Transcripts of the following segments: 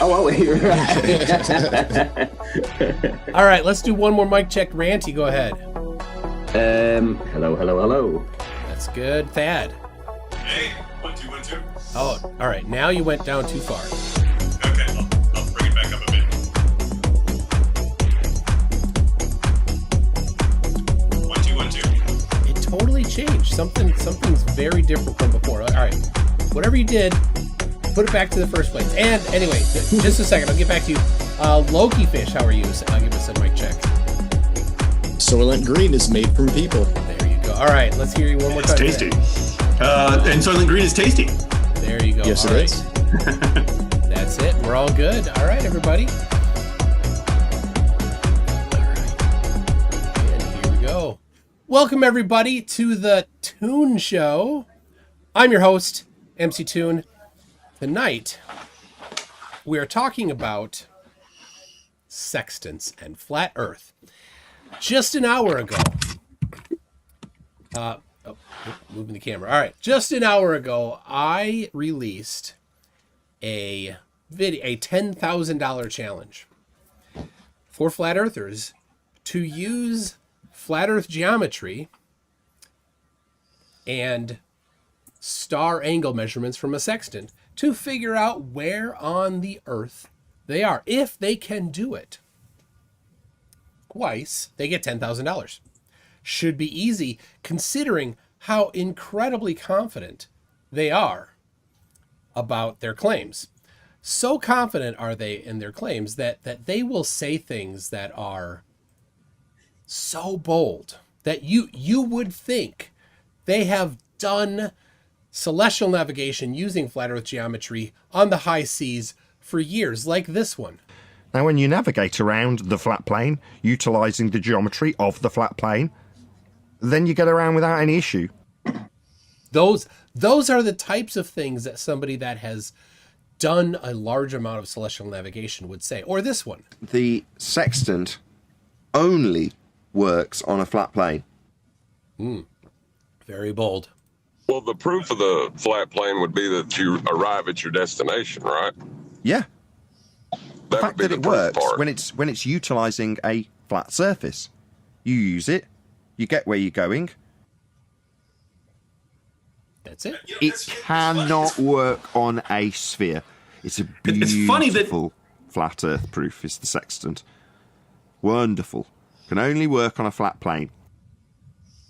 Oh, are we? All right, let's do one more mic check. Ranty, go ahead. Hello. That's good. Thad. Hey, 1 2 1 2. Oh, all right. Now you went down too far. Okay, I'll bring it back up a bit. 1 2 1 2. It totally changed. Something's very different from before. All right, whatever you did, put it back to the first place. And anyway, just a second. I'll get back to you. Loki Fish, how are you? I'll give us a mic check. Soylent Green is made from people. There you go. All right, let's hear you one more time. It's tasty. And Soylent Green is tasty. There you go. Yes, all it right. is. That's it. We're all good. All right, everybody. All right. And here we go. Welcome, everybody, to the Toon Show. I'm your host, MC Toon. Tonight, we are talking about sextants and flat Earth. Just an hour ago, moving the camera. All right, just an hour ago, I released a $10,000 challenge for flat earthers to use flat Earth geometry and star angle measurements from a sextant to figure out where on the Earth they are. If they can do it twice, they get $10,000. Should be easy considering how incredibly confident they are about their claims. So confident are they in their claims that they will say things that are so bold that you would think they have done celestial navigation using flat Earth geometry on the high seas for years, like this one. Now, when you navigate around the flat plane, utilising the geometry of the flat plane, then you get around without any issue. Those are the types of things that somebody that has done a large amount of celestial navigation would say. Or this one. The sextant only works on a flat plane. Very bold. Well, the proof of the flat plane would be that you arrive at your destination, right? Yeah. The That fact would be that the it proof works part. when it's utilising a flat surface. You use it, you get where you're going. That's it. It cannot work on a sphere. It's a beautiful It's funny that- flat Earth proof is the sextant. Wonderful. Can only work on a flat plane.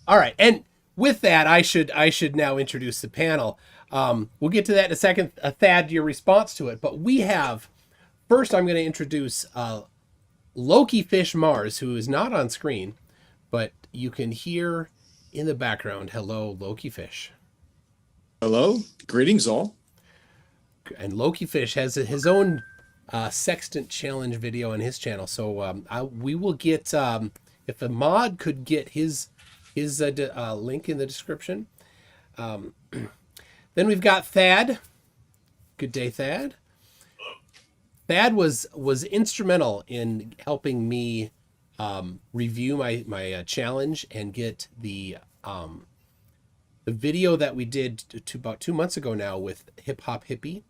All right. And with that, I should now introduce the panel. We'll get to that in a second. Thad, your response to it. But we have, first I'm going to introduce Loki Fish Mars, who is not on screen, but you can hear in the background. Hello, Loki Fish. Hello, greetings all. And Loki Fish has his own sextant challenge video on his channel. So we will get, if a mod could get his link in the description. Then we've got Thad. Good day, Thad. Thad was instrumental in helping me review my challenge and get the video that we did about 2 months ago now with Hip Hop Hippie,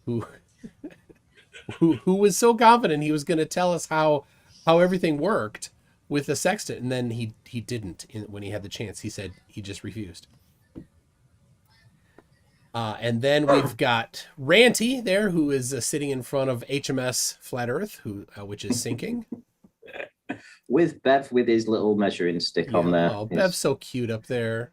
who was so confident he was going to tell us how everything worked with the sextant, and then he didn't. When he had the chance, he said he just refused. And then we've got Ranty there, who is sitting in front of HMS Flat Earth, which is sinking. With Bev with his little measuring stick on there. Oh, Bev's so cute up there.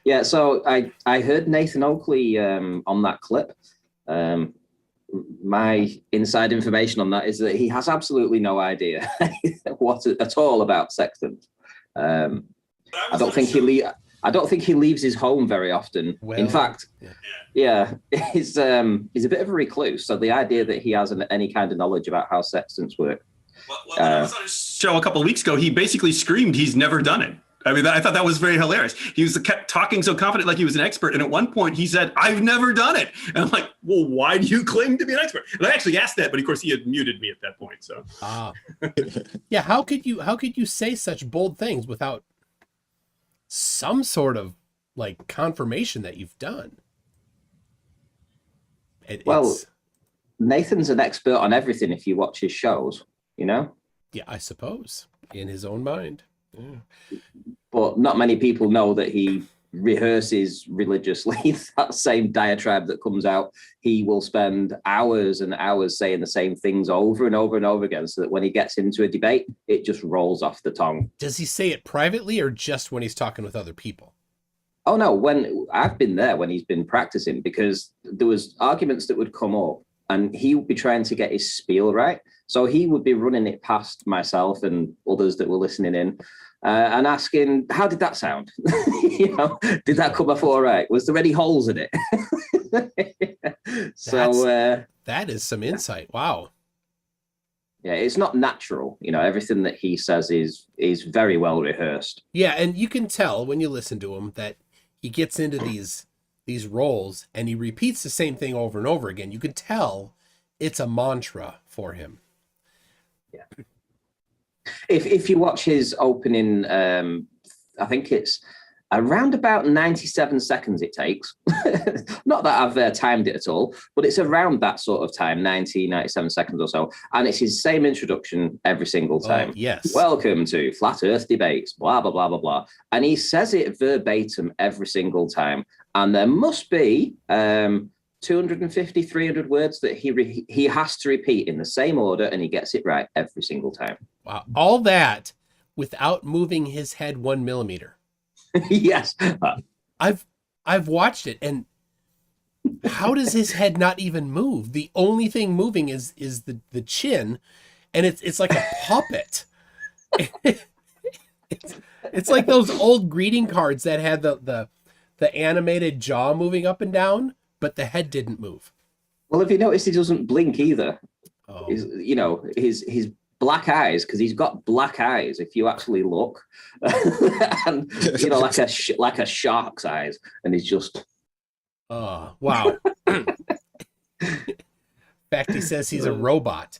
Yeah, so I heard Nathan Oakley on that clip. My inside information on that is that he has absolutely no idea what at all about sextant. I don't think he leaves his home very often. Well, in fact, yeah, he's a bit of a recluse. So the idea that he has any kind of knowledge about how sextants work. Well, when I was on his show a couple of weeks ago, he basically screamed he's never done it. I mean, I thought that was very hilarious. He kept talking so confident like he was an expert. And at one point he said, "I've never done it." And I'm like, well, why do you claim to be an expert? And I actually asked that, but of course he had muted me at that point. So yeah, how could you say such bold things without some sort of like confirmation that you've done? Well, Nathan's an expert on everything if you watch his shows, you know? Yeah, I suppose, in his own mind. Yeah. But not many people know that he rehearses religiously that same diatribe that comes out. He will spend hours and hours saying the same things over and over and over again, so that when he gets into a debate, it just rolls off the tongue. Does he say it privately or just when he's talking with other people? Oh no, when I've been there when he's been practicing, because there was arguments that would come up and he would be trying to get his spiel right. So he would be running it past myself and others that were listening in and asking, how did that sound? You know, did that come off all right? Was there any holes in it? So that is some insight. Wow. Yeah, it's not natural. You know, everything that he says is very well rehearsed. Yeah, and you can tell when you listen to him that he gets into these roles and he repeats the same thing over and over again. You can tell it's a mantra for him. Yeah. If you watch his opening, I think it's around about 97 seconds it takes. Not that I've timed it at all, but it's around that sort of time, 97 seconds or so. And it's his same introduction every single time. Oh, yes. Welcome to Flat Earth Debates, blah, blah, blah, blah, blah. And he says it verbatim every single time. And there must be 250, 300 words that he has to repeat in the same order, and he gets it right every single time. Wow. All that without moving his head 1 millimeter. Yes. I've watched it, and how does his head not even move? The only thing moving is the chin, and it's like a puppet. It's like those old greeting cards that had the animated jaw moving up and down, but the head didn't move. Well, if you notice, he doesn't blink either. Oh. His black eyes, because he's got black eyes if you actually look, and like a shark's eyes, and he's just wow. In fact, he says he's a robot.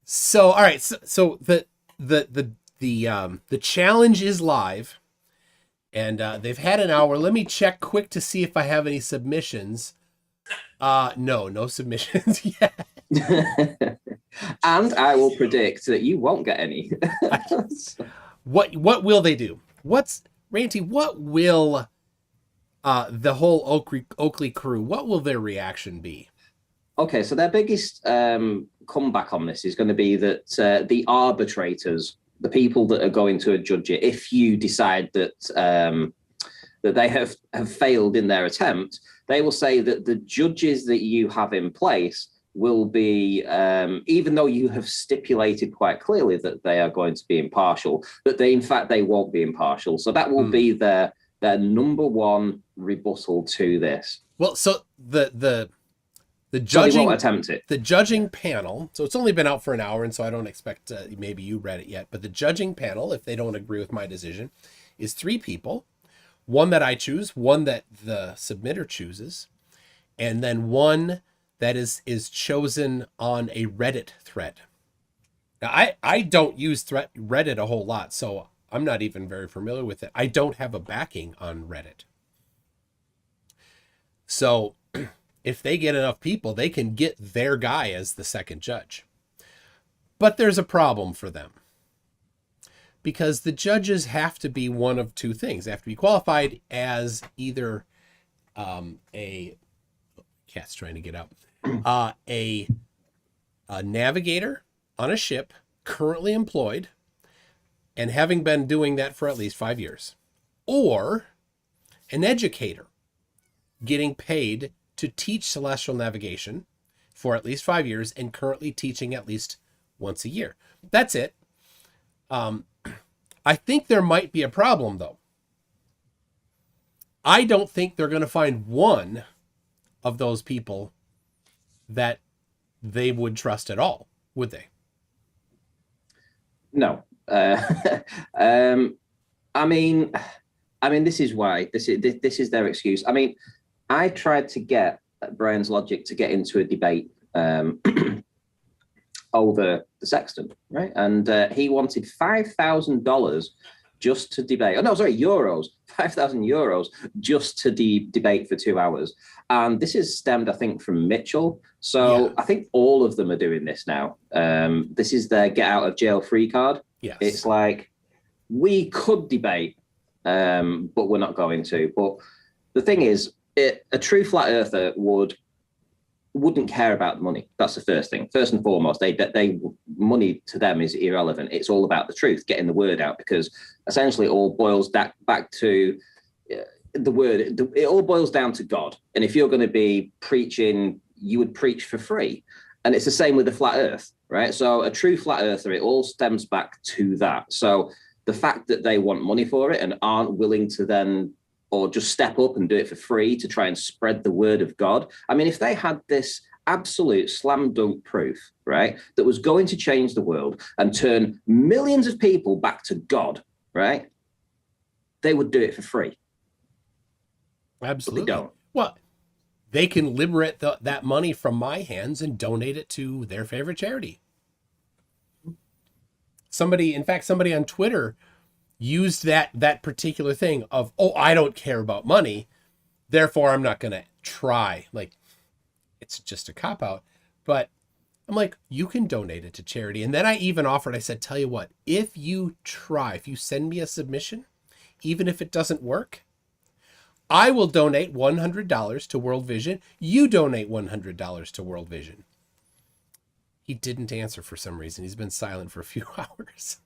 So all right, so the challenge is live, and they've had an hour. Let me check quick to see if I have any submissions. No submissions yet. And I will predict that you won't get any. What will they do? Ranty, what will the whole Oakley crew, what will their reaction be? Okay, so their biggest comeback on this is going to be that the arbitrators, the people that are going to judge it, if you decide that that they have failed in their attempt, they will say that the judges that you have in place will be, even though you have stipulated quite clearly that they are going to be impartial, that they won't be impartial. So that will be their number one rebuttal to this. Well, so the judging, so they won't attempt it. The judging panel, so it's only been out for an hour, and so I don't expect maybe you read it yet, but the judging panel, if they don't agree with my decision, is 3 people. One that I choose, one that the submitter chooses, and then one that is chosen on a Reddit thread. Now, I don't use Reddit a whole lot, so I'm not even very familiar with it. I don't have a backing on Reddit. So if they get enough people, they can get their guy as the second judge. But there's a problem for them, because the judges have to be one of 2 things. They have to be qualified as either cat's trying to get out, a navigator on a ship currently employed and having been doing that for at least 5 years, or an educator getting paid to teach celestial navigation for at least 5 years and currently teaching at least once a year. That's it. I think there might be a problem, though. I don't think they're going to find one of those people that they would trust at all, would they? No. I mean, this is why. This is their excuse. I mean, I tried to get Brian's Logic to get into a debate over the Sextant, right? And he wanted $5,000 just to debate. Oh, no, sorry, euros, 5,000 euros just to debate for 2 hours. And this is stemmed, I think, from Mitchell. So I think all of them are doing this now. This is their get out of jail free card. Yes. It's like, we could debate, but we're not going to. But the thing is, a true flat earther wouldn't care about money. That's the first thing. First and foremost, they money to them is irrelevant. It's all about the truth, getting the word out, because essentially it all boils back to the word. It all boils down to God. And if you're going to be preaching, you would preach for free. And it's the same with the flat earth, right? So a true flat earther, it all stems back to that. So the fact that they want money for it and aren't willing to then, or just step up and do it for free to try and spread the word of God. I mean, if they had this absolute slam dunk proof, right, that was going to change the world and turn millions of people back to God, right, they would do it for free. Absolutely. But they don't. Well, they can liberate that money from my hands and donate it to their favorite charity. Somebody on Twitter used that particular thing of, oh, I don't care about money, therefore I'm not going to try. Like, it's just a cop-out. But I'm like, you can donate it to charity. And then I even offered, I said, tell you what, if you send me a submission, even if it doesn't work, I will donate $100 to World Vision. You donate $100 to World Vision. He didn't answer for some reason. He's been silent for a few hours.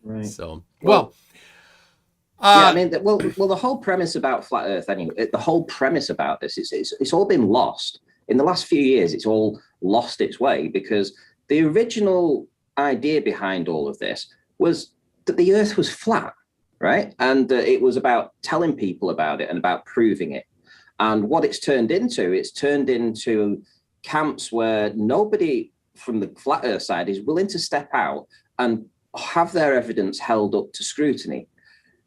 Right. So, I mean, the whole premise about flat Earth, anyway, the whole premise about this, it's all been lost in the last few years. It's all lost its way, because the original idea behind all of this was that the Earth was flat, right? And it was about telling people about it and about proving it. And what it's turned into camps where nobody from the flat Earth side is willing to step out and have their evidence held up to scrutiny,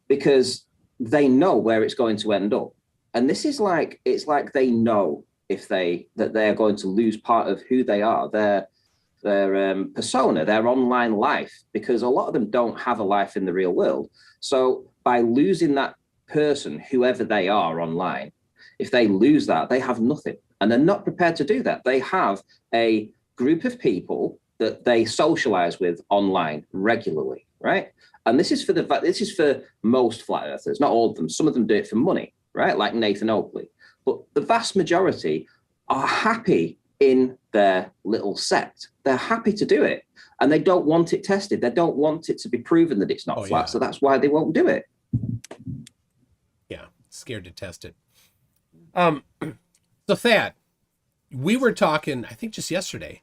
because they know where it's going to end up. And this is like, it's like they know that they're going to lose part of who they are, their persona, their online life, because a lot of them don't have a life in the real world. So by losing that person, whoever they are online, if they lose that, they have nothing. And they're not prepared to do that. They have a group of people that they socialize with online regularly, right? And this is for most flat earthers, not all of them. Some of them do it for money, right? Like Nathan Oakley. But the vast majority are happy in their little sect. They're happy to do it, and they don't want it tested. They don't want it to be proven that it's not flat. Yeah. So that's why they won't do it. Yeah, scared to test it. So Thad, we were talking, I think just yesterday,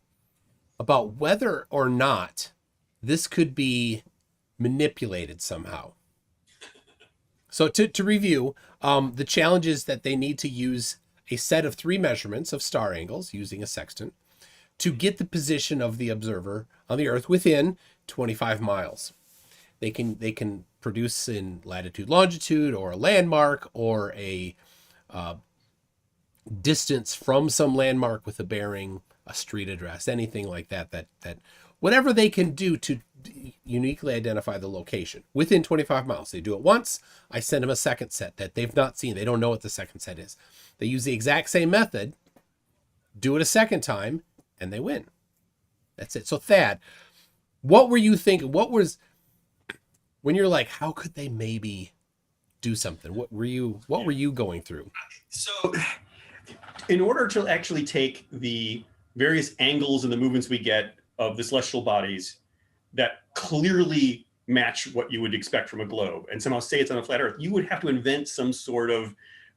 about whether or not this could be manipulated somehow. So to review, the challenge is that they need to use a set of 3 measurements of star angles using a sextant to get the position of the observer on the Earth within 25 miles. They can produce in latitude, longitude, or a landmark, or a distance from some landmark with a bearing, a street address, anything like that whatever they can do to uniquely identify the location within 25 miles. They do it once. I send them a second set that they've not seen. They don't know what the second set is. They use the exact same method, do it a second time, and they win. That's it. So Thad, what were you thinking? What was, when you're like, how could they maybe do something? What were you going through? So in order to actually take the various angles and the movements we get of the celestial bodies that clearly match what you would expect from a globe and somehow say it's on a flat Earth, you would have to invent some sort of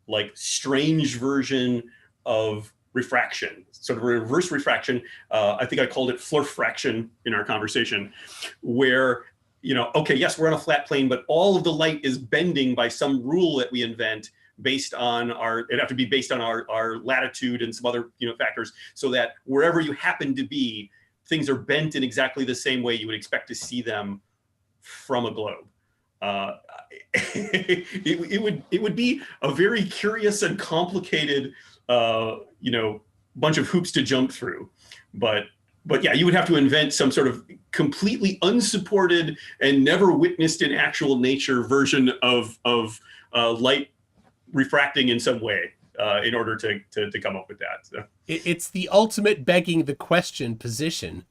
like strange version of refraction, sort of reverse refraction. I think I called it flurfraction in our conversation, where, okay, yes, we're on a flat plane, but all of the light is bending by some rule that we invent based on it'd have to be based on our latitude and some other factors, so that wherever you happen to be, things are bent in exactly the same way you would expect to see them from a globe. It would be a very curious and complicated bunch of hoops to jump through, but but yeah, you would have to invent some sort of completely unsupported and never witnessed in actual nature version of light refracting in some way in order to come up with that. So. It's the ultimate begging the question position.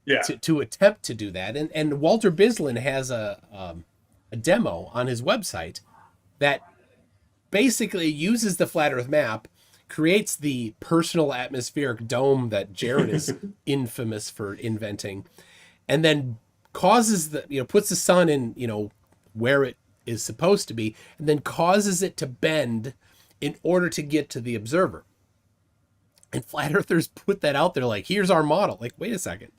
Yeah. To attempt to do that, and Walter Bislin has a demo on his website that basically uses the flat Earth map, creates the personal atmospheric dome that Jared is infamous for inventing, and then causes puts the sun in where it is supposed to be, and then causes it to bend in order to get to the observer. And flat earthers put that out there like, here's our model. Like, wait a second.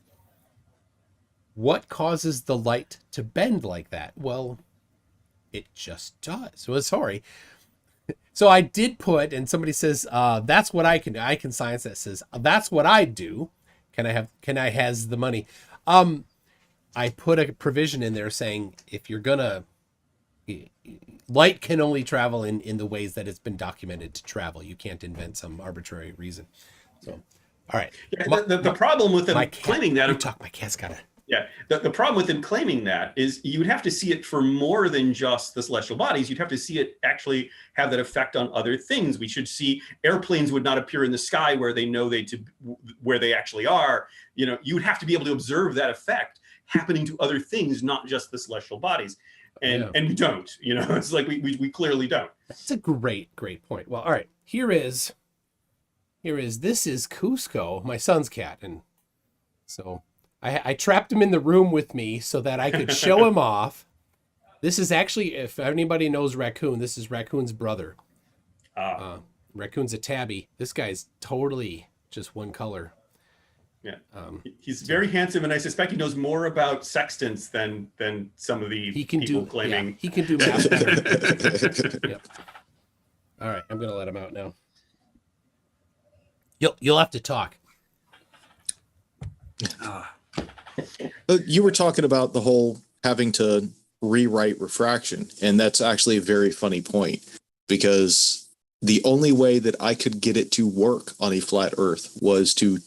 What causes the light to bend like that? Well, it just does. Well, sorry. So I did put, and somebody says, that's what I can do. I can science that says, that's what I do. Can I has the money? I put a provision in there saying, if you're gonna, light can only travel in the ways that it's been documented to travel. You can't invent some arbitrary reason. So, all right. Yeah, the problem with them claiming that, my cat's got it. Yeah, the problem with them claiming that is you would have to see it for more than just the celestial bodies. You'd have to see it actually have that effect on other things. We should see airplanes would not appear in the sky where they know where they actually are. You would have to be able to observe that effect happening to other things, not just the celestial bodies. And we don't. It's like we clearly don't. That's a great point. Well, all right. This is Cusco, my son's cat, and so I trapped him in the room with me so that I could show him off. This is actually, if anybody knows Raccoon, this is Raccoon's brother. Raccoon's a tabby. This guy's totally just one color. Yeah, he's very handsome, and I suspect he knows more about sextants than some of the people claiming. Yeah, he can do math. Yep. All right, I'm gonna let him out now. You'll have to talk. You were talking about the whole having to rewrite refraction, and that's actually a very funny point, because the only way that I could get it to work on a flat Earth was to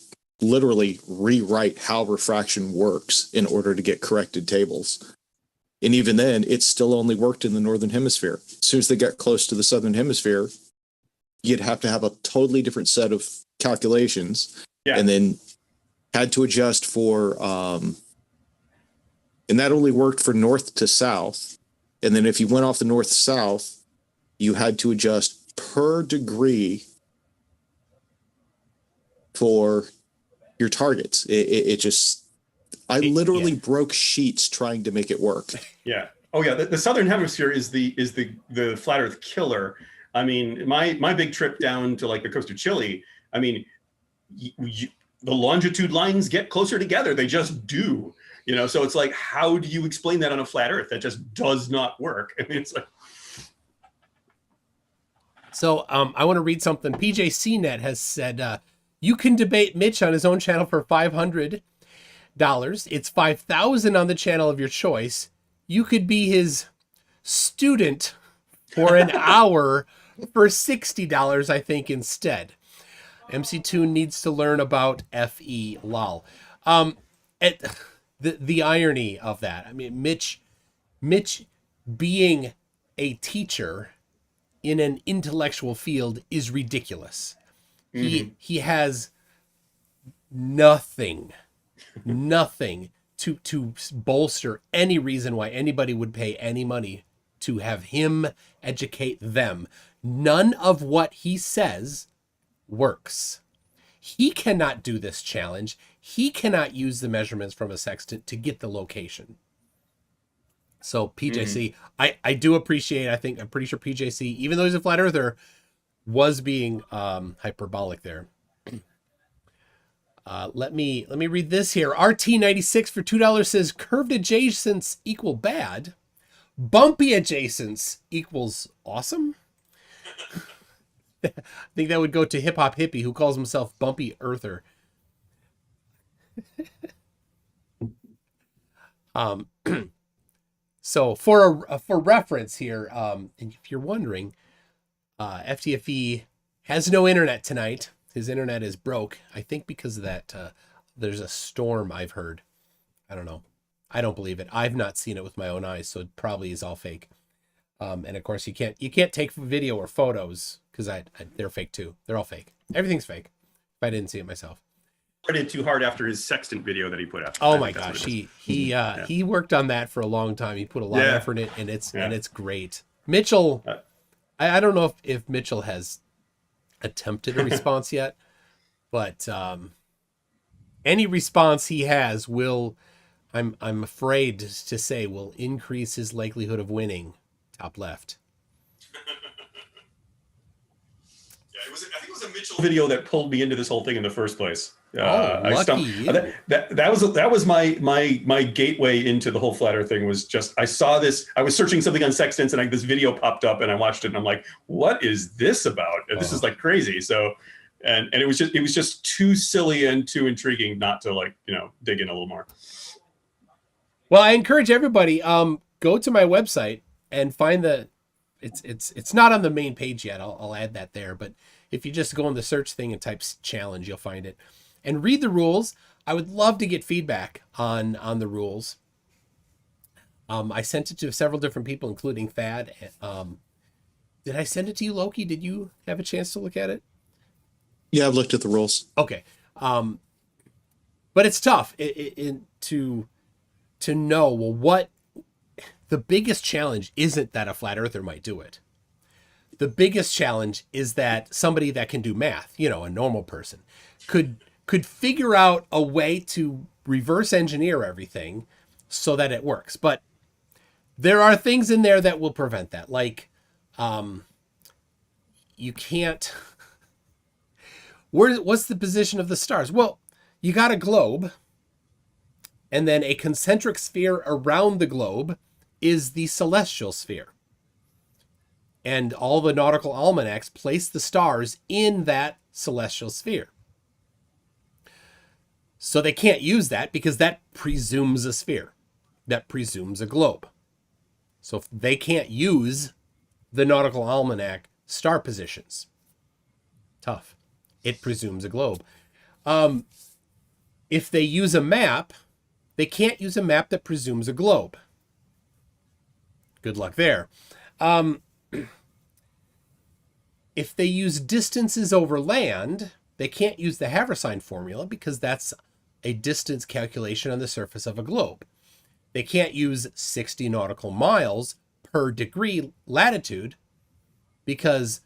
literally rewrite how refraction works in order to get corrected tables. And even then, it still only worked in the northern hemisphere. As soon as they got close to the southern hemisphere, you'd have to have a totally different set of calculations, and then had to adjust for, and that only worked for north to south. And then if you went off the north to south, you had to adjust per degree for your targets. It just, I literally broke sheets trying to make it work. Yeah. Oh yeah. The southern hemisphere is the flat Earth killer. I mean, my big trip down to like the coast of Chile, I mean, the longitude lines get closer together. They just do, so it's like, how do you explain that on a flat Earth? That just does not work. I mean, it's like. So I want to read something. PJ CNET has said, you can debate Mitch on his own channel for $500. It's $5,000 on the channel of your choice. You could be his student for an hour for $60, I think, instead. MC2 needs to learn about FE lol. The irony of that. I mean, Mitch being a teacher in an intellectual field is ridiculous. He has nothing to bolster any reason why anybody would pay any money to have him educate them. None of what he says works. He cannot do this challenge. He cannot use the measurements from a sextant to get the location. So PJC, I do appreciate, I'm pretty sure PJC, even though he's a flat earther, was being hyperbolic there. Let me read this here. RT96 for $2 says curved adjacents equal bad. Bumpy adjacents equals awesome. I think that would go to Hip Hop Hippie, who calls himself Bumpy Earther. So for reference here, and if you're wondering, ftfe has no internet tonight. His internet is broke, I think, because of that there's a storm, I've heard. I don't know. I don't believe it. I've not seen it with my own eyes, so it probably is all fake. And of course, you can't take video or photos because they're fake too. They're all fake. Everything's fake. If I didn't see it myself. Credited too hard after his Sextant video that he put out. Oh my gosh, he worked on that for a long time. He put a lot of effort in it, and it's great. Mitchell, I don't know if Mitchell has attempted a response yet, but any response he has will, I'm afraid to say, will increase his likelihood of winning. Top left. I think it was a Mitchell video that pulled me into this whole thing in the first place. Lucky. That was my gateway into the whole flat earth thing. Was just, I saw this, I was searching something on Sextants, and this video popped up, and I watched it, and I'm like, what is this about? And this is like crazy. So, and it was just too silly and too intriguing not to dig in a little more. Well, I encourage everybody, go to my website and find it's not on the main page yet. I'll add that there, but if you just go in the search thing and type challenge, you'll find it. And read the rules. I would love to get feedback on the rules. I sent it to several different people, including Thad. Did I send it to you, Loki? Did you have a chance to look at it? Yeah, I've looked at the rules. Okay. But it's tough to know, well, what the biggest challenge isn't that a flat earther might do it. The biggest challenge is that somebody that can do math, a normal person, could figure out a way to reverse engineer everything so that it works. But there are things in there that will prevent that. Like, you can't, what's the position of the stars? Well, you got a globe, and then a concentric sphere around the globe is the celestial sphere. And all the nautical almanacs place the stars in that celestial sphere. So they can't use that because that presumes a sphere. That presumes a globe. So if they can't use the nautical almanac star positions. Tough. It presumes a globe. If they use a map, they can't use a map that presumes a globe. Good luck there. If they use distances over land, they can't use the Haversine formula because that's a distance calculation on the surface of a globe. They can't use 60 nautical miles per degree latitude because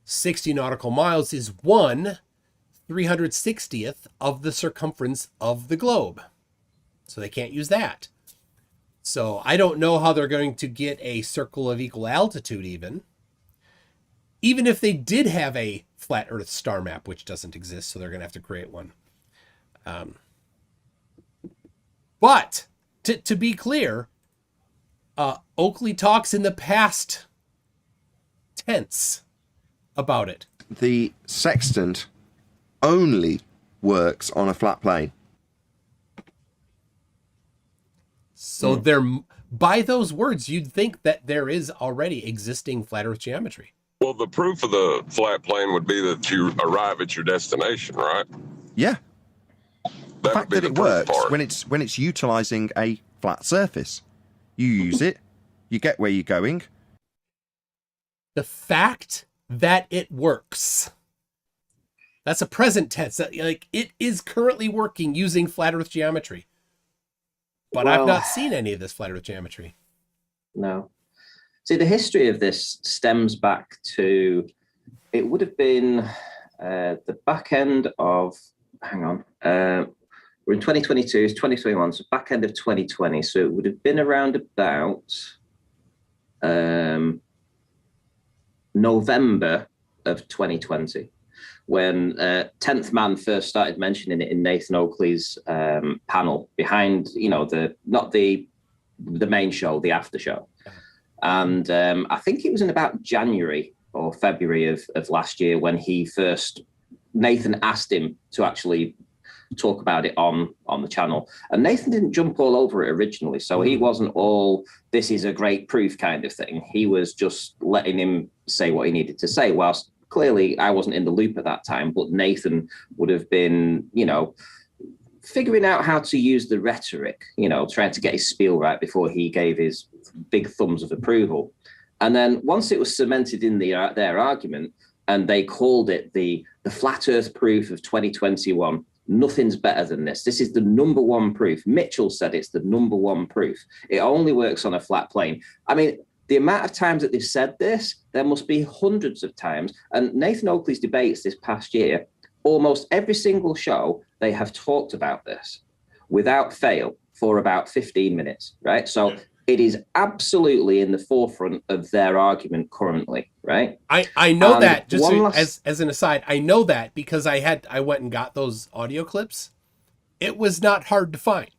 60 nautical miles is 1/360th of the circumference of the globe. So they can't use that. So I don't know how they're going to get a circle of equal altitude even if they did have a flat Earth star map, which doesn't exist, so they're going to have to create one. But to be clear, Oakley talks in the past tense about it. The sextant only works on a flat plane. So by those words, you'd think that there is already existing flat Earth geometry. Well, the proof of the flat plane would be that you arrive at your destination, right? Yeah. The That would fact be that the it proof works part. when it's utilizing a flat surface. You use it, you get where you're going. The fact that it works. That's a present tense. Like, it is currently working using flat Earth geometry. But I've not seen any of this flat Earth geometry. No. See, the history of this stems back to, it would have been the back end of, we're in 2022, it's 2021, so back end of 2020. So it would have been around about November of 2020, when 10th Man first started mentioning it in Nathan Oakley's panel behind, not the main show, the after show. And I think it was in about January or February of last year when Nathan asked him to actually talk about it on the channel. And Nathan didn't jump all over it originally. So he wasn't all, this is a great proof kind of thing. He was just letting him say what he needed to say, whilst clearly I wasn't in the loop at that time, but Nathan would have been, figuring out how to use the rhetoric, trying to get his spiel right before he gave his big thumbs of approval. And then once it was cemented in their argument, and they called it the flat earth proof of 2021, nothing's better than this. This is the number one proof. Mitchell said it's the number one proof. It only works on a flat plane. I mean, the amount of times that they've said this, there must be hundreds of times. And Nathan Oakley's debates this past year, almost every single show, they have talked about this without fail for about 15 minutes, right? So it is absolutely in the forefront of their argument currently, right? I know and that, just as an aside, I know that because I went and got those audio clips. It was not hard to find.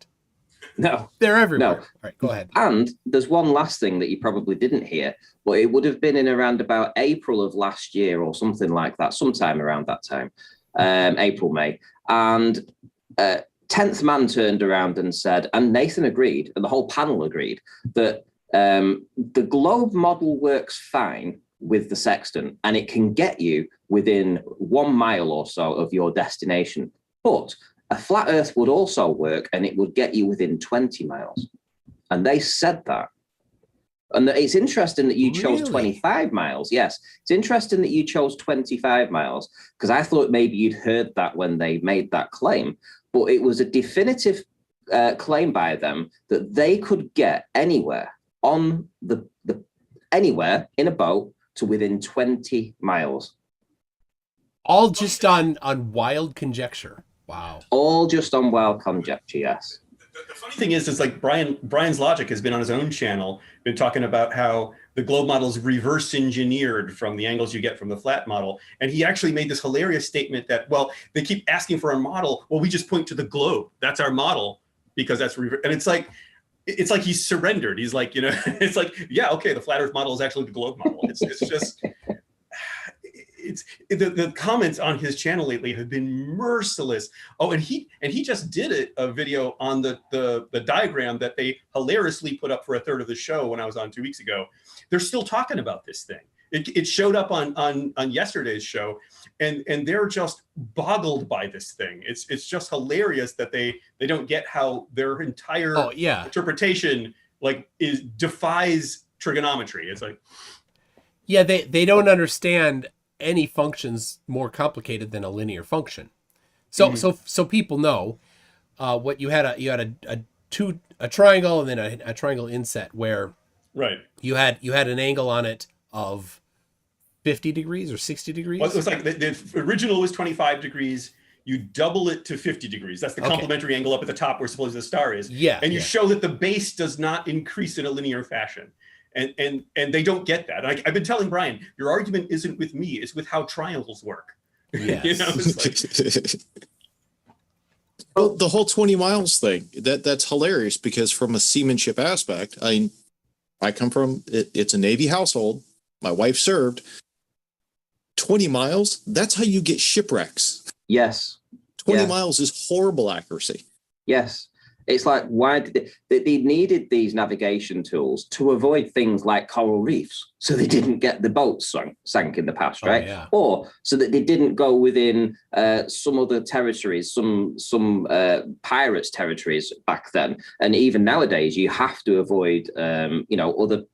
No. They're everywhere. No. All right, go ahead. And there's one last thing that you probably didn't hear, but it would have been in around about April of last year or something like that, sometime around that time, April, May. And 10th Man turned around and said, and Nathan agreed, and the whole panel agreed, that the globe model works fine with the sextant, and it can get you within 1 mile or so of your destination. But a flat earth would also work, and it would get you within 20 miles. And they said that. And it's interesting that you chose 25 miles. Yes, it's interesting that you chose 25 miles, because I thought maybe you'd heard that when they made that claim. But it was a definitive claim by them that they could get anywhere on anywhere in a boat to within 20 miles. All just on wild conjecture. Wow. All just on wild conjecture, yes. The funny thing is like Brian's logic has been on his own channel, been talking about how the globe model is reverse engineered from the angles you get from the flat model. And he actually made this hilarious statement that, well, they keep asking for a model. Well, we just point to the globe. That's our model because that's and it's like he's surrendered. He's like, it's like, yeah, okay, the flat earth model is actually the globe model. It's just the comments on his channel lately have been merciless. Oh, and he just did a video on the diagram that they hilariously put up for a third of the show when I was on 2 weeks ago. They're still talking about this thing. It showed up on yesterday's show, and they're just boggled by this thing. It's just hilarious that they don't get how their entire interpretation defies trigonometry. It's like, yeah, they don't understand any function's more complicated than a linear function. So so people know what you had a triangle and then a triangle inset where you had an angle on it of 50 degrees or 60 degrees. Well, it was like the original was 25 degrees. You double it to 50 degrees. That's the complementary angle up at the top where supposedly the star is. Yeah. And you show that the base does not increase in a linear fashion. And they don't get that. I've been telling Brian, your argument isn't with me, it's with how triangles work. Yes. Well, the whole 20 miles thing, that's hilarious because from a seamanship aspect, I come from, it's a Navy household. My wife served. 20 miles, that's how you get shipwrecks. Yes. 20 miles is horrible accuracy. Yes. It's like, why did they needed these navigation tools to avoid things like coral reefs, so they didn't get the boats sank in the past, right? Oh, yeah. Or so that they didn't go within some other territories, some pirates' territories back then. And even nowadays, you have to avoid, other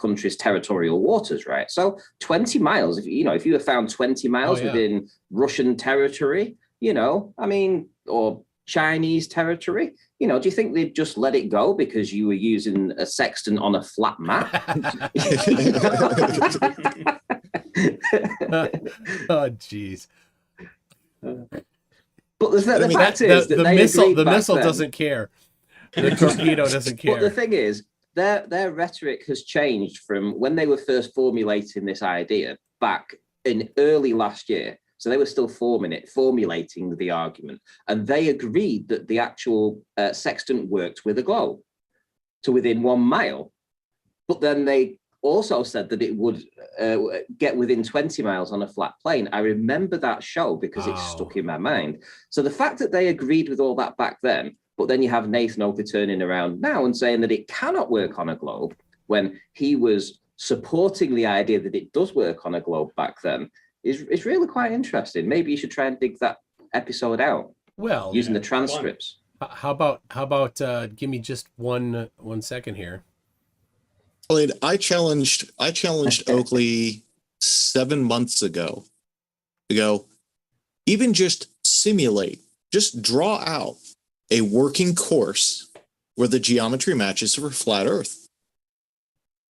countries' territorial waters, right? So 20 miles, if you have found 20 miles within Russian territory, or Chinese territory, do you think they'd just let it go because you were using a sextant on a flat map? Oh, jeez. But the fact is that the missile doesn't care. The torpedo doesn't care. But the thing is, their rhetoric has changed from when they were first formulating this idea back in early last year. So they were still formulating the argument, and they agreed that the actual sextant worked with a globe to within 1 mile. But then they also said that it would get within 20 miles on a flat plane. I remember that show because it's stuck in my mind. So the fact that they agreed with all that back then, but then you have Nathan Oakley turning around now and saying that it cannot work on a globe when he was supporting the idea that it does work on a globe back then, is really quite interesting. Maybe you should try and dig that episode out. Well, using the transcripts. how about give me just one second here. Well, I challenged Oakley 7 months ago to go, even just simulate, just draw out a working course where the geometry matches for flat Earth.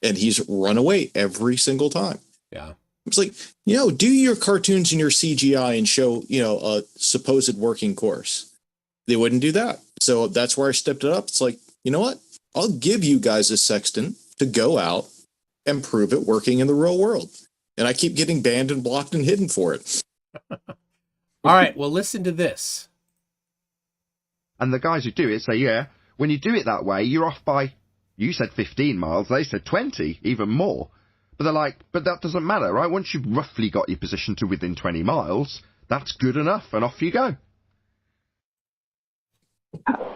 And he's run away every single time. Yeah. It's like, do your cartoons and your CGI and show, a supposed working course. They wouldn't do that. So that's where I stepped it up. It's like, you know what? I'll give you guys a sextant to go out and prove it working in the real world. And I keep getting banned and blocked and hidden for it. All right. Well, listen to this. And the guys who do it say, yeah, when you do it that way, you're off by, you said 15 miles, they said 20, even more. But they're like, but that doesn't matter, right? Once you've roughly got your position to within 20 miles, that's good enough, and off you go.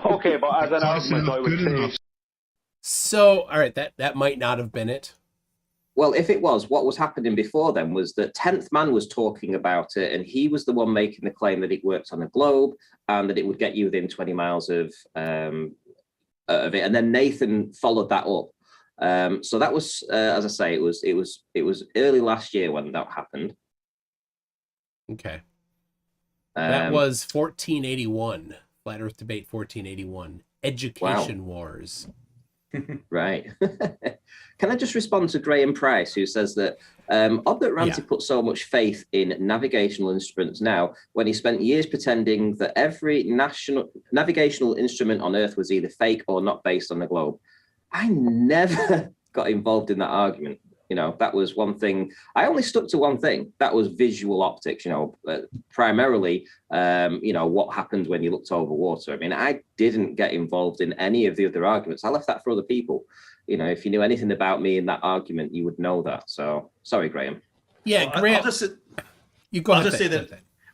Okay, but as an argument, I would say... So, all right, that might not have been it. Well, if it was, what was happening before then was that 10th Man was talking about it, and he was the one making the claim that it worked on a globe and that it would get you within 20 miles of it. And then Nathan followed that up. So that was, as I say, it was early last year when that happened. Okay. That was 1481. Flat Earth Debate 1481. Education Wars. Right. Can I just respond to Graham Price, who says that odd that Ranty put so much faith in navigational instruments now when he spent years pretending that every navigational instrument on Earth was either fake or not based on the globe. I never got involved in that argument. That was one thing. I only stuck to one thing. That was visual optics, primarily, what happened when you looked over water. I mean, I didn't get involved in any of the other arguments. I left that for other people. If you knew anything about me in that argument, you would know that. So sorry, Graham. Yeah, well, Graham.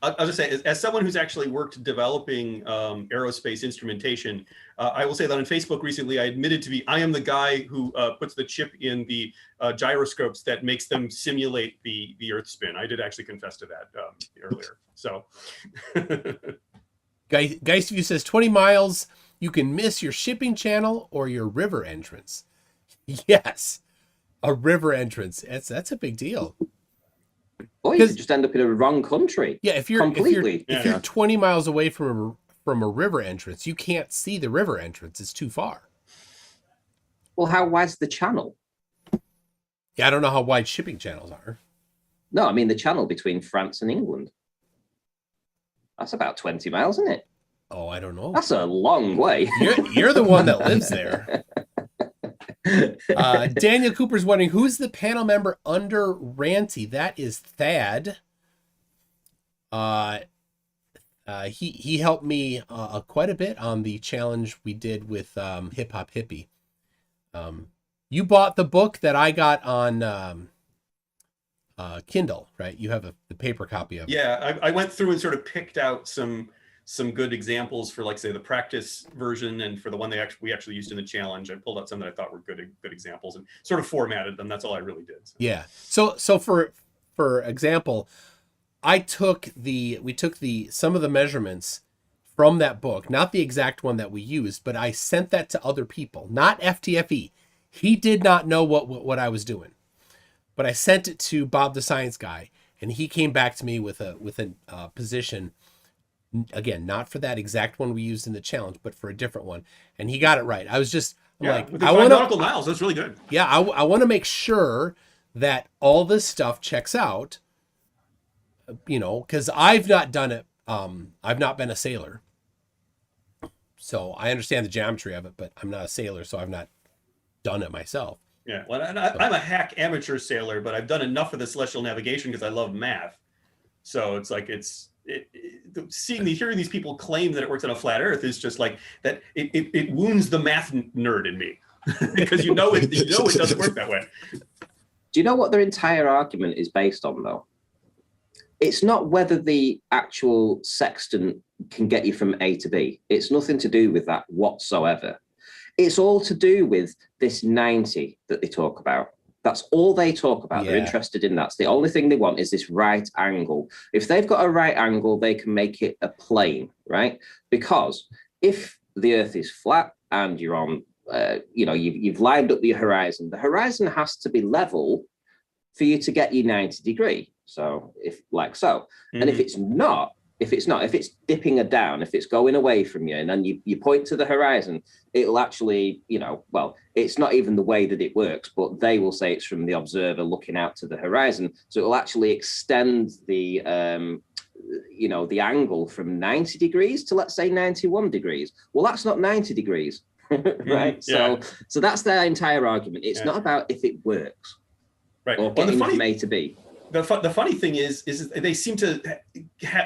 I'll just say, as someone who's actually worked developing aerospace instrumentation, I will say that on Facebook recently, I admitted to I am the guy who puts the chip in the gyroscopes that makes them simulate the Earth spin. I did actually confess to that earlier. So, Geistview says 20 miles, you can miss your shipping channel or your river entrance. Yes, a river entrance. That's a big deal. Or you could just end up in a wrong country. Yeah, if you're 20 miles away from a river entrance, you can't see the river entrance. It's too far. Well, how wide's the channel? Yeah, I don't know how wide shipping channels are. No, I mean the channel between France and England. That's about 20 miles, isn't it? Oh, I don't know. That's a long way. You're the one that lives there. Daniel Cooper's wondering, who's the panel member under Ranty? That is Thad. He helped me quite a bit on the challenge we did with Hip Hop Hippie. You bought the book that I got on Kindle, right? You have the paper copy of it. Yeah, I went through and sort of picked out some good examples for, like, say, the practice version, and for the one we actually used in the challenge. I pulled out some that I thought were good examples and sort of formatted them. That's all I really did. So. Yeah. So for example, we took some of the measurements from that book, not the exact one that we used, but I sent that to other people, not ftfe. He did not know what I was doing, but I sent it to Bob the Science Guy, and he came back to me with a position. Again, not for that exact one we used in the challenge, but for a different one, and he got it right. I was just with the nautical miles, that's really good. Yeah, I want to make sure that all this stuff checks out. Because I've not done it. I've not been a sailor, so I understand the geometry of it, but I'm not a sailor, so I've not done it myself. Yeah, well, I'm a hack amateur sailor, but I've done enough of the celestial navigation because I love math. So it's like hearing these people claim that it works on a flat Earth is just like that. It wounds the math nerd in me because it doesn't work that way. Do you know what their entire argument is based on, though? It's not whether the actual sextant can get you from A to B. It's nothing to do with that whatsoever. It's all to do with this 90 that they talk about. That's all they talk about. Yeah. They're interested in that. It's the only thing they want is this right angle. If they've got a right angle, they can make it a plane, right? Because if the Earth is flat and you're on, you've lined up your horizon, the horizon has to be level for you to get your 90 degree. So if like so, and if it's dipping it down, if it's going away from you, and then you point to the horizon, it'll actually, it's not even the way that it works, but they will say it's from the observer looking out to the horizon. So it will actually extend the, the angle from 90 degrees to, let's say, 91 degrees. Well, that's not 90 degrees, right? Yeah. So that's their entire argument. It's not about if it works, right? Or getting from A to B. The funny thing is they seem to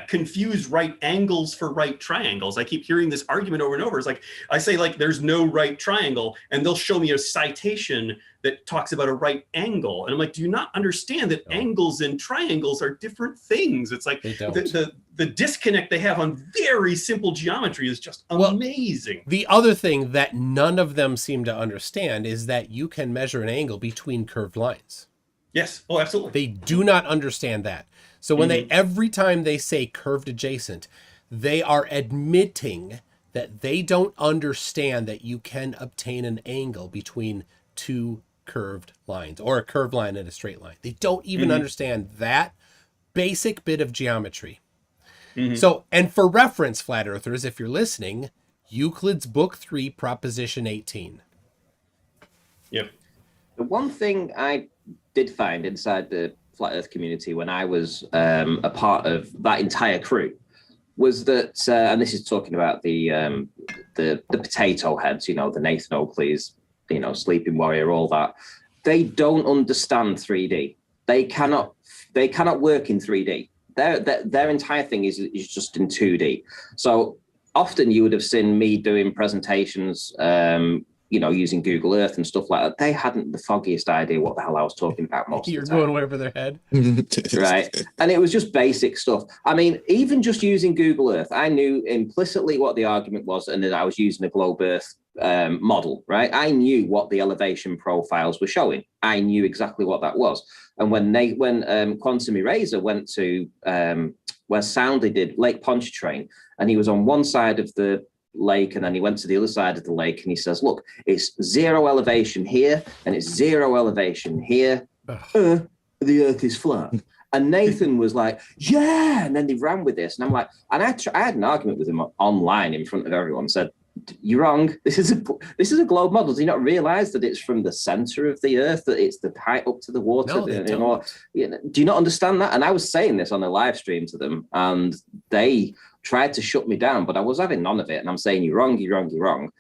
confuse right angles for right triangles. I keep hearing this argument over and over. It's like, I say, like, there's no right triangle, and they'll show me a citation that talks about a right angle. And I'm like, do you not understand that angles and triangles are different things? It's like the disconnect they have on very simple geometry is just amazing. The other thing that none of them seem to understand is that you can measure an angle between curved lines. Yes. Oh, absolutely. They do not understand that. So when every time they say curved adjacent, they are admitting that they don't understand that you can obtain an angle between two curved lines, or a curved line and a straight line. They don't even understand that basic bit of geometry. So, and for reference, flat earthers, if you're listening, Euclid's Book 3, Proposition 18. Yep. The one thing I did find inside the flat earth community when I was a part of that entire crew was that, and this is talking about the potato heads, the Nathan Oakley's, Sleeping Warrior, all that. They don't understand 3D. They cannot work in 3D. Their entire thing is just in 2D. So often you would have seen me doing presentations, using Google Earth and stuff like that. They hadn't the foggiest idea what the hell I was talking about most of the time. You're going over their head. Right. And it was just basic stuff. I mean, even just using Google Earth, I knew implicitly what the argument was, and that I was using a globe Earth model, right? I knew what the elevation profiles were showing. I knew exactly what that was. And when Quantum Eraser went to where Soundly did Lake Pontchartrain, and he was on one side of the lake, and then he went to the other side of the lake, and he says, look, it's 0 elevation here and it's 0 elevation here. The Earth is flat. And Nathan was like, yeah, and then they ran with this, and I'm like, and I had an argument with him online in front of everyone, said, you're wrong, this is a globe model. Do you not realize that it's from the center of the Earth, that it's the height up to the water? No, they don't. Do you not understand that? And I was saying this on a live stream to them, and they tried to shut me down, but I was having none of it. And I'm saying, you're wrong, you're wrong, you're wrong.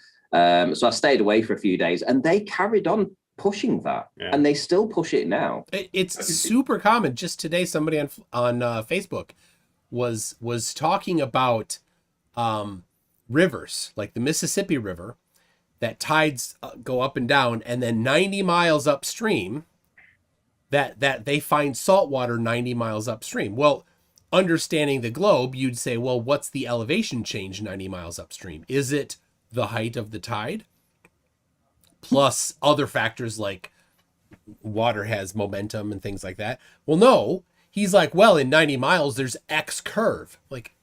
So I stayed away for a few days, and they carried on pushing that, and they still push it now. It's super common. Just today, somebody on Facebook was talking about rivers, like the Mississippi River, that tides go up and down, and then 90 miles upstream, that they find salt water 90 miles upstream. Well, understanding the globe, you'd say, well, what's the elevation change 90 miles upstream? Is it the height of the tide plus other factors like water has momentum and things like that? Well, no. He's like, well, in 90 miles, there's X curve. Like,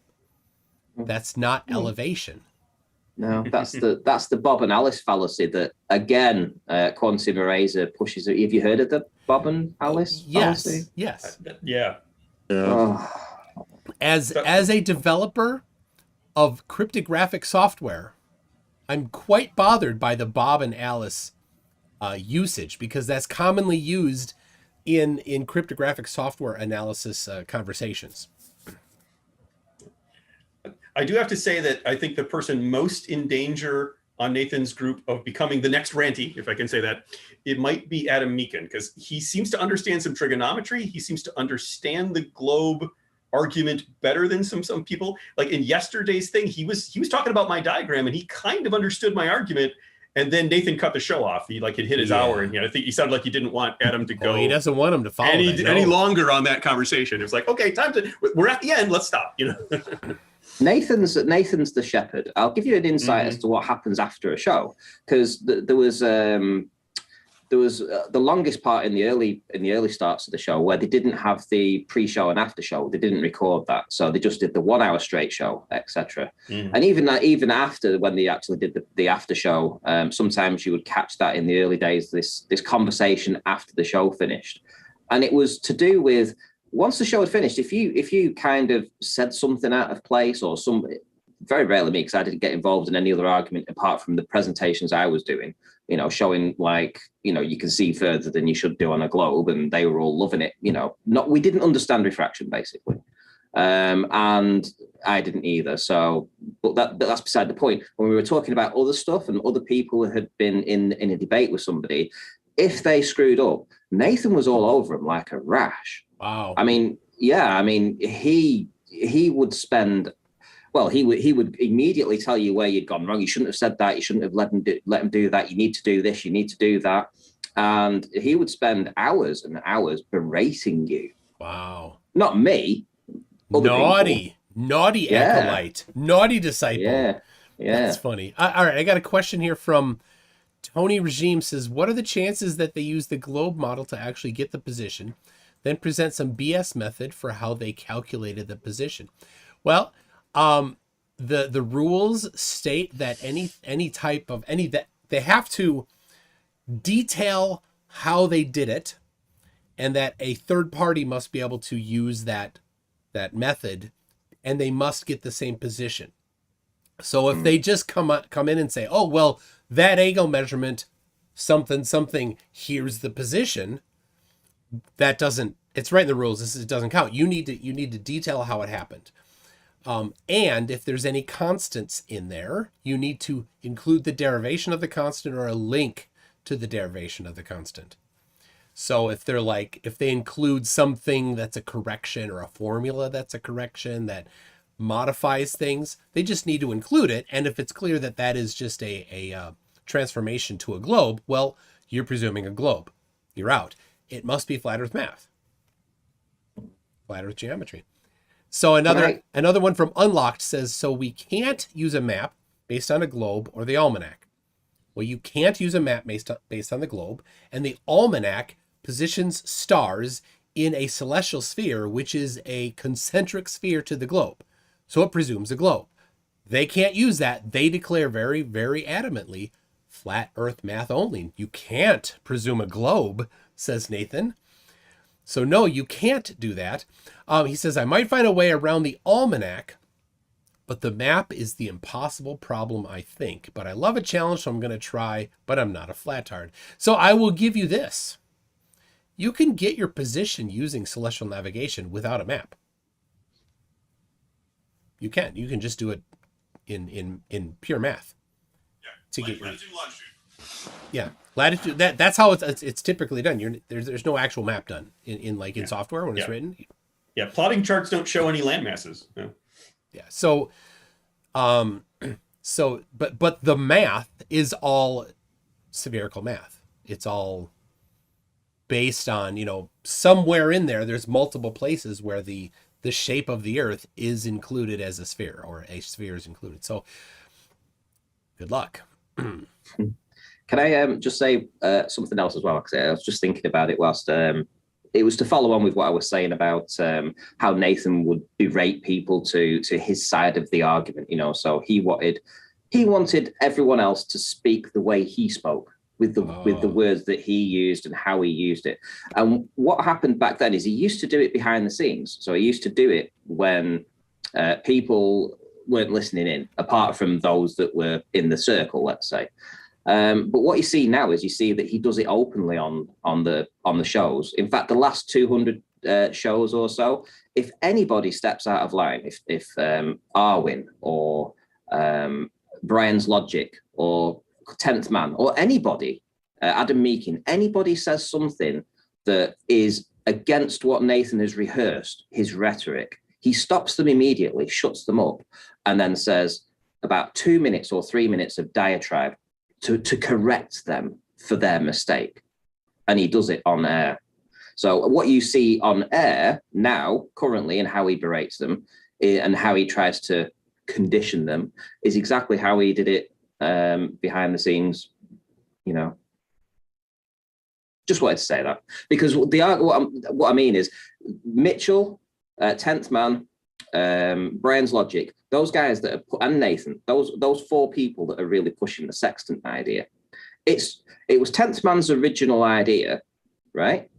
that's not elevation. No, that's the Bob and Alice fallacy that, again, Quantum Eraser pushes. Have you heard of the Bob and Alice fallacy? Yes. Yeah. Oh. As a developer of cryptographic software, I'm quite bothered by the Bob and Alice usage, because that's commonly used in cryptographic software analysis conversations. I do have to say that I think the person most in danger on Nathan's group of becoming the next Ranty, if I can say that, it might be Adam Meakin, because he seems to understand some trigonometry. He seems to understand the globe argument better than some people. Like in yesterday's thing, he was talking about my diagram, and he kind of understood my argument. And then Nathan cut the show off. He had hit his hour, and I think he sounded like he didn't want Adam to go. He doesn't want him to follow any longer on that conversation. It was like, okay, we're at the end. Let's stop. Nathan's the shepherd. I'll give you an insight as to what happens after a show, because there was there was the longest part in the early starts of the show where they didn't have the pre-show and after show. They didn't record that, so they just did the 1 hour straight show, etc. And even after, when they actually did the after show, sometimes you would catch that in the early days, this conversation after the show finished, and it was to do with, once the show had finished, if you kind of said something out of place, or some, very rarely me, because I didn't get involved in any other argument apart from the presentations I was doing, you know, showing like, you know, you can see further than you should do on a globe, and they were all loving it. You know, we didn't understand refraction basically, and I didn't either. So, but that's beside the point. When we were talking about other stuff and other people who had been in a debate with somebody, if they screwed up, Nathan was all over them like a rash. Wow. I mean, yeah, I mean, he would spend. Well, he would immediately tell you where you'd gone wrong. You shouldn't have said that. You shouldn't have let him do that. You need to do this. You need to do that. And he would spend hours and hours berating you. Wow. Not me. Naughty acolyte. Naughty disciple. Yeah. That's funny. All right, I got a question here from Tony Regime. Says, what are the chances that they use the globe model to actually get the position, then present some BS method for how they calculated the position? Well, the rules state that that they have to detail how they did it, and that a third party must be able to use that method, and they must get the same position. So if they just come in and say, oh, well, that angle measurement, something, here's the position, that doesn't, it's right in the rules. It doesn't count. You need to detail how it happened. And if there's any constants in there, you need to include the derivation of the constant or a link to the derivation of the constant. So if they include something that's a correction, or a formula that's a correction that modifies things, they just need to include it. And if it's clear that that is just a transformation to a globe, well, you're presuming a globe. You're out. It must be flat earth math, flat earth geometry. So another one from Unlocked says, so we can't use a map based on a globe or the almanac. Well, you can't use a map based on the globe, and the almanac positions stars in a celestial sphere, which is a concentric sphere to the globe. So it presumes a globe. They can't use that. They declare very, very adamantly, flat earth math only. You can't presume a globe, says Nathan. So no, you can't do that. He says, I might find a way around the almanac, but the map is the impossible problem, I think. But I love a challenge, so I'm going to try, but I'm not a flatard. So I will give you this. You can get your position using celestial navigation without a map. You can just do it in pure math. To get your, yeah, latitude. That's how it's typically done. There's no actual map done in software when it's written. Yeah, plotting charts don't show any land masses. No. Yeah. So, but the math is all spherical math. It's all based on, somewhere in there's multiple places where the shape of the Earth is included as a sphere, or a sphere is included. So, good luck. Can I just say something else as well? Because I was just thinking about it whilst it was to follow on with what I was saying about how Nathan would berate people to his side of the argument. So he wanted everyone else to speak the way he spoke, with the words that he used and how he used it. And what happened back then is he used to do it behind the scenes. So he used to do it when people weren't listening in, apart from those that were in the circle, let's say. But what you see now is you see that he does it openly on the shows. In fact, the last 200 shows or so, if anybody steps out of line, if Arwin or Brian's Logic or 10th Man or anybody, Adam Meakin, anybody says something that is against what Nathan has rehearsed, his rhetoric, he stops them immediately, shuts them up, and then says about 2 minutes or 3 minutes of diatribe to correct them for their mistake. And he does it on air. So what you see on air now, currently, and how he berates them and how he tries to condition them is exactly how he did it behind the scenes, Just wanted to say that, because what I mean is Mitchell, 10th Man, Brian's Logic, those guys that are and Nathan, those 4 people that are really pushing the sextant idea. It was 10th Man's original idea, right?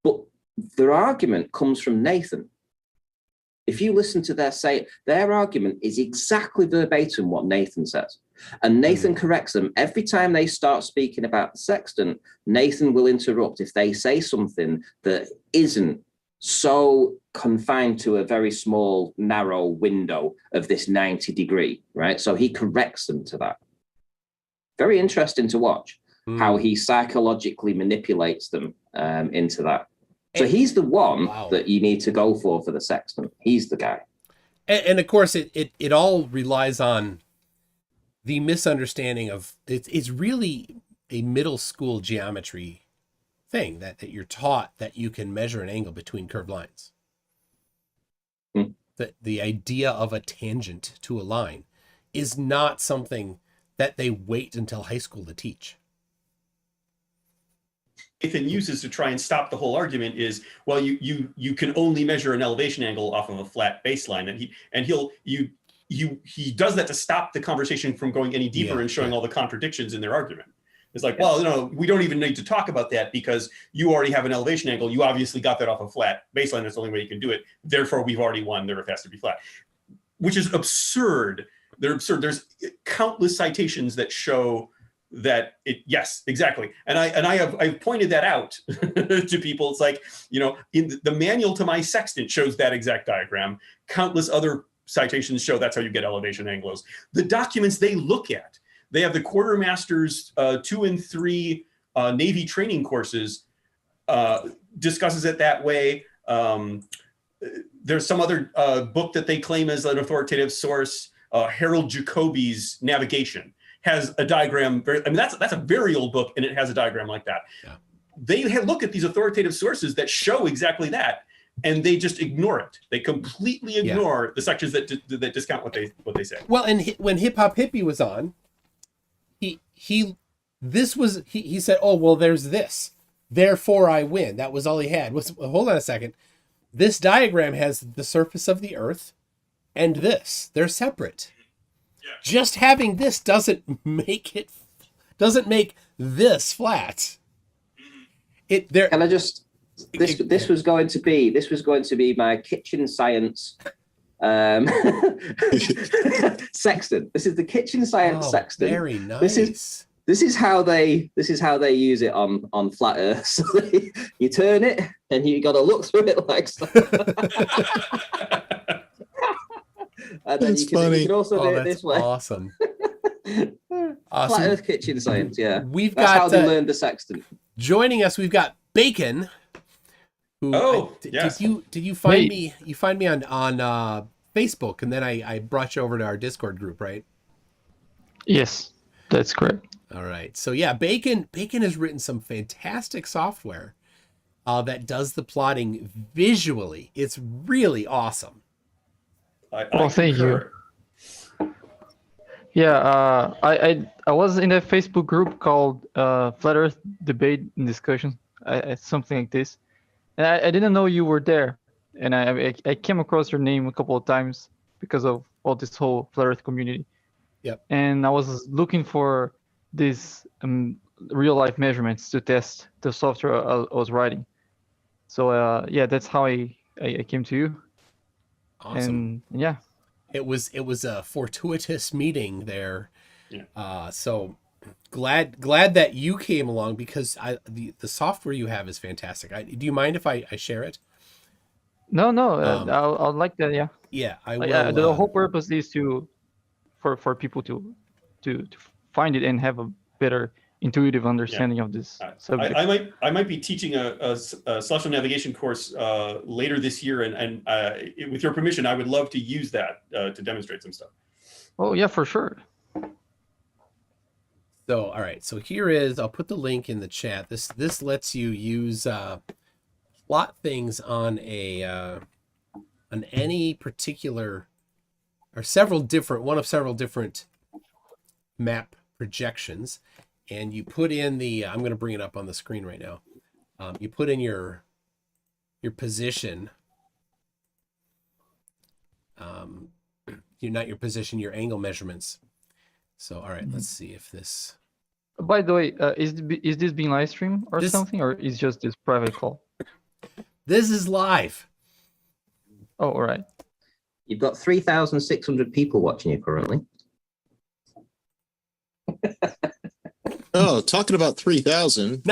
But their argument comes from Nathan. If you listen to their argument is exactly verbatim what Nathan says. And Nathan corrects them every time they start speaking about the sextant. Nathan will interrupt if they say something that isn't so confined to a very small, narrow window of this 90 degree, right? So he corrects them to that. Very interesting to watch how he psychologically manipulates them into that. So he's the one that you need to go for the sextant. He's the guy. And of course, it all relies on the misunderstanding of it's really a middle school geometry thing that you're taught that you can measure an angle between curved lines. The idea of a tangent to a line is not something that they wait until high school to teach. Nathan uses to try and stop the whole argument is, well, you can only measure an elevation angle off of a flat baseline, and he does that to stop the conversation from going any deeper and showing all the contradictions in their argument. It's like, well, no, we don't even need to talk about that because you already have an elevation angle. You obviously got that off a flat baseline. That's the only way you can do it. Therefore, we've already won. There, it has to be flat, which is absurd. They're absurd. There's countless citations that show that yes, exactly. And I've pointed that out to people. It's like, in the manual to my sextant shows that exact diagram. Countless other citations show that's how you get elevation angles. The documents they look at, they have the quartermaster's 2 and 3 Navy training courses discusses it that way. There's some other book that they claim as an authoritative source, Harold Jacoby's Navigation, has a diagram. That's a very old book, and it has a diagram like that. Yeah. They look at these authoritative sources that show exactly that, and they just ignore it. They completely ignore the sections that discount what they say. Well, and when Hip Hop Hippie was on, he said, "Oh, well, there's this, therefore I win." That was all he had. Hold on a second. This diagram has the surface of the Earth, and this. They're separate. Yeah. Just having this doesn't make this flat. Can I just? This was going to be my kitchen science sextant. This is the kitchen science sextant. Very nice. This is how they use it on flat Earth. So you turn it and you got to look through it like so. And then you can also do it this way. Awesome. Flat Earth kitchen science. Yeah, that's how they learned the sextant. Joining us, we've got Bacon. Who, yes. Did you find me? You find me on Facebook, and then I brought you over to our Discord group, right? Yes, that's correct. All right. So yeah, Bacon has written some fantastic software that does the plotting visually. It's really awesome. Thank you. Yeah, I was in a Facebook group called Flat Earth Debate and Discussion, something like this, and I didn't know you were there, and I came across your name a couple of times because of all this whole Flat Earth community. Yep. And I was looking for these real life measurements to test the software I was writing. So yeah, that's how I came to you. Awesome. And yeah, it was a fortuitous meeting there. Yeah. So glad that you came along, because the software you have is fantastic. Do you mind if I share it? No, I'll like that. Yeah. Yeah, I will. The whole purpose is for people to find it and have a better intuitive understanding of this subject. I might be teaching a celestial navigation course later this year, and with your permission, I would love to use that to demonstrate some stuff. Oh yeah, for sure. So all right, so here is, I'll put the link in the chat. This lets you use plot things on any particular or several different map projections. And you put in I'm going to bring it up on the screen right now. you put in your position. You're not your position, your angle measurements. So, all right, let's see if this. By the way, is this being live streamed or something, or is just this private call? This is live. Oh, all right. You've got 3,600 people watching you currently. Oh, talking about 3,000.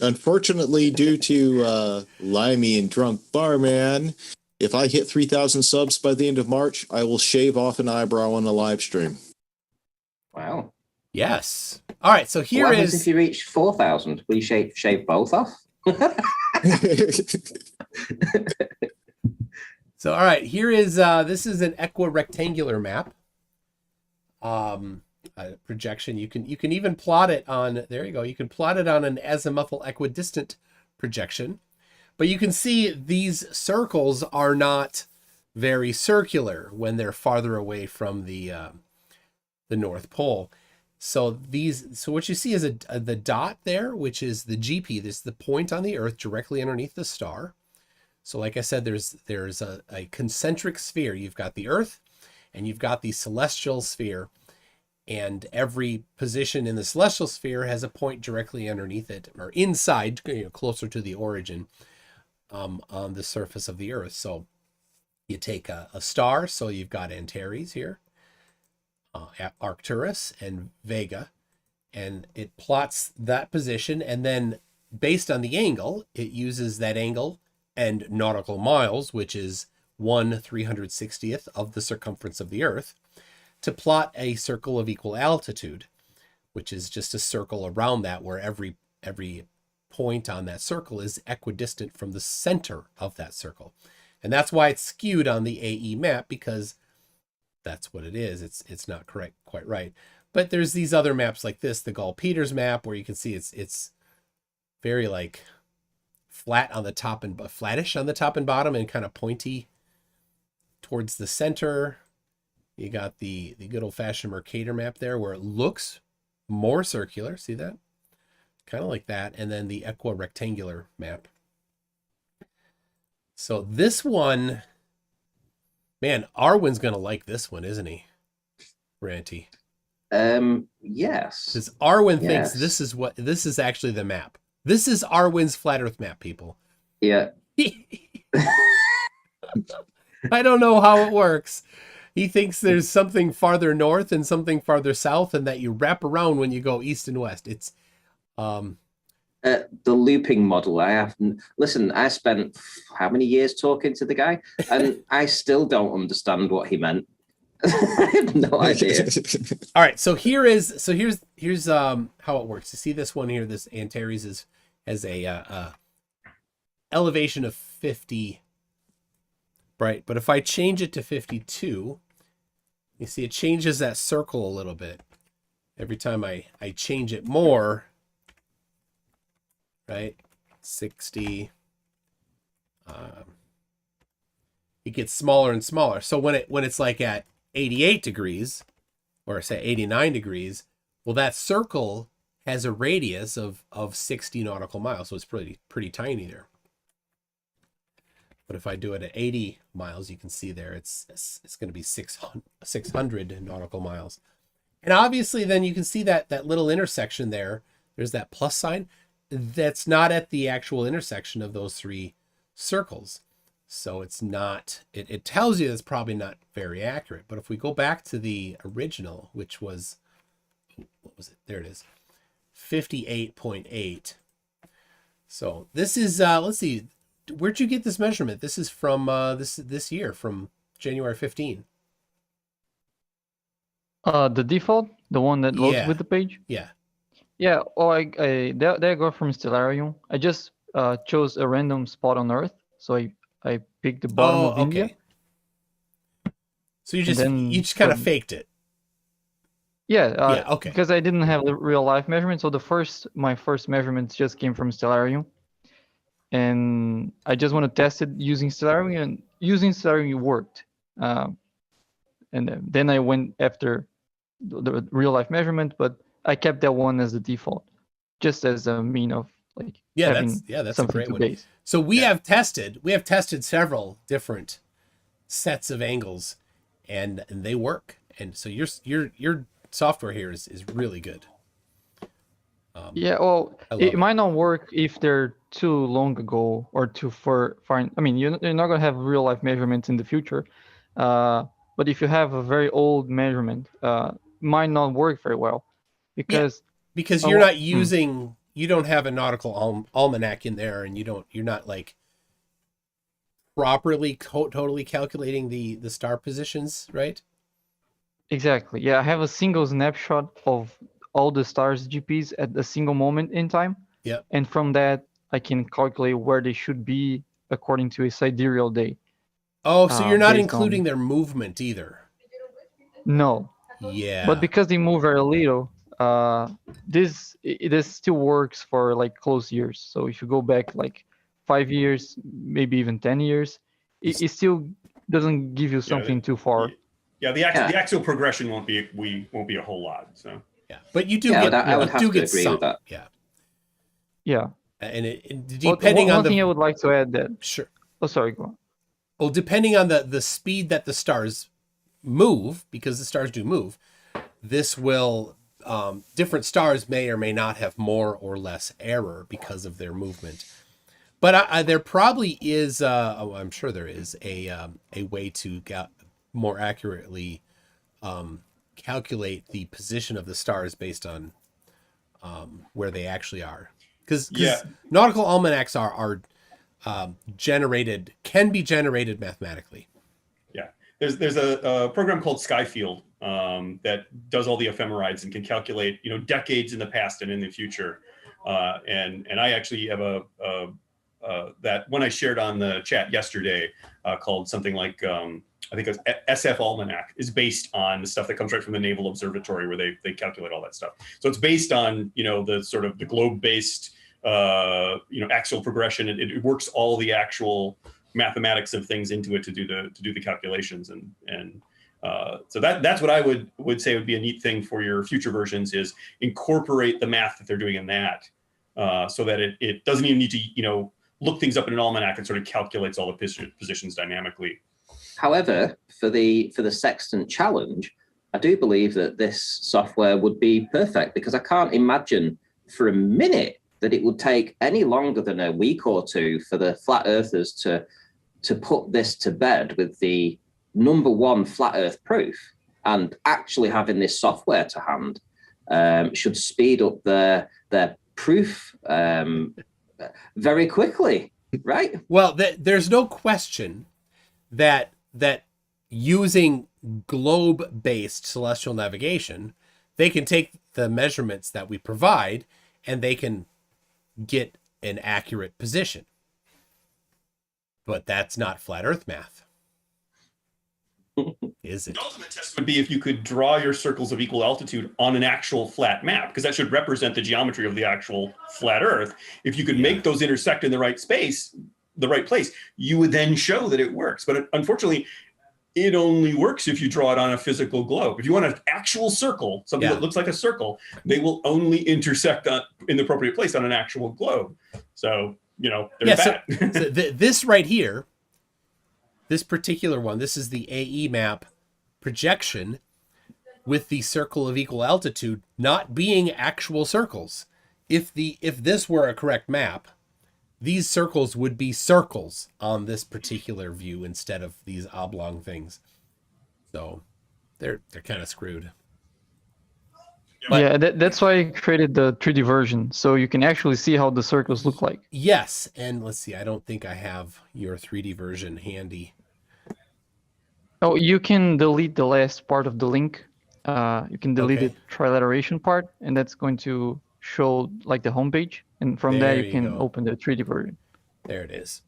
Unfortunately, due to limey and drunk barman, if I hit 3,000 subs by the end of March, I will shave off an eyebrow on a live stream. Wow. Yes. All right. So here what is. If you reach 4,000, will you shave both off? So all right, here is this is an equirectangular map. Projection. You can even plot it on. There you go. You can plot it on an azimuthal equidistant projection. But you can see these circles are not very circular when they're farther away from the North Pole. So what you see is the dot there, which is the GP. This is the point on the Earth directly underneath the star. So like I said, there's a concentric sphere. You've got the Earth, and you've got the celestial sphere, and every position in the celestial sphere has a point directly underneath it, or inside, closer to the origin. On the surface of the Earth. So you take a star, so you've got Antares here, Arcturus and Vega, and it plots that position, and then based on the angle, it uses that angle and nautical miles, which is 1/360th of the circumference of the Earth, to plot a circle of equal altitude, which is just a circle around that where every point on that circle is equidistant from the center of that circle. And that's why it's skewed on the AE map, because that's what it is. It's not quite right. But there's these other maps like this, the Gall-Peters map, where you can see it's very like flat on the top and flattish on the top and bottom, and kind of pointy towards the center. You got the good old-fashioned Mercator map there, where it looks more circular. See that? Kind of like that. And then the equirectangular map. So this one, man, Arwen's going to like this one, isn't he? Ranty. Yes. Because Arwen thinks this is actually the map. This is Arwen's flat Earth map, people. Yeah. I don't know how it works. He thinks there's something farther north and something farther south, and that you wrap around when you go east and west. It's the looping model. I spent how many years talking to the guy, and I still don't understand what he meant. I have no idea. All right, so here's how it works. You see this one here. This Antares has a elevation of 50, right? But if I change it to 52, you see it changes that circle a little bit. Every time I change it more, right? 60. It gets smaller and smaller. So when it's like at 88 degrees, or say 89 degrees, well, that circle has a radius of 60 nautical miles. So it's pretty tiny there. But if I do it at 80 miles, you can see there it's going to be 600 nautical miles. And obviously then you can see that little intersection there, there's that plus sign. That's not at the actual intersection of those three circles. So it's not, it tells you it's probably not very accurate. But if we go back to the original, which was, what was it? There it is, 58.8. So this is, let's see, where'd you get this measurement? This is from this year, from January 15. The default, the one that loads with the page? Yeah. Yeah, well, I got from Stellarium. I just chose a random spot on Earth, so I picked the bottom of India. So you just kind of faked it. Yeah. Okay. Because I didn't have the real life measurement, so my first measurements just came from Stellarium, and I just want to test it using Stellarium, and using Stellarium worked. And then I went after the real life measurement, but I kept that one as the default, just as a mean of like Yeah, having that's a something great to one. base. So we have tested several different sets of angles, and they work. And so your software here is really good. Yeah, well, it it. might not work if they're too long ago or too far. I mean, you're not gonna have real life measurements in the future, but if you have a very old measurement, might not work very well, because you're not using, you don't have a nautical almanac in there, and you're not like properly totally calculating the star positions, right? Exactly. Yeah, I have a single snapshot of all the stars GPs at a single moment in time. Yeah. And from that, I can calculate where they should be according to a sidereal day. Oh, so you're not including their movement either. No. Yeah. But because they move very little, this still works for like close years. So if you go back like 5 years, maybe even 10 years, it still doesn't give you something too far. Yeah, the axial progression won't be a whole lot. So yeah, but you do get I would have to agree with that. Yeah. Yeah. And depending on one thing I would like to add that. Sure. Oh, sorry, go on. Well, depending on the speed that the stars move, because the stars do move, this will different stars may or may not have more or less error because of their movement. But there probably is, I'm sure there is a way to more accurately calculate the position of the stars based on where they actually are. Because nautical almanacs are can be generated mathematically. Yeah, there's a program called Skyfield that does all the ephemerides and can calculate decades in the past and in the future. And I actually have that one I shared on the chat yesterday called something like I think it was SF Almanac, is based on the stuff that comes right from the Naval Observatory, where they calculate all that stuff. So it's based on the sort of the globe-based axial progression. It works all the actual mathematics of things into it to do the calculations, and so that's what I would say would be a neat thing for your future versions, is incorporate the math that they're doing in that, so that it doesn't even need to look things up in an almanac and sort of calculates all the positions dynamically. However, for the Sextant challenge, I do believe that this software would be perfect, because I can't imagine for a minute that it would take any longer than a week or two for the flat earthers to put this to bed with the #1 flat earth proof. And actually having this software to hand should speed up their proof very quickly, right? Well, there's no question that using globe-based celestial navigation, they can take the measurements that we provide and they can get an accurate position. But that's not flat earth math. Is it? The ultimate test would be if you could draw your circles of equal altitude on an actual flat map, because that should represent the geometry of the actual flat earth. If you could make those intersect in the right place, you would then show that it works. But unfortunately, it only works if you draw it on a physical globe. If you want an actual circle, something that looks like a circle, they will only intersect in the appropriate place on an actual globe. So, there's that. So this right here, this particular one, this is the AE map projection with the circle of equal altitude not being actual circles. If this were a correct map, these circles would be circles on this particular view instead of these oblong things. So they're kind of screwed. But, that's why I created the 3D version, so you can actually see how the circles look like. Yes, and let's see, I don't think I have your 3D version handy. Oh, you can delete the last part of the link. You can delete the trilateration part, and that's going to show like the homepage. And from there you can open the 3D version. There it is.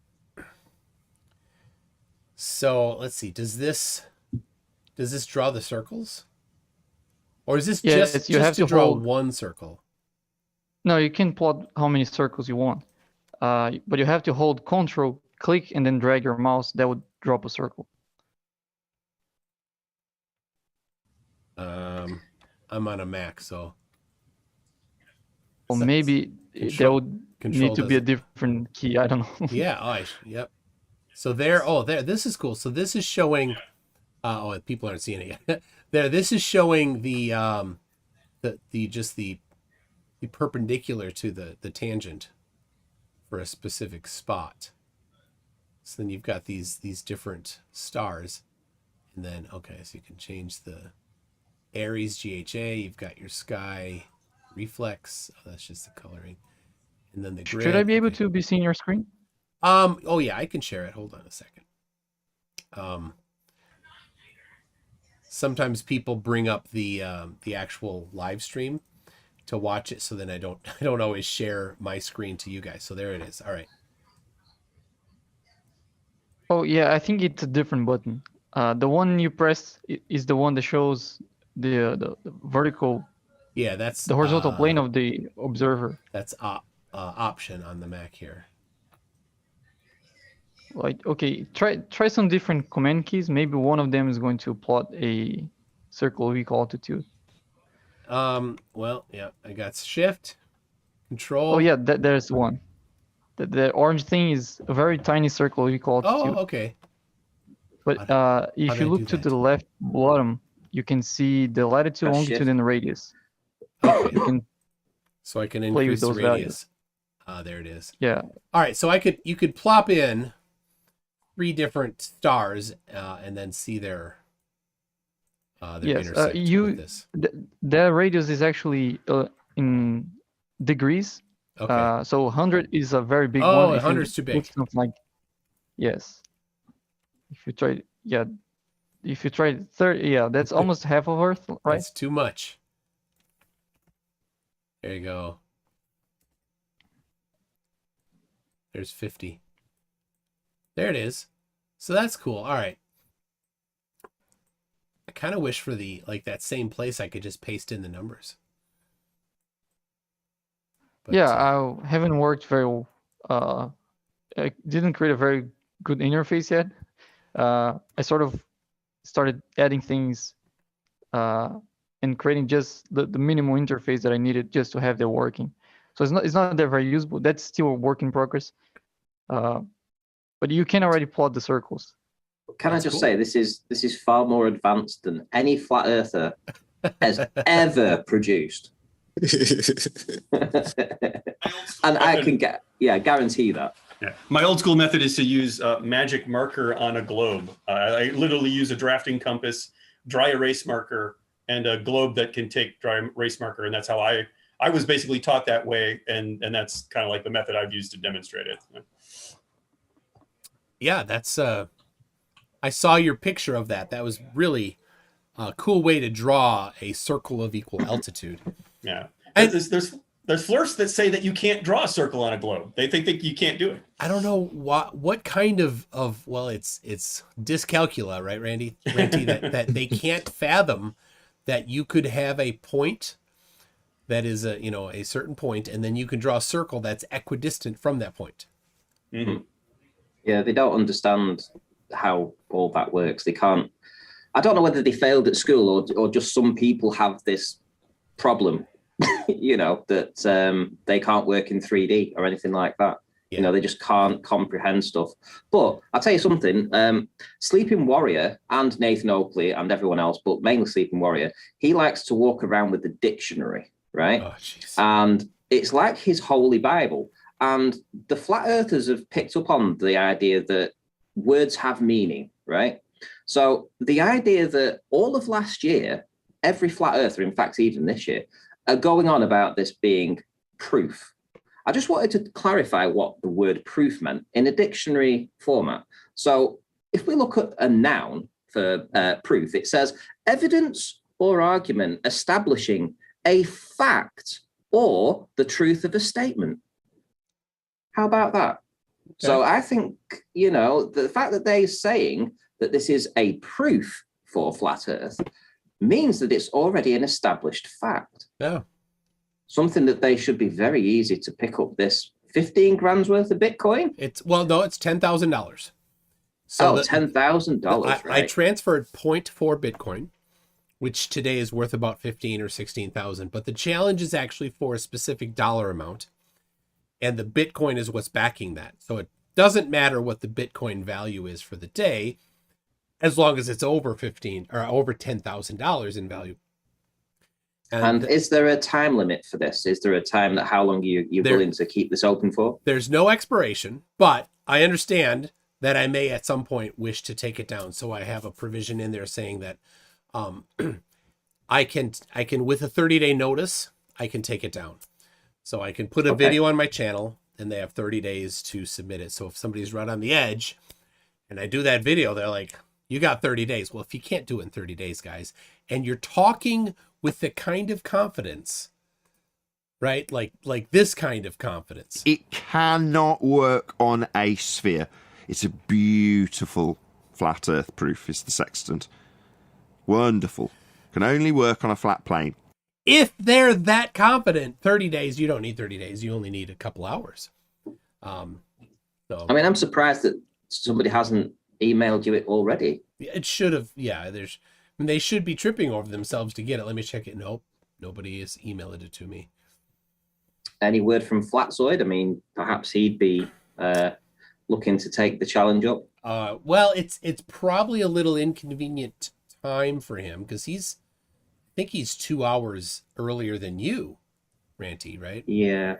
So let's see, does this draw the circles? Or is this just to draw one circle? No, you can plot how many circles you want. But you have to hold Control, click, and then drag your mouse. That would drop a circle. I'm on a Mac, so. Or maybe there would need to be a different key. I don't know. Yeah. Yep. So there. Oh, there. This is cool. So this is showing. People aren't seeing it yet. There. This is showing the perpendicular to the tangent for a specific spot. So then you've got these different stars, and then so you can change the Aries GHA. You've got your sky reflex. Oh, that's just the coloring, and then the grid. Should I be able to be seeing your screen? Oh yeah, I can share it. Hold on a second. Sometimes people bring up the actual live stream to watch it, so then I don't always share my screen to you guys. So there it is. All right. Oh yeah, I think it's a different button. The one you press is the one that shows the vertical. Yeah, that's the horizontal plane of the observer. That's option on the Mac here. Like, okay, try some different command keys. Maybe one of them is going to plot a circle of equal altitude. Well, yeah, I got Shift, Control. Oh yeah, there's one. The orange thing is a very tiny circle of equal altitude. Oh, okay. But if you look to the left bottom, you can see the latitude, longitude, and radius. Okay. You can so I can increase the radius. There it is. Yeah. All right, so you could plop in 3 different stars and then see their intersect with this. The radius is actually in degrees. Okay. So 100 is a very big one. Oh, 100 is too big. Something like, yes. If you try 30, that's almost half of Earth, right? That's too much. There you go. There's 50. There it is. So that's cool. All right. I kind of wish for that same place I could just paste in the numbers. But, I haven't worked very. I didn't create a very good interface yet. I sort of started adding things and creating just the minimal interface that I needed just to have that working. So it's not that very usable. That's still a work in progress. But you can already plot the circles. Can I just say this is far more advanced than any flat earther has ever produced. And I can guarantee that. Yeah. My old school method is to use magic marker on a globe. I literally use a drafting compass, dry erase marker, and a globe that can take dry erase marker. And that's how I was basically taught that way. And that's kind of like the method I've used to demonstrate it. Yeah, that's I saw your picture of that. That was really a cool way to draw a circle of equal altitude. Yeah. And there's flirts that say that you can't draw a circle on a globe. They think that you can't do it. I don't know what kind of well, it's dyscalculia, right, Randy? that they can't fathom that you could have a point that is a certain point, and then you can draw a circle that's equidistant from that point. Mm-hmm. Yeah, they don't understand how all that works. They can't. I don't know whether they failed at school or just some people have this problem, that they can't work in 3D or anything like that. Yeah. They just can't comprehend stuff. But I'll tell you something, Sleeping Warrior and Nathan Oakley and everyone else, but mainly Sleeping Warrior, he likes to walk around with the dictionary, right? Oh, jeez. And it's like his holy Bible. And the flat earthers have picked up on the idea that words have meaning, right? So the idea that all of last year, every flat earther, in fact, even this year, are going on about this being proof. I just wanted to clarify what the word proof meant in a dictionary format. So if we look at a noun for proof, it says evidence or argument establishing a fact or the truth of a statement. How about that? Okay. So I think, the fact that they're saying that this is a proof for flat Earth means that it's already an established fact. Yeah. Something that they should be very easy to pick up this 15 grand's worth of Bitcoin. It's $10,000. So $10,000. I transferred 0.4 Bitcoin which today is worth about 15 or 16,000. But the challenge is actually for a specific dollar amount, and the Bitcoin is what's backing that. So it doesn't matter what the Bitcoin value is for the day, as long as it's over 15 or over $10,000 in value. And is there a time limit for this? Is there a time that how long you're willing to keep this open for? There's no expiration, but I understand that I may at some point wish to take it down. So I have a provision in there saying that I can with a 30-day notice, I can take it down. So I can put a video on my channel and they have 30 days to submit it. So if somebody's right on the edge and I do that video, they're like, you got 30 days. Well, if you can't do it in 30 days, guys, and you're talking with the kind of confidence, right? Like this kind of confidence. It cannot work on a sphere. It's a beautiful flat earth proof, is the Sextant. Wonderful. Can only work on a flat plane. If they're that confident, 30 days, you don't need 30 days. You only need a couple hours. So I mean, I'm surprised that somebody hasn't emailed you it already. It should have. Yeah, they should be tripping over themselves to get it. Let me check it. Nope. Nobody has emailed it to me. Any word from Flatzoid? I mean, perhaps he'd be looking to take the challenge up. Well, it's probably a little inconvenient time for him because I think he's 2 hours earlier than you, Ranty, right? Yeah.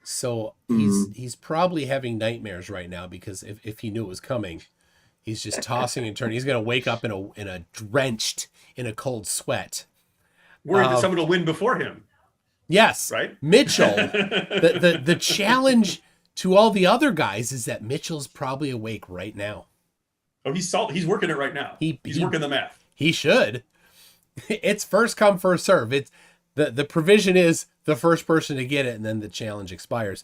So he's probably having nightmares right now because if he knew it was coming, he's just tossing and turning. He's gonna wake up in a drenched in a cold sweat, worried that someone will win before him. Yes, right, Mitchell. the challenge to all the other guys is that Mitchell's probably awake right now. Oh, he's working it right now. He's working the math. He should. It's first come, first serve. It's the provision is the first person to get it, and then the challenge expires.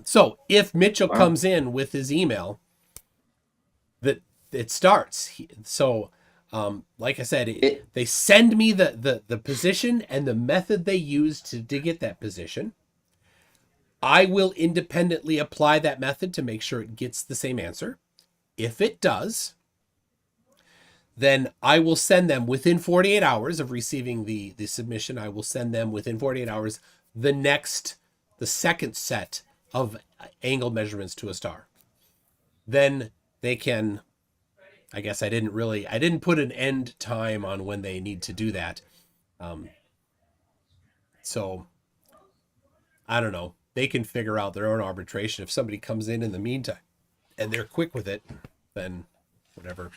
So if Mitchell comes in with his email, that it starts. Like I said, they send me the position and the method they use to get that position. I will independently apply that method to make sure it gets the same answer. If it does, then I will send them within 48 hours of receiving the submission. I will send them within 48 hours the second set of angle measurements to a star. Then they can, I guess I didn't put an end time on when they need to do that. So I don't know. They can figure out their own arbitration. If somebody comes in the meantime and they're quick with it, then whatever.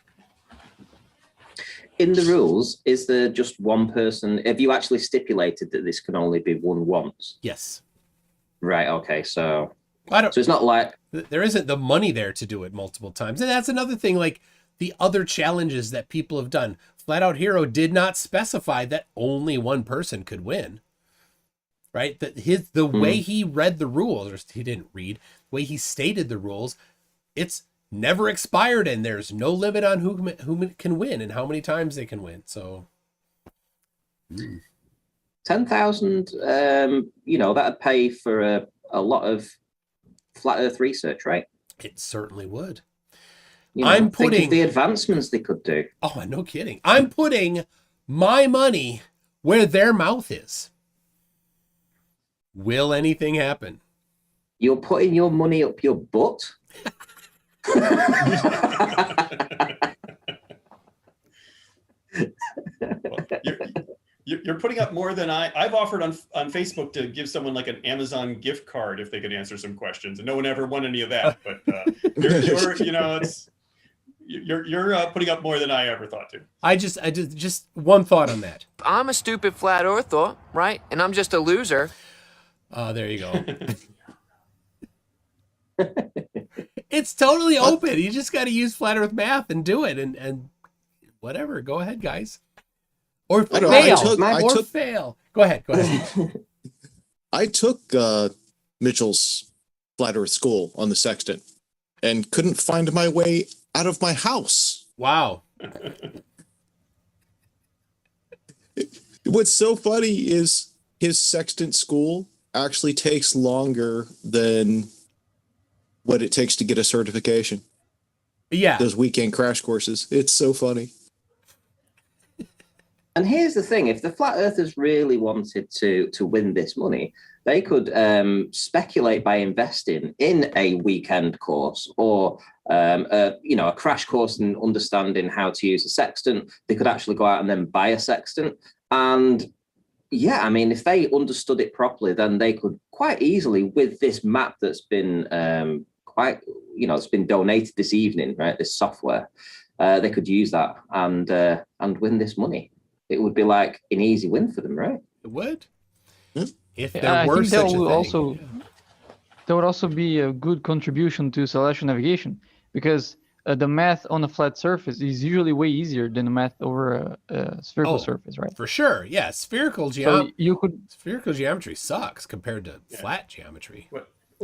In the rules, is there just one person? Have you actually stipulated that this can only be won once? Yes. Right. Okay. So so it's not like there isn't the money there to do it multiple times. And that's another thing, like the other challenges that people have done. Flat Out Hero did not specify that only one person could win. Right? The way he read the rules, or he didn't read, the way he stated the rules, it's never expired, and there's no limit on who can win and how many times they can win. So 10,000, that'd pay for a lot of flat Earth research, right? It certainly would. Think of the advancements they could do. Oh, no kidding. I'm putting my money where their mouth is. Will anything happen? You're putting your money up your butt? You're putting up more than I've offered on Facebook to give someone like an Amazon gift card if they could answer some questions, and no one ever won any of that. But you're putting up more than I ever thought to. I just one thought on that. I'm a stupid flat earther, right? And I'm just a loser. There you go. It's totally open. You just got to use flat Earth math and do it, and whatever. Go ahead, guys. Or fail. Fail. Go ahead. I took Mitchell's flat Earth school on the Sextant and couldn't find my way out of my house. Wow. What's so funny is his Sextant school actually takes longer than what it takes to get a certification. Yeah. Those weekend crash courses. It's so funny. And here's the thing: if the flat earthers really wanted to win this money, they could speculate by investing in a weekend course or a crash course in understanding how to use a sextant. They could actually go out and then buy a sextant. And yeah, I mean, if they understood it properly, then they could quite easily, with this map that's been it's been donated this evening, right? This software, they could use that and win this money. It would be like an easy win for them, right? It would. If there I were think such a thing. That would also be a good contribution to celestial navigation, because the math on a flat surface is usually way easier than the math over a spherical surface, right? For sure, yeah. Spherical geometry sucks compared to flat geometry.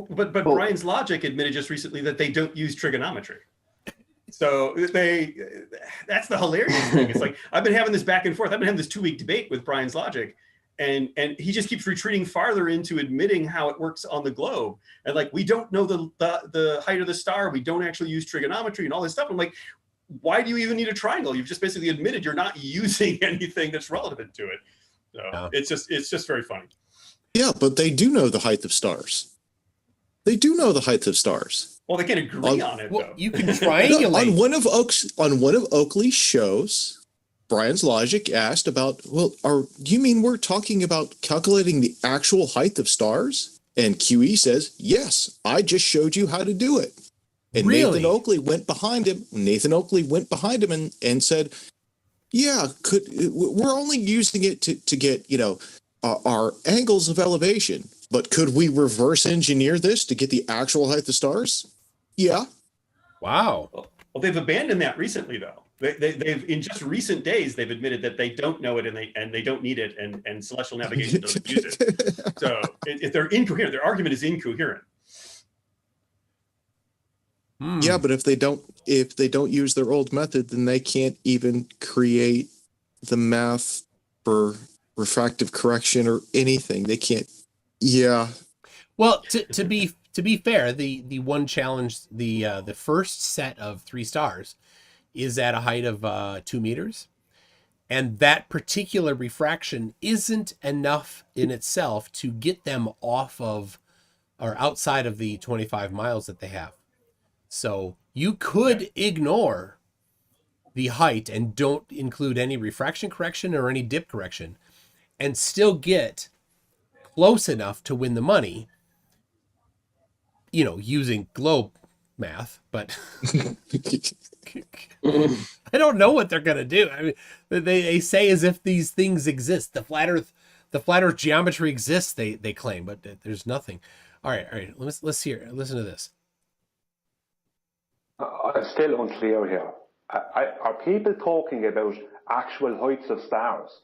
But Brian's logic admitted just recently that they don't use trigonometry. So that's the hilarious thing. It's like, I've been having this back and forth. I've been having this 2-week debate with Brian's logic, and he just keeps retreating farther into admitting how it works on the globe. And like, we don't know the height of the star. We don't actually use trigonometry and all this stuff. I'm like, why do you even need a triangle? You've just basically admitted you're not using anything that's relevant to it. So it's just very funny. Yeah, but they do know the height of stars. They do know the height of stars. Well, they can agree on it, though. You can triangulate. On one of Oakley's shows, Brian's logic asked about, well, do you mean we're talking about calculating the actual height of stars? And QE says, yes, I just showed you how to do it. And really? Nathan Oakley went behind him and said, yeah, we're only using it to get, our angles of elevation. But could we reverse engineer this to get the actual height of stars? Yeah. Wow. Well, they've abandoned that recently, though. They've in just recent days they've admitted that they don't know it and they don't need it, and celestial navigation doesn't use it. So if they're incoherent, their argument is incoherent. Yeah, but if they don't use their old method, then they can't even create the math for refractive correction or anything. They can't. Yeah. Well, to be fair, the one challenge, the first set of 3 stars is at a height of 2 meters, and that particular refraction isn't enough in itself to get them off of or outside of the 25 miles that they have. So you could ignore the height and don't include any refraction correction or any dip correction and still get close enough to win the money, using globe math, but I don't know what they're going to do. I mean, they say as if these things exist. The flat earth geometry exists, they claim, but there's nothing. All right. Listen to this. I'm still unclear here. Are people talking about actual heights of stars?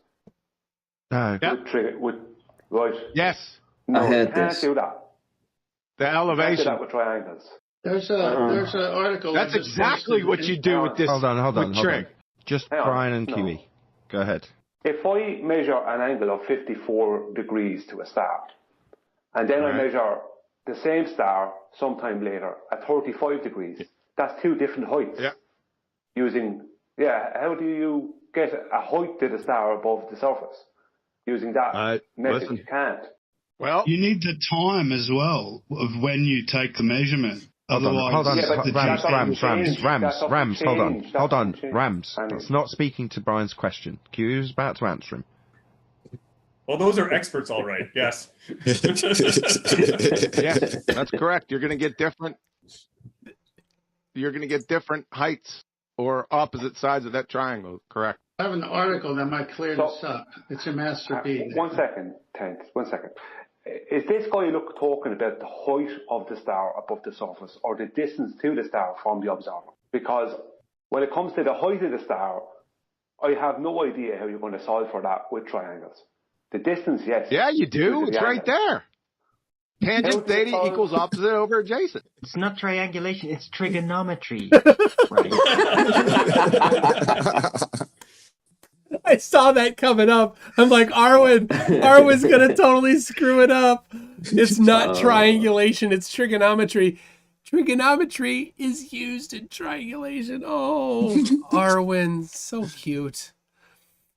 No. Right. Yes. No, I you can't do that. The elevation. You can't do that with triangles. There's an article. That's exactly what you do with this. Hold on. Just Brian and Kiwi. Go ahead. If I measure an angle of 54 degrees to a star, and then I measure the same star sometime later at 35 degrees, that's 2 different heights. Yeah. How do you get a height to the star above the surface? Using that method, you can't. Well, you need the time as well of when you take the measurement. Hold on. Rams. That's not speaking to Brian's question. Q was about to answer him. Well, those are experts, all right. Yes. Yes, that's correct. You're going to get different heights or opposite sides of that triangle. Correct. I have an article that might clear this up. It's a master beat. 1 second, Tent. 1 second. Is this guy talking about the height of the star above the surface or the distance to the star from the observer? Because when it comes to the height of the star, I have no idea how you're going to solve for that with triangles. The distance, yes. Yeah, you do. It's right there. Tangent theta equals opposite over adjacent. It's not triangulation, it's trigonometry. I saw that coming up. I'm like, Arwen's going to totally screw it up. It's not triangulation, it's trigonometry. Trigonometry is used in triangulation. Oh, Arwen, so cute.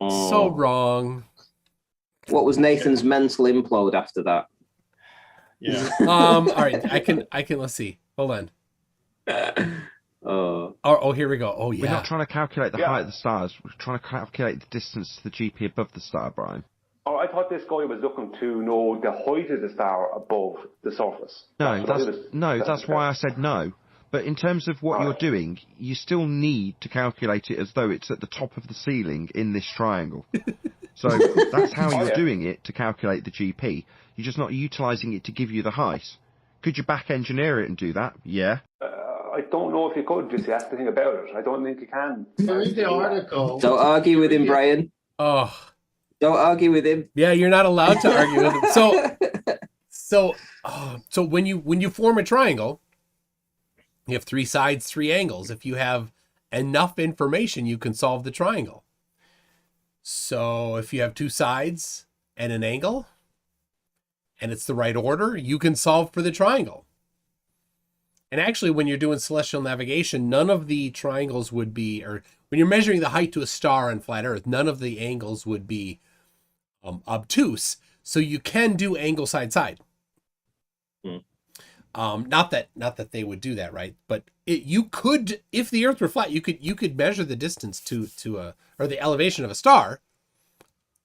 So wrong. What was Nathan's mental implode after that? Yeah. All right. I can. Let's see. Hold on. Oh, here we go. Oh, yeah. We're not trying to calculate the height of the stars. We're trying to calculate the distance to the GP above the star, Brian. Oh, I thought this guy was looking to know the height of the star above the surface. That's why I said no. But in terms of what you're doing, you still need to calculate it as though it's at the top of the ceiling in this triangle. So that's how you're doing it to calculate the GP. You're just not utilising it to give you the height. Could you back engineer it and do that? Yeah. I don't know if you could, just that's the thing about it. I don't think you can. Read the article. Don't argue with him, Brian. Oh. Don't argue with him. Yeah, you're not allowed to argue with him. So when you form a triangle, you have 3 sides, 3 angles. If you have enough information, you can solve the triangle. So if you have 2 sides and an angle, and it's the right order, you can solve for the triangle. And actually, when you're doing celestial navigation, none of the triangles would be, or when you're measuring the height to a star on flat Earth, none of the angles would be obtuse. So you can do angle side side. Not that they would do that, right? But you could, if the Earth were flat, you could measure the distance to or the elevation of a star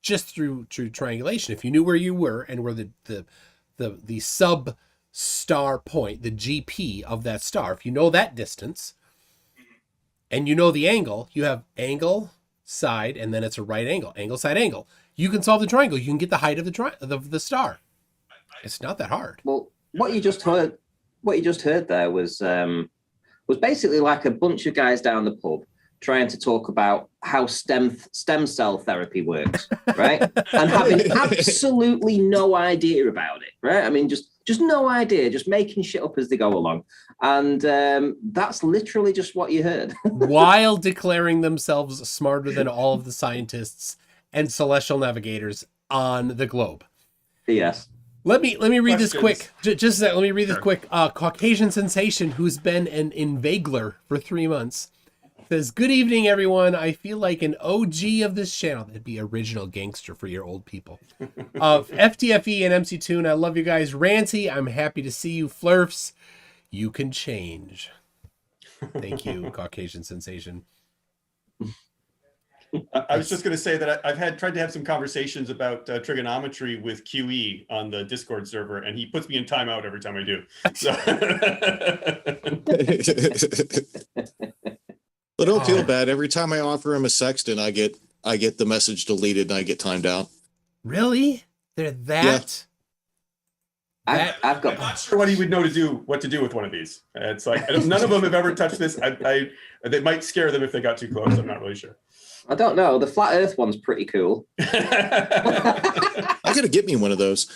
just through triangulation. If you knew where you were and where the sub star point, the GP of that star, if you know that distance and you know the angle, you have angle side and then it's a right angle side angle. You can solve the triangle. You can get the height of the star. It's not that hard. Well, what you just heard there was basically like a bunch of guys down the pub trying to talk about how stem cell therapy works, right? And having absolutely no idea about it, right? I mean, just no idea, just making shit up as they go along. And that's literally just what you heard. While declaring themselves smarter than all of the scientists and celestial navigators on the globe. Yes. Let me read this quick. Let me read this quick. Caucasian sensation who's been an inveigler for 3 months says, "Good evening, everyone. I feel like an OG of this channel." That'd be original gangster for your old people. FTFE and MC Tune, I love you guys. Ranty, I'm happy to see you. Flurfs, you can change. Thank you, Caucasian sensation. I was just going to say that I've tried to have some conversations about trigonometry with QE on the Discord server, and he puts me in timeout every time I do. So. But don't feel bad. Every time I offer him a sextant, I get the message deleted and I get timed out. Really? They're that? Yeah. I've got. I'm not sure what he would know what to do with one of these. It's like none of them have ever touched this. They might scare them if they got too close. I'm not really sure. I don't know. The flat Earth one's pretty cool. I gotta get me one of those.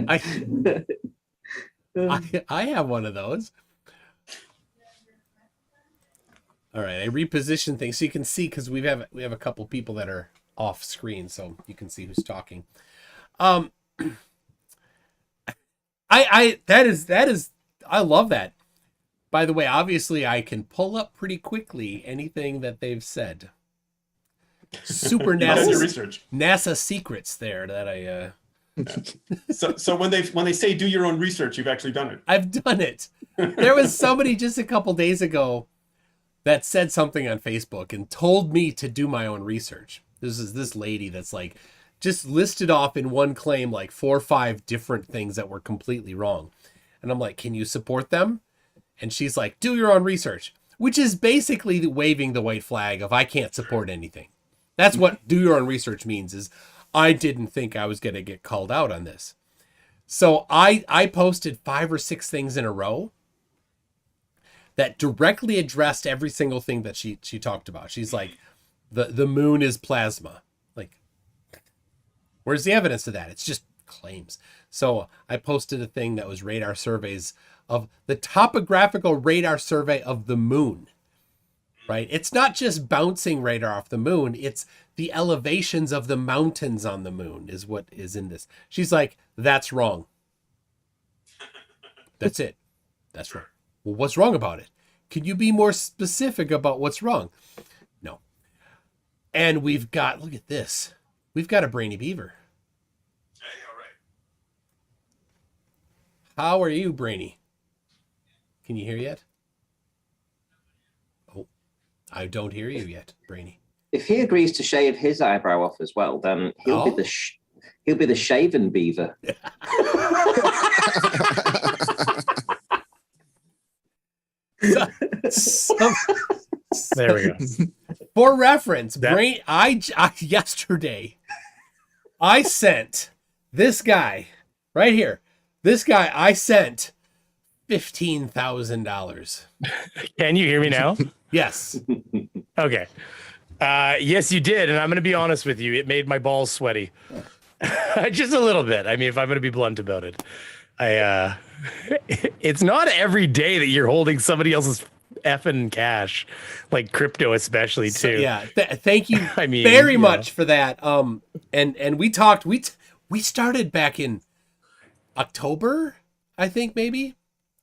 I have one of those. All right, I reposition things so you can see, because we have a couple people that are off screen, so you can see who's talking. I love that. By the way, obviously I can pull up pretty quickly anything that they've said. Super NASA secrets there that I So when they say do your own research, you've actually done it. I've done it. There was somebody just a couple days ago that said something on Facebook and told me to do my own research. This lady that's like just listed off in one claim like 4 or 5 different things that were completely wrong. And I'm like, "Can you support them?" And she's like, "Do your own research," which is basically waving the white flag of I can't support anything. That's what do your own research means, is I didn't think I was going to get called out on this. So I posted 5 or 6 things in a row that directly addressed every single thing that she talked about. She's like, the moon is plasma. Like, where's the evidence of that? It's just claims. So I posted a thing that was radar surveys of the topographical radar survey of the moon, right? It's not just bouncing radar off the moon. It's the elevations of the mountains on the moon is what is in this. She's like, "That's wrong." That's it. That's wrong. Well, what's wrong about it? Can you be more specific about what's wrong? No. And we've got, look at this. We've got a Brainy Beaver. Hey, all right. How are you, Brainy? Can you hear yet? Oh, I don't hear you yet, Brainy. If he agrees to shave his eyebrow off as well, then he'll be the shaven beaver. There we go. For reference, yesterday I sent this guy right here. This guy I sent $15,000. Can you hear me now? Yes. Okay. Yes, you did, and I'm going to be honest with you. It made my balls sweaty, just a little bit. I mean, if I'm going to be blunt about it, it's not every day that you're holding somebody else's effing cash, like crypto, especially too. So, thank you very much for that. And we talked. We started back in October, I think, maybe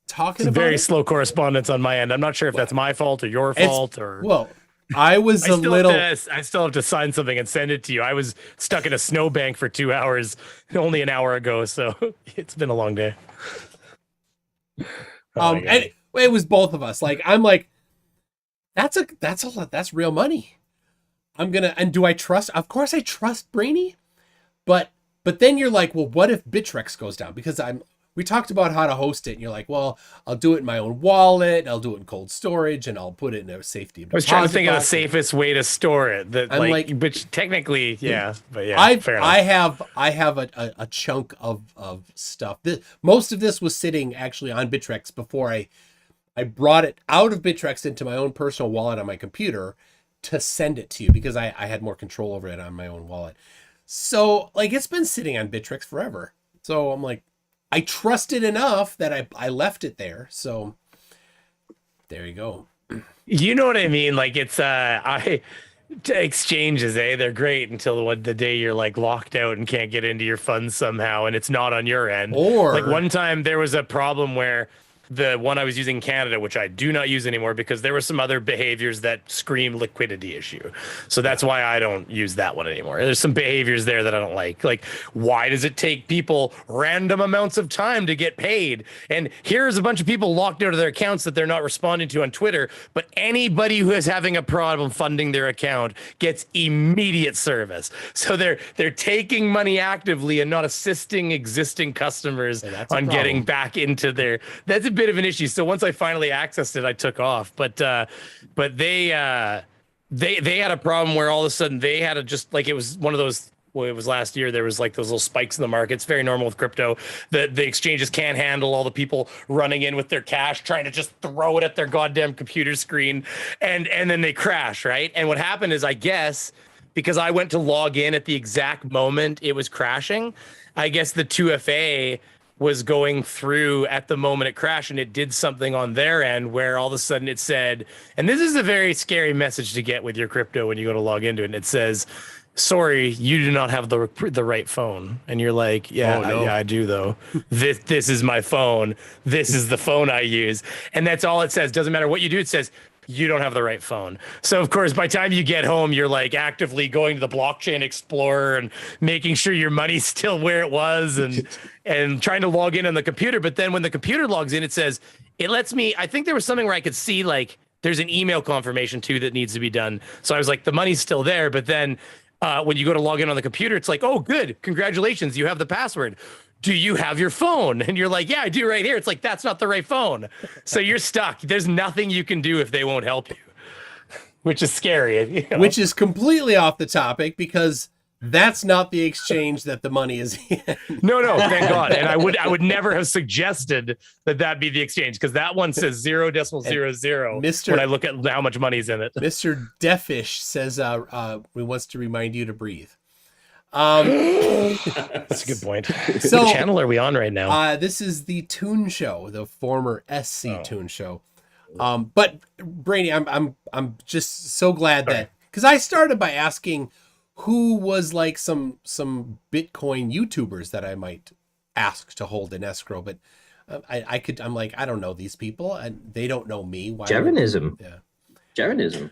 talking about very slow correspondence on my end. I'm not sure if that's my fault or your fault or I still have to sign something and send it to you. I was stuck in a snowbank for 2 hours only an hour ago, so it's been a long day. And it was both of us. Like, I'm like, that's real money. And do I trust? Of course I trust Brainy, but then you're like, well, what if Bittrex goes down? Because we talked about how to host it, and you're like, well, I'll do it in my own wallet, I'll do it in cold storage, and I'll put it in a safety deposit. I was trying to think of the safest way to store it. Which technically, but yeah, fair enough. I have a chunk of stuff. Most of this was sitting actually on Bittrex before I brought it out of Bittrex into my own personal wallet on my computer to send it to you, because I had more control over it on my own wallet. So, like, it's been sitting on Bittrex forever. So I'm like, I trust it enough that I left it there. So there you go. You know what I mean? Like, it's exchanges, they're great until the day you're like locked out and can't get into your funds somehow, and it's not on your end. Or like one time there was a problem where the one I was using in Canada, which I do not use anymore because there were some other behaviors that scream liquidity issue. So that's why I don't use that one anymore. There's some behaviors there that I don't like. Like, why does it take people random amounts of time to get paid? And here's a bunch of people locked out of their accounts that they're not responding to on Twitter, but anybody who is having a problem funding their account gets immediate service. So they're taking money actively and not assisting existing customers on getting back into their, that's a bit of an issue. So once I finally accessed it, I took off. But they had a problem where all of a sudden they had to just, like, it was one of those, well, it was last year, there was like those little spikes in the market. It's very normal with crypto. The exchanges can't handle all the people running in with their cash, trying to just throw it at their goddamn computer screen, and then they crash, right? And what happened is, I guess, because I went to log in at the exact moment it was crashing, I guess the 2FA was going through at the moment it crashed, and it did something on their end where all of a sudden it said, and this is a very scary message to get with your crypto when you go to log into it, and it says, sorry, you do not have the right phone. And you're like, yeah, I do though. This is my phone. This is the phone I use. And that's all it says. Doesn't matter what you do. It says, you don't have the right phone. So of course, by the time you get home, you're like actively going to the blockchain explorer and making sure your money's still where it was, and trying to log in on the computer. But then when the computer logs in, it says, it lets me, I think there was something where I could see, like, there's an email confirmation too that needs to be done. So I was like, the money's still there. But then when you go to log in on the computer, it's like, oh, good. Congratulations. You have the password. Do you have your phone? And you're like, yeah, I do right here. It's like, that's not the right phone. So you're stuck. There's nothing you can do if they won't help you, which is scary. You know? Which is completely off the topic, because that's not the exchange that the money is in. No, thank God. And I would never have suggested that be the exchange, because that one says 0.00. When I look at how much money's in it. Mr. Defish says he wants to remind you to breathe. That's a good point. So, what channel are we on right now? This is the Toon Show, the former SC Toon Show. But Brainy, I'm just so glad that, because I started by asking who was like some Bitcoin YouTubers that I might ask to hold in escrow, but I'm like, I don't know these people and they don't know me. Jeranism. Yeah. Jeranism.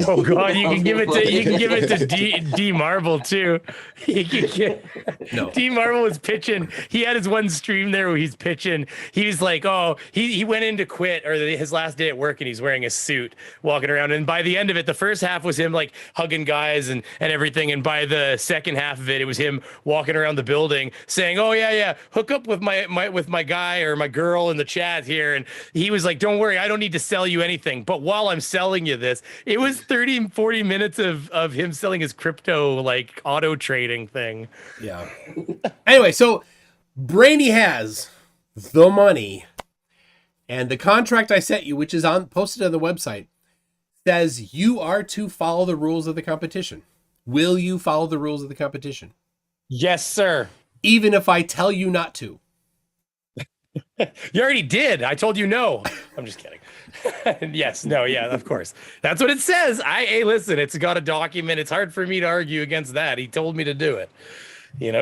Oh God, you can give it to D Marvel too. D Marvel was pitching. He had his one stream there where he's pitching. He was like, oh, he went in to quit or his last day at work, and he's wearing a suit, walking around. And by the end of it, the first half was him like hugging guys and everything, and by the second half of it, it was him walking around the building saying, oh yeah, hook up with my guy or my girl in the chat here. And he was like, don't worry, I don't need to sell you anything, but while I'm selling you this, it was 30-40 minutes of him selling his crypto like auto trading thing. Yeah. Anyway, so Brainy has the money, and the contract I sent you, which is posted on the website, says you are to follow the rules of the competition. Will you follow the rules of the competition? Yes, sir. Even if I tell you not to. You already did. I told you no. I'm just kidding. Yes, no, yeah, of course. That's what it says. Hey, listen, it's got a document. It's hard for me to argue against that. He told me to do it,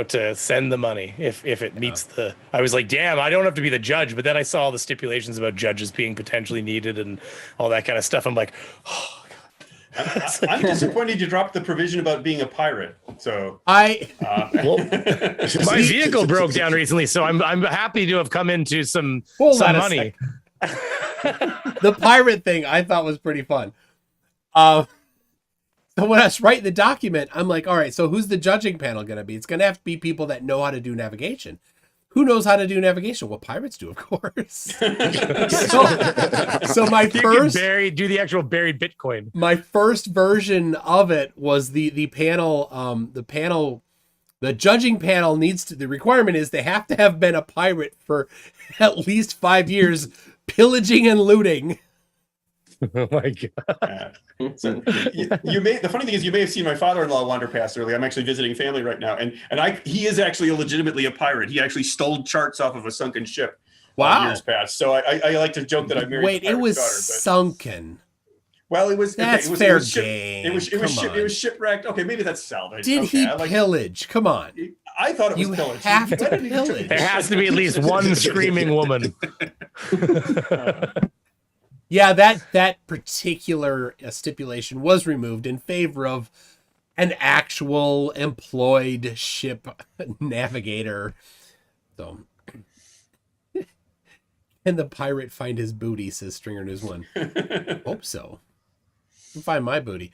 to send the money if it meets the. I was like, damn, I don't have to be the judge. But then I saw all the stipulations about judges being potentially needed and all that kind of stuff. I'm like, oh. I'm disappointed you dropped the provision about being a pirate. So my vehicle broke down recently, so I'm happy to have come into some money. The pirate thing I thought was pretty fun. So when I was writing the document, I'm like, all right, so who's the judging panel going to be? It's going to have to be people that know how to do navigation. Who knows how to do navigation? Well, pirates do, of course. so my first do the actual buried Bitcoin. My first version of it was the panel. The judging panel the requirement is they have to have been a pirate for at least 5 years, pillaging and looting. Oh my God. So the funny thing is you may have seen my father-in-law wander past earlier. I'm actually visiting family right now, and he is actually legitimately a pirate. He actually stole charts off of a sunken ship. Wow. Years past. So I like to joke that I married. Wait, it was sunken. Well, it was. That's okay, it was, fair it was game. It was shipwrecked. Okay, maybe that's salvage. Did he pillage? Come on. I thought it was you pillage. Have to pillage. There has to be at least one screaming woman. Yeah, that particular stipulation was removed in favor of an actual employed ship navigator. So, can the pirate find his booty? Says Stringer News 1. Hope so. Can find my booty.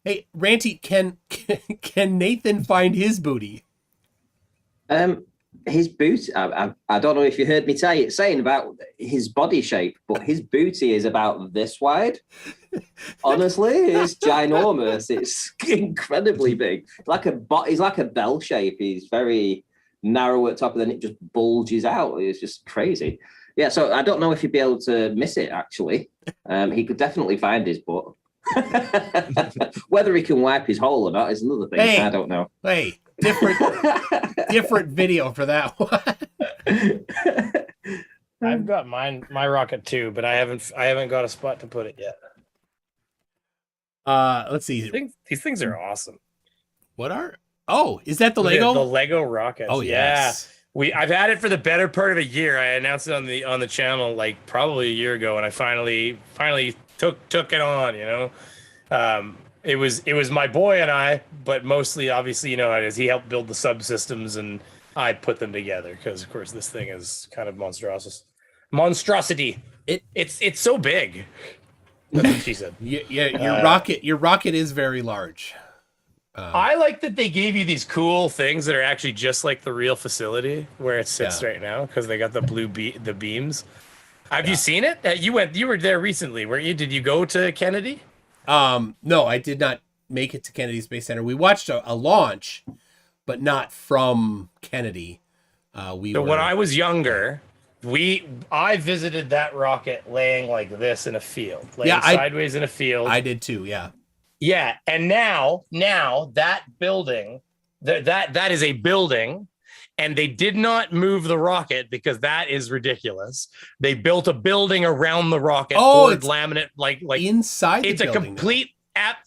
Hey, Ranty, can Nathan find his booty? His booty, I don't know if you heard me saying about his body shape, but his booty is about this wide. Honestly, it's ginormous. It's incredibly big. He's like a bell shape. He's very narrow at top, and then it just bulges out. It's just crazy. Yeah, so I don't know if he'd be able to miss it, actually. He could definitely find his butt. Whether he can wipe his hole or not is another thing. Hey, I don't know. Hey, different video for that one. I've got my rocket too, but I haven't got a spot to put it yet. Let's see. These things are awesome. What are? Oh, is that the Lego? The Lego rockets. Oh yes. Yeah. I've had it for the better part of a year. I announced it on the channel like probably a year ago, and I finally took it on. It was my boy and I, but mostly, obviously, how it is. He helped build the subsystems, and I put them together because, of course, this thing is kind of monstrosity. It's so big. That's what she said. Yeah, your rocket is very large. I like that they gave you these cool things that are actually just like the real facility where it sits right now because they got the blue the beams. Have you seen it? You were there recently, weren't you? Did you go to Kennedy? No, I did not make it to Kennedy Space Center. We watched a launch, but not from Kennedy. When I was younger, I visited that rocket laying like this in a field, sideways in a field. I did too. Yeah. Yeah, and now that building, that is a building, and they did not move the rocket because that is ridiculous. They built a building around the rocket, poured laminate like inside. It's the a building, complete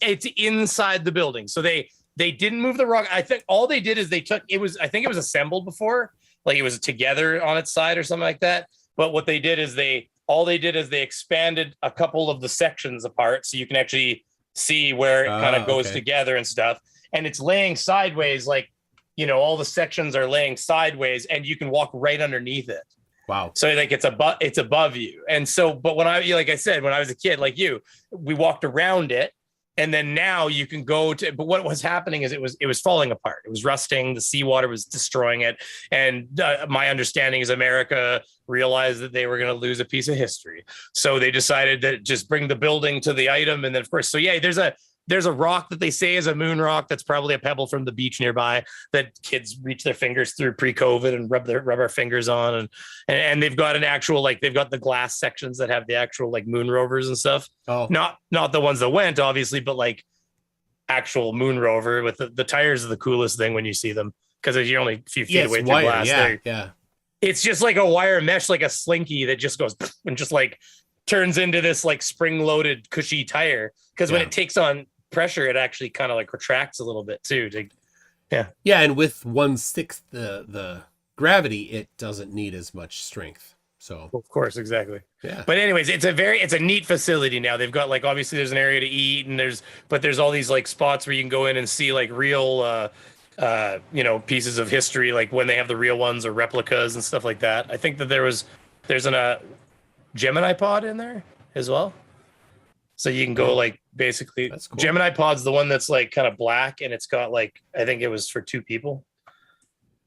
it's inside the building. So they didn't move the rocket. I think all they did is I think it was assembled before, like it was together on its side or something like that. But what they did is they expanded a couple of the sections apart, so you can actually see where it kind of goes okay. together and stuff. And it's laying sideways, like, you know, all the sections are laying sideways and you can walk right underneath it. Wow. So like it's above you. And so, but when like I said, when I was a kid, like you, we walked around it. And then now you can go to, but what was happening is it was falling apart. It was rusting. The seawater was destroying it. And my understanding is America realized that they were going to lose a piece of history. So they decided to just bring the building to the item. And then of course, so yeah, there's a rock that they say is a moon rock. That's probably a pebble from the beach nearby that kids reach their fingers through pre-COVID and rub our fingers on. And they've got an actual, like, they've got the glass sections that have the actual like moon rovers and stuff. Oh, Not the ones that went obviously, but like actual moon rover with the tires are the coolest thing when you see them. Cause you're only a few feet away through glass. Yeah. It's just like a wire mesh, like a slinky that just goes and just like turns into this like spring loaded cushy tire. Cause when it takes on pressure, it actually kind of like retracts a little bit too. Yeah, and with 1/6 the gravity, it doesn't need as much strength. So of course, exactly. Yeah. But anyways, it's a neat facility now. They've got like obviously there's an area to eat and there's all these like spots where you can go in and see like real you know, pieces of history, like when they have the real ones or replicas and stuff like that. I think that there's a Gemini pod in there as well. So you can go like basically That's cool. Gemini pod's the one that's like kind of black and it's got like, I think it was for 2 people.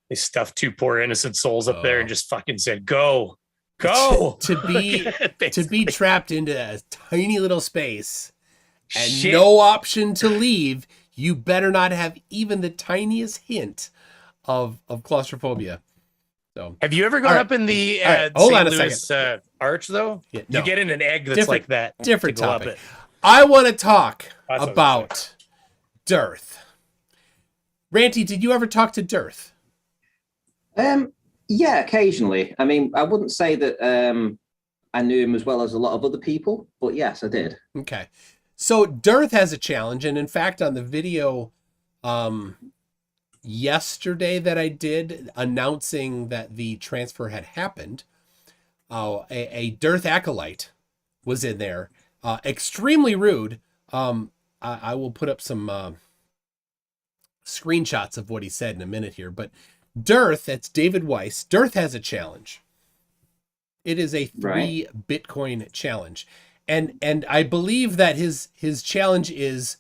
They stuffed 2 poor innocent souls up there and just fucking said, go. to be trapped into a tiny little space and no option to leave, you better not have even the tiniest hint of claustrophobia. So, have you ever gone up in the hold St. on a Louis second. Arch though? Yeah, no. You get in an egg that's like that. Different to go up topic. it. I want to talk That's what I was about Dearth. Ranty, did you ever talk to Dearth? Yeah, occasionally. I mean, I wouldn't say that I knew him as well as a lot of other people, but yes, I did. Okay. So Dearth has a challenge, and in fact, on the video yesterday that I did announcing that the transfer had happened, a Dearth acolyte was in there. Extremely rude. I will put up some screenshots of what he said in a minute here, but Dearth, that's David Weiss. Dearth has a challenge. It is a 3 Bitcoin challenge. And I believe that his challenge is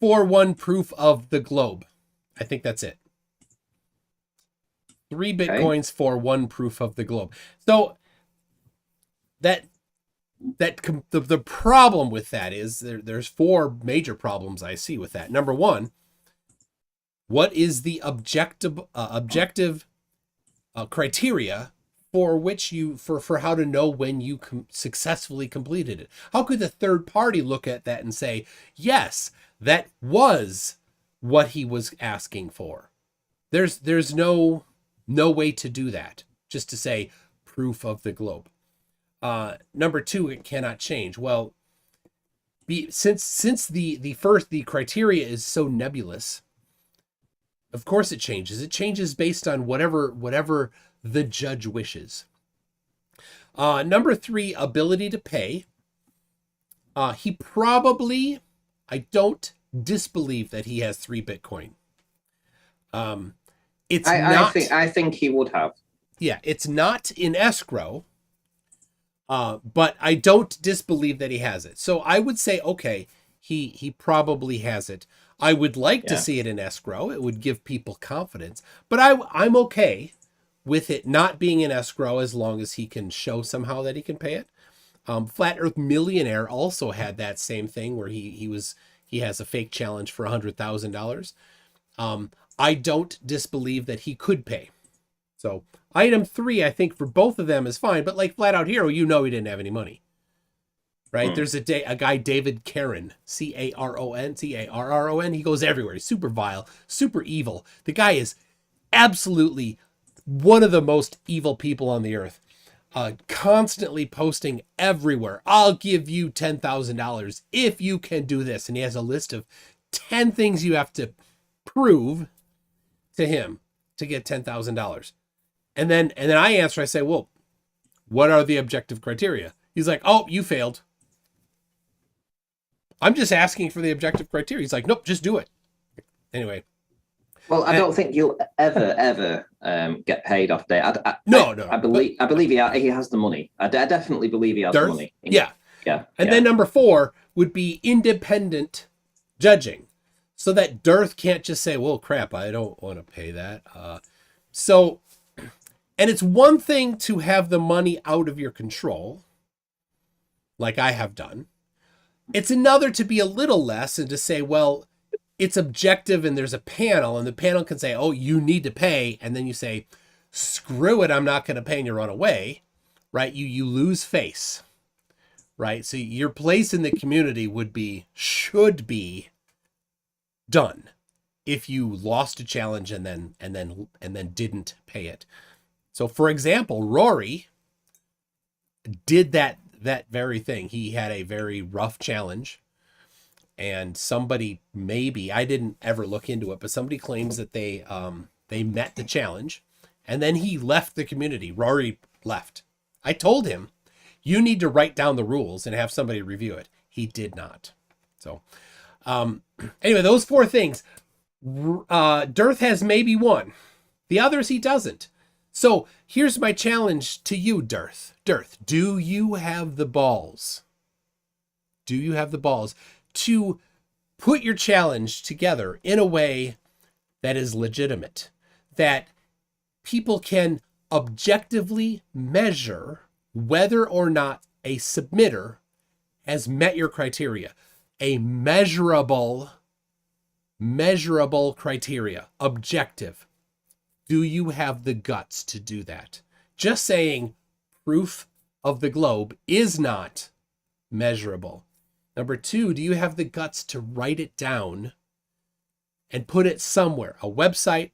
4-1 proof of the globe. I think that's it. 3 Bitcoins for 1 proof of the globe. So the problem with that is there's 4 major problems I see with that. Number 1, what is the objective criteria for which for how to know when you successfully completed it? How could the third party look at that and say, yes, that was what he was asking for? There's no way to do that. Just to say proof of the globe. Number 2, it cannot change. Well, since the criteria is so nebulous, of course it changes. It changes based on whatever the judge wishes. Number 3, ability to pay. He probably, I don't disbelieve that he has 3 Bitcoin. I think he would have. Yeah, it's not in escrow. But I don't disbelieve that he has it. So I would say, okay, he probably has it. I would like to see it in escrow. It would give people confidence. But I'm okay with it not being in escrow as long as he can show somehow that he can pay it. Flat Earth Millionaire also had that same thing where he has a fake challenge for $100,000. I don't disbelieve that he could pay. So item 3, I think for both of them is fine. But like Flat Out Hero, he didn't have any money. Right? There's a guy, David Caron, Carron. He goes everywhere. He's super vile, super evil. The guy is absolutely one of the most evil people on the earth. Constantly posting everywhere. I'll give you $10,000 if you can do this. And he has a list of 10 things you have to prove to him to get $10,000. And then I answer, I say, well, what are the objective criteria? He's like, oh, you failed. I'm just asking for the objective criteria. He's like, nope, just do it. Anyway. Well, I don't think you'll ever get paid off day. No. I believe he has the money. I definitely believe he has the money. Yeah. And then number 4 would be independent judging, so that Dearth can't just say, well, crap, I don't want to pay that. And it's one thing to have the money out of your control, like I have done. It's another to be a little less and to say, well, it's objective and there's a panel, and the panel can say, oh, you need to pay. And then you say, screw it, I'm not going to pay, and you run away, right? You lose face, right? So your place in the community should be done if you lost a challenge and then didn't pay it. So for example, Rory did that very thing. He had a very rough challenge, and somebody, maybe, I didn't ever look into it, but somebody claims that they met the challenge, and then he left the community. Rory left. I told him, you need to write down the rules and have somebody review it. He did not. So anyway, those 4 things. Dearth has maybe one. The others he doesn't. So here's my challenge to you, Dearth. Dearth, do you have the balls? Do you have the balls to put your challenge together in a way that is legitimate, that people can objectively measure whether or not a submitter has met your criteria? A measurable criteria, objective. Do you have the guts to do that? Just saying proof of the globe is not measurable. Number 2, do you have the guts to write it down and put it somewhere? A website,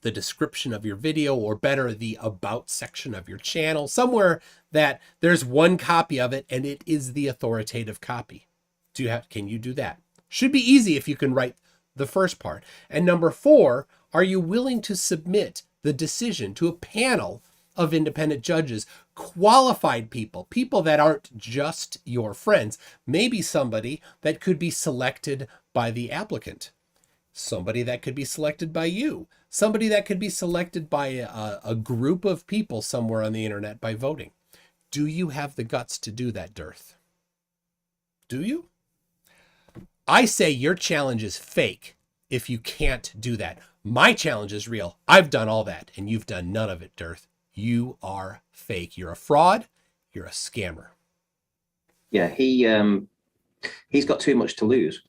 the description of your video, or better, the about section of your channel, somewhere that there's one copy of it and it is the authoritative copy. Can you do that? Should be easy if you can write the first part. And number 4, are you willing to submit the decision to a panel of independent judges, qualified people that aren't just your friends, maybe somebody that could be selected by the applicant, somebody that could be selected by you, somebody that could be selected by a group of people somewhere on the internet by voting? Do you have the guts to do that, Dearth? Do you? I say your challenge is fake if you can't do that. My challenge is real. I've done all that, and you've done none of it, Dearth. You are fake. You're a fraud. You're a scammer. Yeah, he's got too much to lose.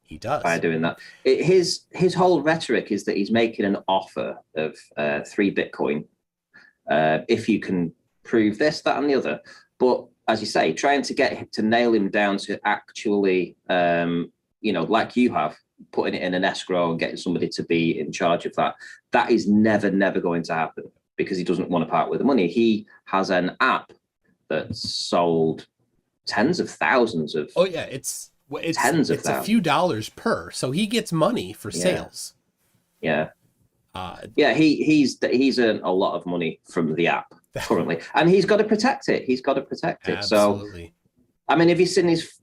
He does. By doing that. His whole rhetoric is that he's making an offer of 3 Bitcoin if you can prove this, that, and the other. But as you say, trying to get him to nail him down to actually, like you have, putting it in an escrow and getting somebody to be in charge of that is never going to happen, because he doesn't want to part with the money. He has an app that's sold tens of thousands of. Oh yeah, it's tens of thousands. A few dollars per, so he gets money for sales. Yeah. He's earned a lot of money from the app currently, and he's got to protect it. Absolutely. So, I mean, have you seen his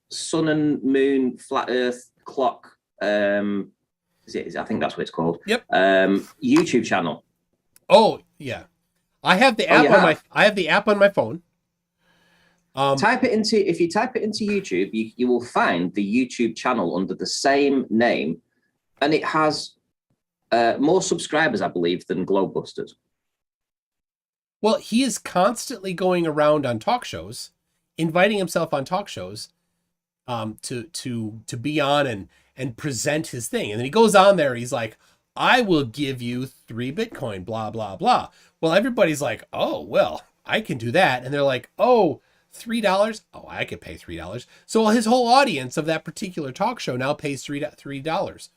sun and moon flat Earth clock? I think that's what it's called. Yep. YouTube channel. Oh yeah, I have the app I have the app on my phone. If you type it into YouTube, you will find the YouTube channel under the same name, and it has more subscribers, I believe, than Globebusters. Well, he is constantly going around on talk shows, inviting himself on talk shows, to be on and present his thing. And then he goes on there, he's like, I will give you 3 Bitcoin, blah, blah, blah. Well, everybody's like, oh, well, I can do that. And they're like, oh, $3? Oh, I could pay $3. So his whole audience of that particular talk show now pays $3.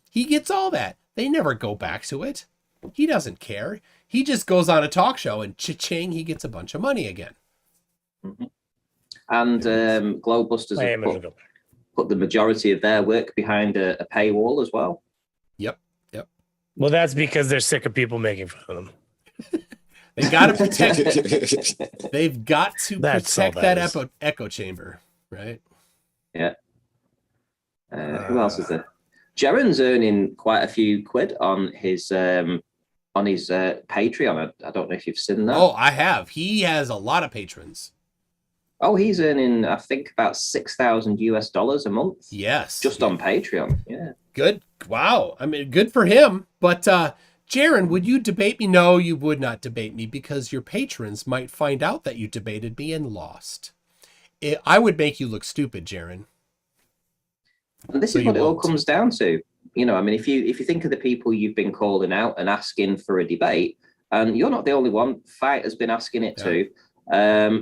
He gets all that. They never go back to it. He doesn't care. He just goes on a talk show and cha-ching, he gets a bunch of money again. Mm-hmm. And Globebusters have put the majority of their work behind a paywall as well. Yep. Well, that's because they're sick of people making fun of them. They got to protect. They've got to protect that echo chamber, right? Yeah. Who else is there? Jaren's earning quite a few quid on his Patreon. I don't know if you've seen that. Oh, I have. He has a lot of patrons. Oh, he's earning, I think, about $6,000 a month. Yes. Just on Patreon. Yeah. Good. Wow. I mean, good for him. But Jaren, would you debate me? No, you would not debate me because your patrons might find out that you debated me and lost. I would make you look stupid, Jaren. And this is what it all comes down to. You know, I mean, if you think of the people you've been calling out and asking for a debate, and you're not the only one, Fight has been asking it too.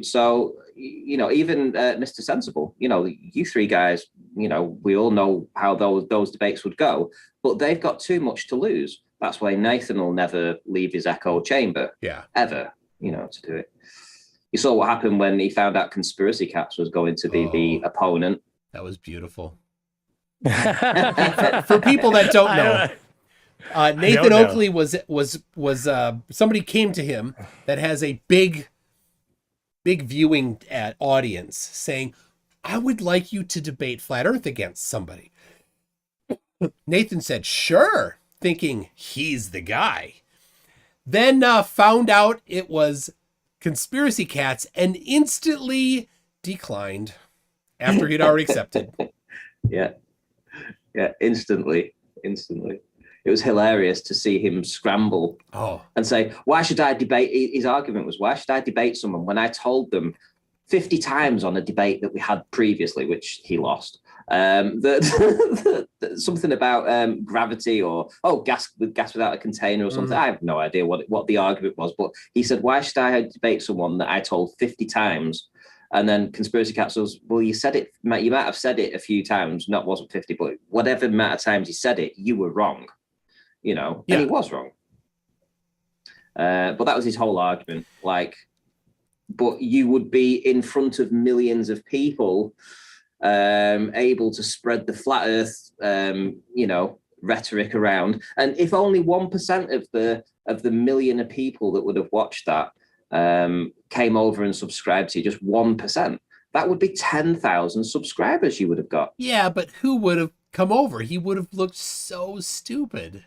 So, you know, even Mr. Sensible, you know, you three guys, you know, we all know how those debates would go, but they've got too much to lose. That's why Nathan will never leave his echo chamber. Yeah. Ever, you know, to do it. You saw what happened when he found out Conspiracy Cats was going to be the opponent. That was beautiful. For people that don't know, Nathan Oakley was somebody came to him that has a big viewing audience saying, I would like you to debate Flat Earth against somebody. Nathan said, sure, thinking he's the guy. Then found out it was Conspiracy Cats and instantly declined after he'd already accepted. Yeah, instantly. It was hilarious to see him scramble and say, why should I debate? His argument was, why should I debate someone when I told them 50 times on a debate that we had previously, which he lost, that something about gravity or gas without a container or something. I have no idea what the argument was, but he said, why should I debate someone that I told 50 times? And then Conspiracy Cats was, well, you said it, you might have said it a few times, wasn't 50, but whatever amount of times you said it, you were wrong, you know, and he was wrong. But that was his whole argument. Like, but you would be in front of millions of people, able to spread the flat Earth, you know, rhetoric around. And if only 1% of the million of people that would have watched that came over and subscribed to you, just 1%, that would be 10,000 subscribers you would have got. Yeah, but who would have come over? He would have looked so stupid.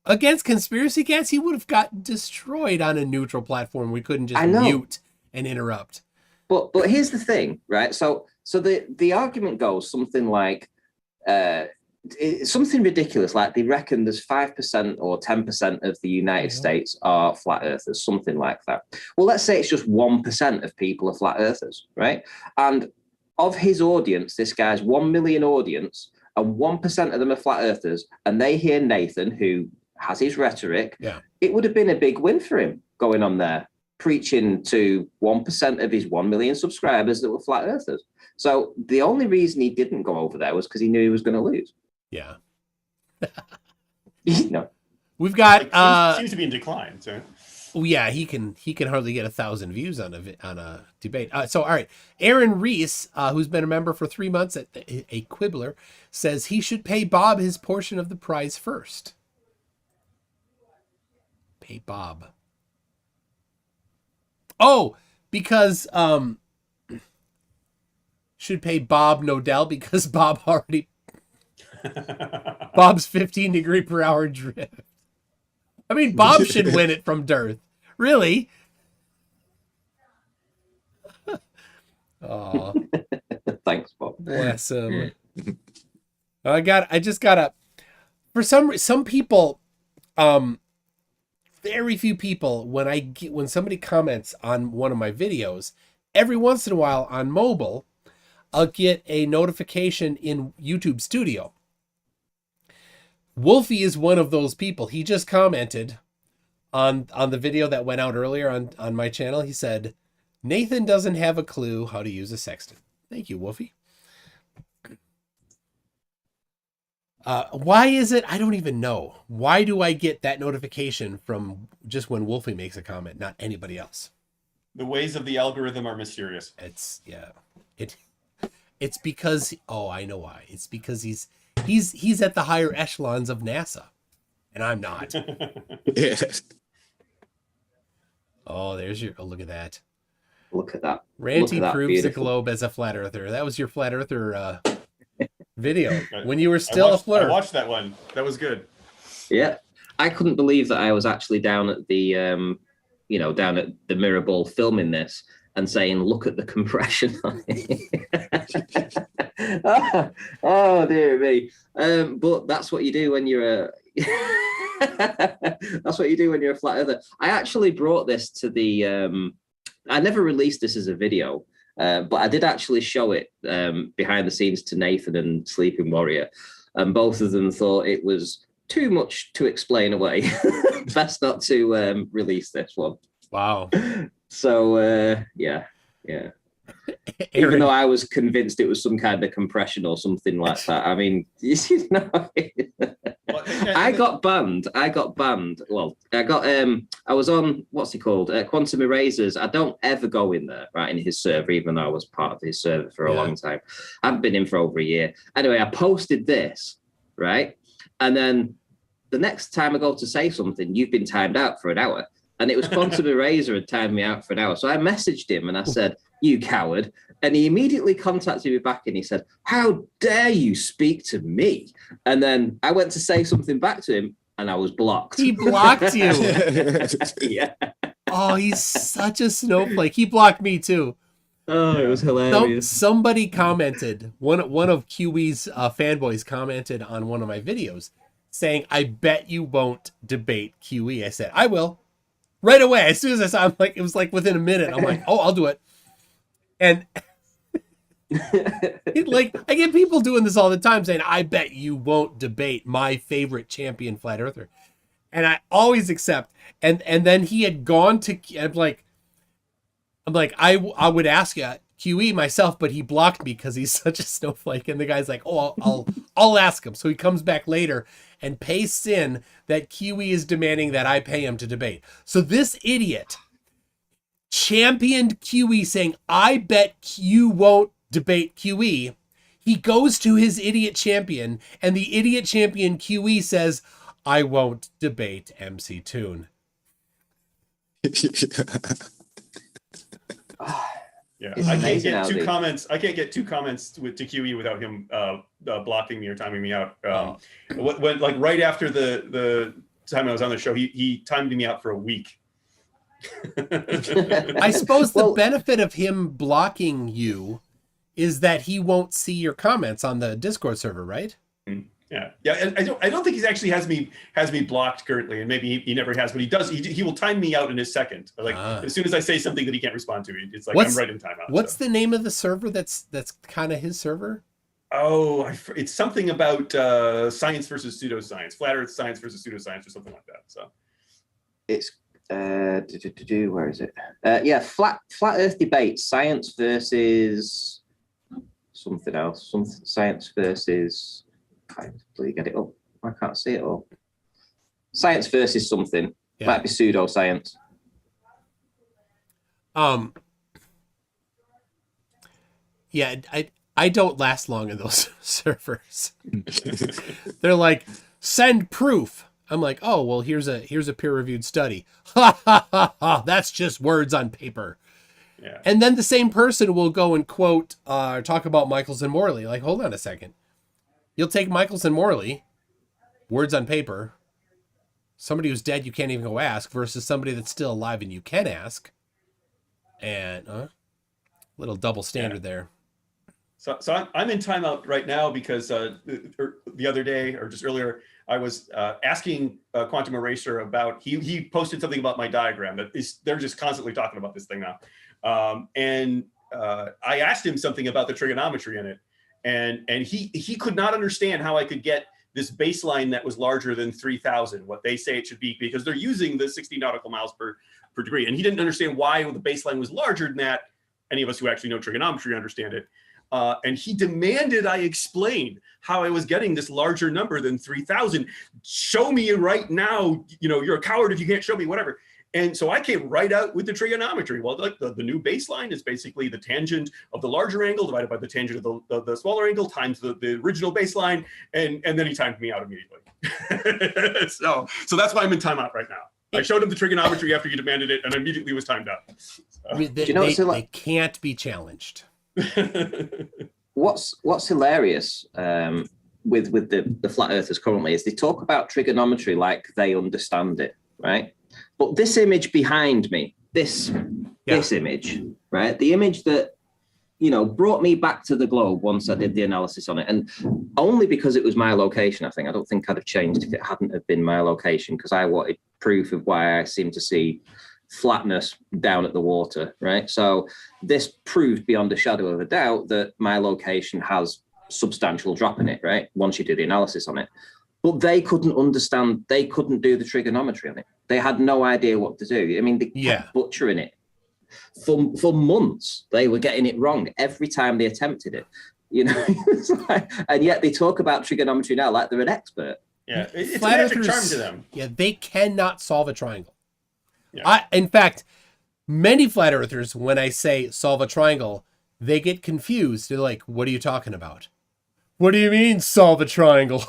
Against Conspiracy Cats, he would have got destroyed on a neutral platform. We couldn't just mute and interrupt. But here's the thing, right? So the argument goes something like something ridiculous, like they reckon there's 5% or 10% of the United States are flat earthers, something like that. Well, let's say it's just 1% of people are flat earthers, right? And of his audience, this guy's 1 million audience, and 1% of them are flat earthers, and they hear Nathan, who has his rhetoric, it would have been a big win for him going on there, preaching to 1% of his 1 million subscribers that were flat earthers. So the only reason he didn't go over there was because he knew he was going to lose. Yeah. No. We've got seems to be in decline. So. Oh yeah, he can hardly get 1,000 views on a debate. So all right, Aaron Reese, who's been a member for 3 months at a Quibbler, says he should pay Bob his portion of the prize first. Pay Bob. Oh, because should pay Bob Nodell because Bob already Bob's 15 degree per hour drift. I mean, Bob should win it from Dearth. Really? Oh, thanks, Bob. Bless him. I just gotta. For some people, very few people. When somebody comments on one of my videos, every once in a while on mobile, I'll get a notification in YouTube Studio. Wolfie is one of those people. He just commented on the video that went out earlier on my channel. He said, Nathan doesn't have a clue how to use a sextant. Thank you, Wolfie. Why is it? I don't even know. Why do I get that notification from just when Wolfie makes a comment, not anybody else? The ways of the algorithm are mysterious. It's because, I know why. It's because he's at the higher echelons of NASA, and I'm not. Yeah. Oh, look at that. Look at that. Ranty proves the beautiful globe as a flat earther. That was your flat earther video when you were still a flirt. I watched that one. That was good. Yeah, I couldn't believe that I was actually down at the down at the Mirrorball filming this and saying, "Look at the compression on it." oh dear me! But that's what you do when you're a. That's what you do when you're a flat earther. I actually brought this to the. I never released this as a video, but I did actually show it behind the scenes to Nathan and Sleeping Warrior, and both of them thought it was too much to explain away. Best not to release this one. Wow. So yeah. Even though I was convinced it was some kind of compression or something like that. I mean, you know, I got banned. Well, I was on, what's he called? Quantum Erasers. I don't ever go in there, right, in his server, even though I was part of his server for a long time. I haven't been in for over a year. Anyway, I posted this, right? And then the next time I go to say something, you've been timed out for an hour. And it was Quantum Eraser had timed me out for an hour. So I messaged him and I said, "You coward." And he immediately contacted me back and he said, "How dare you speak to me?" And then I went to say something back to him and I was blocked. He blocked you. Yeah. Oh, he's such a snowflake. He blocked me too. Oh, it was hilarious. Somebody commented, one of QE's fanboys commented on one of my videos saying, "I bet you won't debate QE." I said, "I will." Right away, as soon as I saw him, it was like within a minute. I'm like, "Oh, I'll do it." And I get people doing this all the time saying, "I bet you won't debate my favorite champion flat earther," and I always accept. And then he had gone to. I'm like, I would ask QE myself, but he blocked me because he's such a snowflake. And the guy's like, "Oh, I'll ask him." So he comes back later and pastes in that QE is demanding that I pay him to debate. So this idiot championed QE saying, "I bet you won't debate QE." He goes to his idiot champion and the idiot champion QE says, "I won't debate MC Toon." Yeah, I can't get two comments. I can't get two comments to QE without him blocking me or timing me out. When like right after the time I was on the show, he timed me out for a week. I suppose the benefit of him blocking you is that he won't see your comments on the Discord server, right? Yeah. I don't think he actually has me blocked currently, and maybe he never has, but he does. He will time me out in a second. Like as soon as I say something that he can't respond to, it's like I'm right in timeout. What's the name of the server that's kind of his server? Oh, it's something about science versus pseudoscience, flat Earth science versus pseudoscience, or something like that. So it's where is it? Yeah, flat Earth debate, science versus something else. Science versus. Please get it up. I can't see it all. Science versus something. Yeah. Might be pseudoscience. Yeah, I don't last long in those servers. They're like, "Send proof." I'm like, "Oh, well, here's a peer-reviewed study." Ha ha ha ha. That's just words on paper. Yeah. And then the same person will go and quote, talk about Michaels and Morley. Like, hold on a second. You'll take Michaels and Morley, words on paper, somebody who's dead you can't even go ask, versus somebody that's still alive and you can ask. And little double standard there. So I'm in timeout right now because the other day or just earlier I was asking Quantum Eraser about he posted something about my diagram that they're just constantly talking about this thing now, and I asked him something about the trigonometry in it. And he could not understand how I could get this baseline that was larger than 3,000, what they say it should be, because they're using the 60 nautical miles per degree. And he didn't understand why the baseline was larger than that. Any of us who actually know trigonometry understand it. And he demanded I explain how I was getting this larger number than 3,000. Show me right now, you're a coward if you can't show me, whatever. And so I came right out with the trigonometry. Well, like the new baseline is basically the tangent of the larger angle divided by the tangent of the smaller angle times the original baseline. And then he timed me out immediately. So that's why I'm in timeout right now. I showed him the trigonometry after you demanded it, and immediately was timed out. So. They can't be challenged. What's hilarious with the flat earthers currently is they talk about trigonometry like they understand it, right? But this image behind me, this image, right? The image that brought me back to the globe once I did the analysis on it, and only because it was my location. I don't think I'd have changed if it hadn't have been my location, because I wanted proof of why I seem to see flatness down at the water, right? So this proved beyond a shadow of a doubt that my location has substantial drop in it, right? Once you do the analysis on it. But they couldn't understand, they couldn't do the trigonometry on it. They had no idea what to do. I mean, they kept butchering it. For months, they were getting it wrong every time they attempted it. It's like, and yet they talk about trigonometry now like they're an expert. Yeah, it's a magic charm to them. Yeah, they cannot solve a triangle. Yeah. In fact, many flat earthers, when I say solve a triangle, they get confused. They're like, what are you talking about? What do you mean solve a triangle?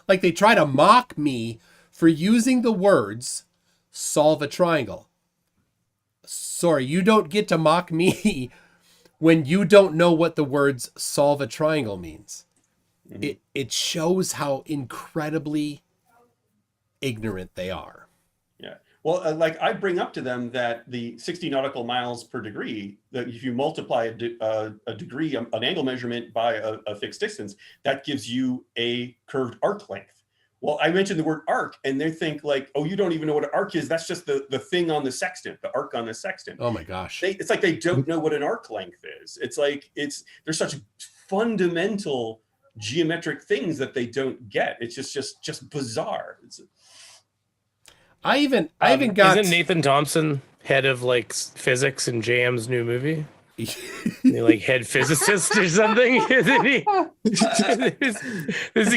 Like they try to mock me for using the words solve a triangle. Sorry, you don't get to mock me when you don't know what the words solve a triangle means. Mm-hmm. It shows how incredibly ignorant they are. Yeah. Well, like I bring up to them that the 60 nautical miles per degree, that if you multiply a degree, an angle measurement by a fixed distance, that gives you a curved arc length. Well, I mentioned the word arc, and they think like, oh, you don't even know what an arc is. That's just the thing on the sextant, the arc on the sextant. Oh my gosh. It's like they don't know what an arc length is. It's like there's such fundamental geometric things that they don't get. It's just bizarre. I even got. Isn't Nathan Thompson head of like physics in JM's new movie? Like head physicist or something? Isn't he? This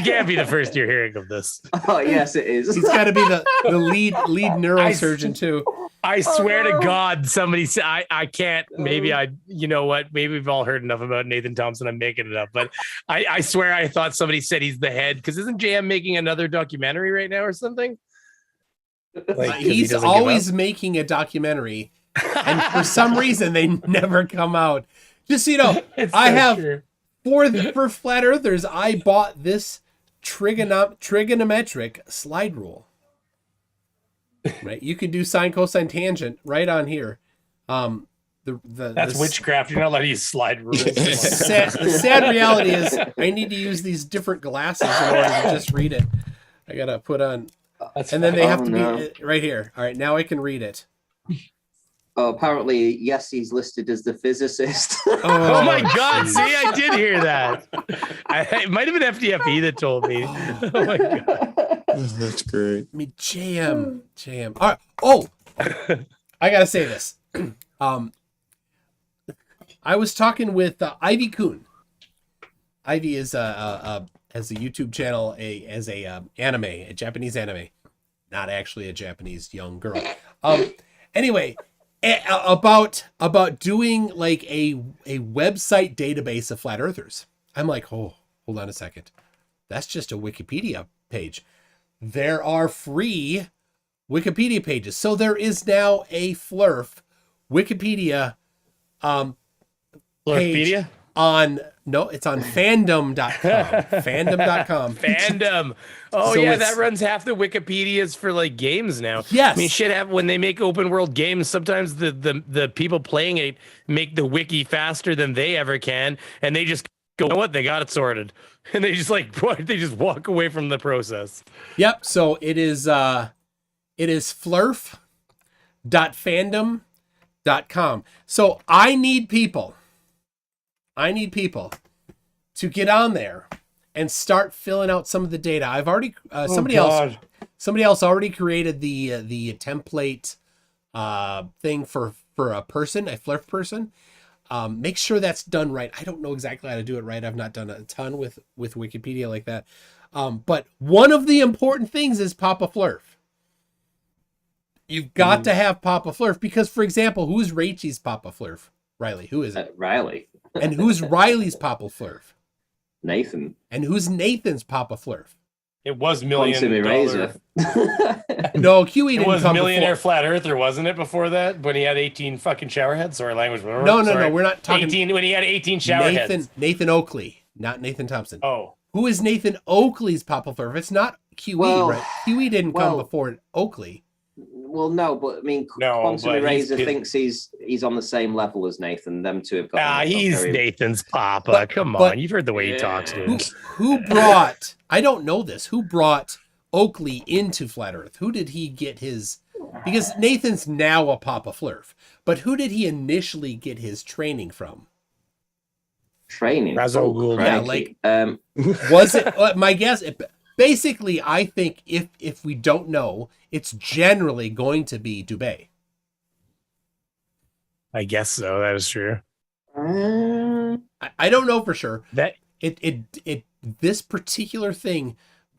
can't be the first you're hearing of this. Oh yes, it is. He's got to be the lead neurosurgeon too. I swear to God, somebody said I can't. Maybe you know what? Maybe we've all heard enough about Nathan Thompson. I'm making it up, but I swear I thought somebody said he's the head, because isn't JM making another documentary right now or something? Like, he's always making a documentary, and for some reason they never come out. Just so you know, I have for flat earthers, I bought this trigonometric slide rule. Right, you can do sine, cosine, tangent right on here. That's witchcraft. You're not allowed to use slide rules. The sad reality is I need to use these different glasses in order to just read it. I gotta put on. And then they have to be right here. All right, now I can read it. Oh, apparently, yes, he's listed as the physicist. Oh my God! See, I did hear that. It might have been FTFE that told me. Oh my God, that's great. I mean, JM. All right. Oh, I gotta say this. I was talking with Ivy Kuhn. Ivy is has a YouTube channel, as a Japanese anime, not actually a Japanese young girl. Anyway, about doing like a website database of flat earthers. I'm like, oh, hold on a second. That's just a Wikipedia page. There are free Wikipedia pages. So there is now a Flurf Wikipedia page it's on fandom.com. Fandom.com. Fandom. Oh, so yeah, that runs half the Wikipedias for like games now. Yes. I mean, when they make open world games, sometimes the people playing it make the wiki faster than they ever can, and they just go, you know what, they got it sorted. And they just walk away from the process. To So it is flurf.fandom.com. So I need people to get on there and start filling out some of the data. I've already somebody else already created the template thing for a person, a Flurf person. Make sure that's done right. I don't know exactly how to do it right. I've not done a ton with Wikipedia like that. But one of the important things is Papa Flurf. You've got to have Papa Flurf because, for example, who's Rachel's Papa Flurf? Riley. Who is it? Riley. And who's Riley's Papa Flurf? Nathan. And who's Nathan's Papa Flurf? It was $1 Quantum million. eraser. No, QE didn't It was come Millionaire before. Flat Earther, wasn't it? Before that, when he had 18 fucking shower heads. Sorry, language. No, we're not talking. 18 when he had 18 shower heads. Nathan Oakley, not Nathan Thompson. Oh, who is Nathan Oakley's Papa Flurf? It's not QE, right? QE didn't come before Oakley. Well, no, but I mean, Quantum Eraser thinks he's on the same level as Nathan. Them two have got. He's Nathan's Papa. Come on, you've heard the way he talks, dude. Who brought? I don't know this. Who brought Oakley into Flat Earth? Who did he get his? Because Nathan's now a Papa Flurf, but who did he initially get his training from? Training. Yeah, like was it? My guess. Basically, I think if we don't know, it's generally going to be Dubé. I guess so. That is true. I don't know for sure. That this particular thing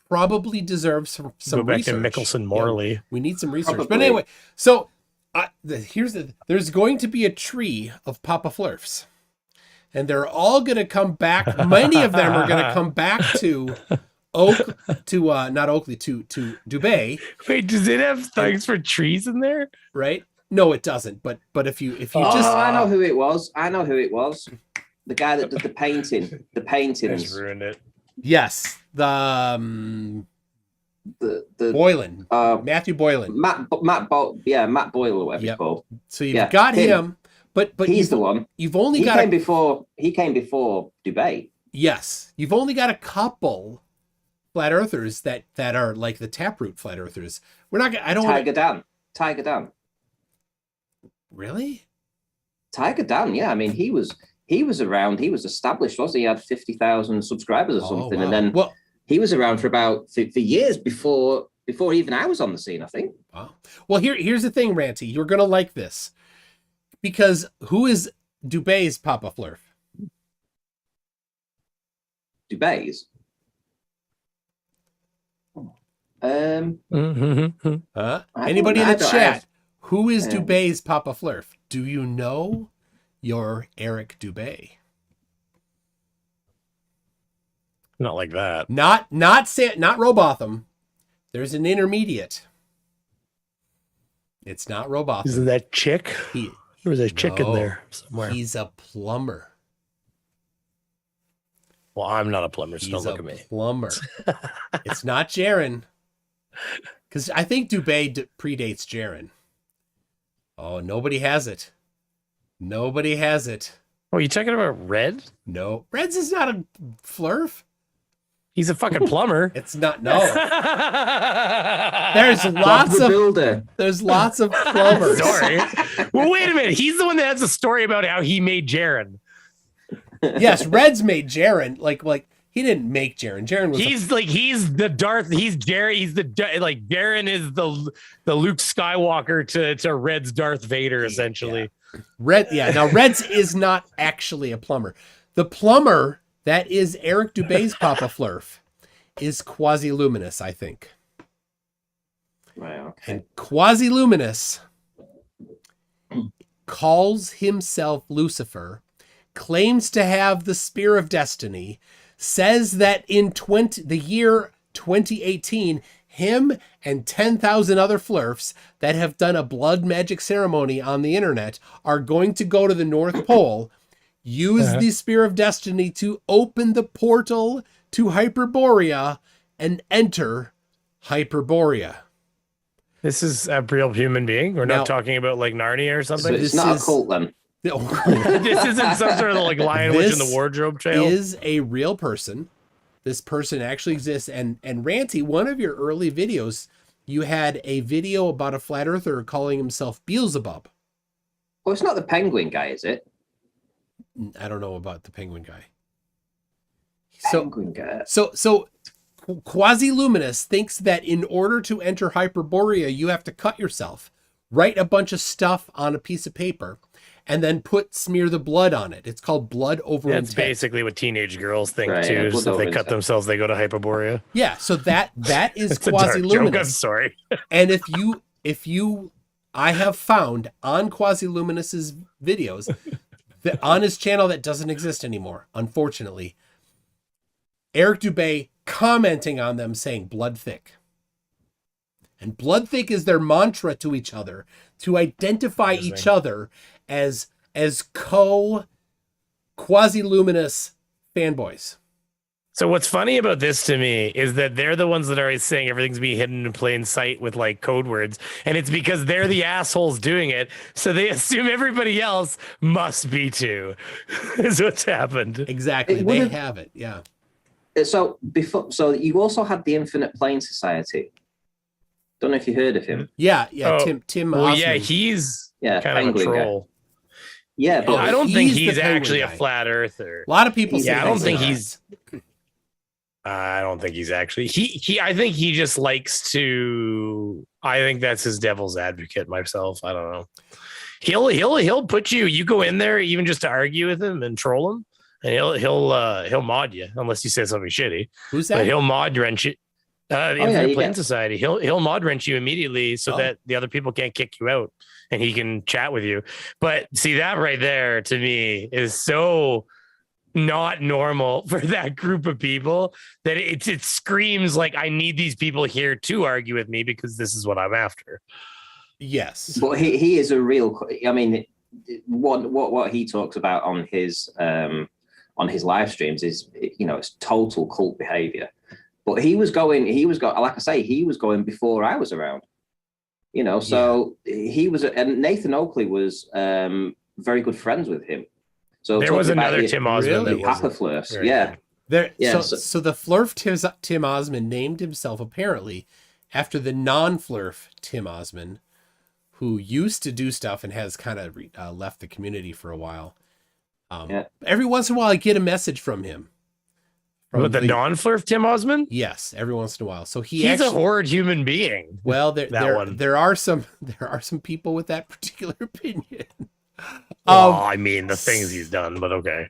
probably deserves some go back research. to Mickelson Morley. Yeah, we need some research. Probably. But anyway, so there's going to be a tree of Papa Flurfs, and they're all going to come back. Many of them are going to come back to not Oakley, to Dubé. Wait, does it have things for trees in there? Right? No, it doesn't. But if you just, I know who it was. The guy that did the painting. The paintings. Just ruined it. Yes, the Boylan, Matthew Boylan, Matt Boyle, or whatever he's called. So you've got him, but he's the one. You've only he got came before Dubé. Yes, you've only got a couple flat earthers that are like the Taproot flat earthers. We're not gonna. I don't. Tiger Dan. Really? Tiger Dan, yeah. I mean, he was around. He was established, wasn't he? He had 50,000 subscribers or something, wow. and then he was around for years before even I was on the scene, I think. Wow. Well, here's the thing, Ranty. You're gonna like this because who is Dubé's Papa Flurf? Dubé's. Anybody in the chat? Who is Dubé's Papa Flurf? Do you know your Eric Dubé? Not like that. Not Robotham. There's an intermediate. It's not Robotham. Isn't that chick? There was a chick in there somewhere. He's a plumber. Well, I'm not a plumber, so don't look at me. Plumber. It's not Jaren. Because I think Dubé predates Jaren. Oh, nobody has it. Nobody has it. Oh, you talking about Red? No. Red's is not a Flurf. He's a fucking plumber. It's not. No. There's lots of plumbers. Sorry. Well, wait a minute. He's the one that has a story about how he made Jaren. Yes, Red's made Jaren. Like he didn't make Jaren. Jaren was. He's Jaren is the Luke Skywalker to Red's Darth Vader, essentially. Yeah. Red. Yeah. Now Red's is not actually a plumber. The plumber that is Eric Dubé's Papa Flurf is Quasi-Luminous, I think. Right. Okay. And Quasi-Luminous calls himself Lucifer, claims to have the Spear of Destiny, says that in the year 2018, him and 10,000 other Flurfs that have done a blood magic ceremony on the internet are going to go to the North Pole, use the Spear of Destiny to open the portal to Hyperborea and enter Hyperborea. This is a real human being. We're not talking about like Narnia or something. So it's not a cult then. This isn't some sort of like Lion Witch in the Wardrobe tale. This is a real person. This person actually exists. And Ranty, one of your early videos, you had a video about a flat earther calling himself Beelzebub. Well, it's not the penguin guy, is it? I don't know about the penguin guy. Penguin guy. So Quasi-Luminous thinks that in order to enter Hyperborea, you have to cut yourself, write a bunch of stuff on a piece of paper, and then smear the blood on it. It's called blood over That's basically what teenage girls think too. So if they cut themselves, they go to Hyperborea. Yeah, so that is Quasi-Luminous. A dark joke, I'm sorry. And if you I have found on Quasi-Luminous's videos that on his channel that doesn't exist anymore, unfortunately, Eric Dubé commenting on them saying blood thick. And blood thick is their mantra to each other, to identify each other as quasi-luminous fanboys. So what's funny about this to me is that they're the ones that are always saying everything's being hidden in plain sight with like code words. And it's because they're the assholes doing it. So they assume everybody else must be too, is what's happened. Exactly. They have it. Yeah. So you also had the Infinite Plane Society. Don't know if you heard of him. Yeah. Tim well, Osmond. yeah, he's kind of a troll. Guy. Yeah, but I don't think he's actually a flat earther. A lot of people say I don't think he's actually I think he just likes to, I think that's his devil's advocate myself. I don't know. He'll put you go in there even just to argue with him and troll him, and he'll mod you unless you say something shitty. Who's that? But he'll mod wrench you. The Infinite Plane Society. He'll mod wrench you immediately so that the other people can't kick you out and he can chat with you. But see, that right there to me is so not normal for that group of people that it screams like, I need these people here to argue with me because this is what I'm after. Yes. But he is a real, I mean, what he talks about on his live streams is, it's total cult behavior. But he was going, like I say, he was going before I was around, so he was, and Nathan Oakley was very good friends with him. So there was another Tim Osmond. Really? Flurfs. So the Flurf Tim Osmond named himself apparently after the non-Flurf Tim Osmond, who used to do stuff and has kind of left the community for a while. Every once in a while, I get a message from him. With the non-Flurf Tim Osmond? Yes, every once in a while. So he's a horrid human being. Well, there are some people with that particular opinion. I mean the things he's done, but okay.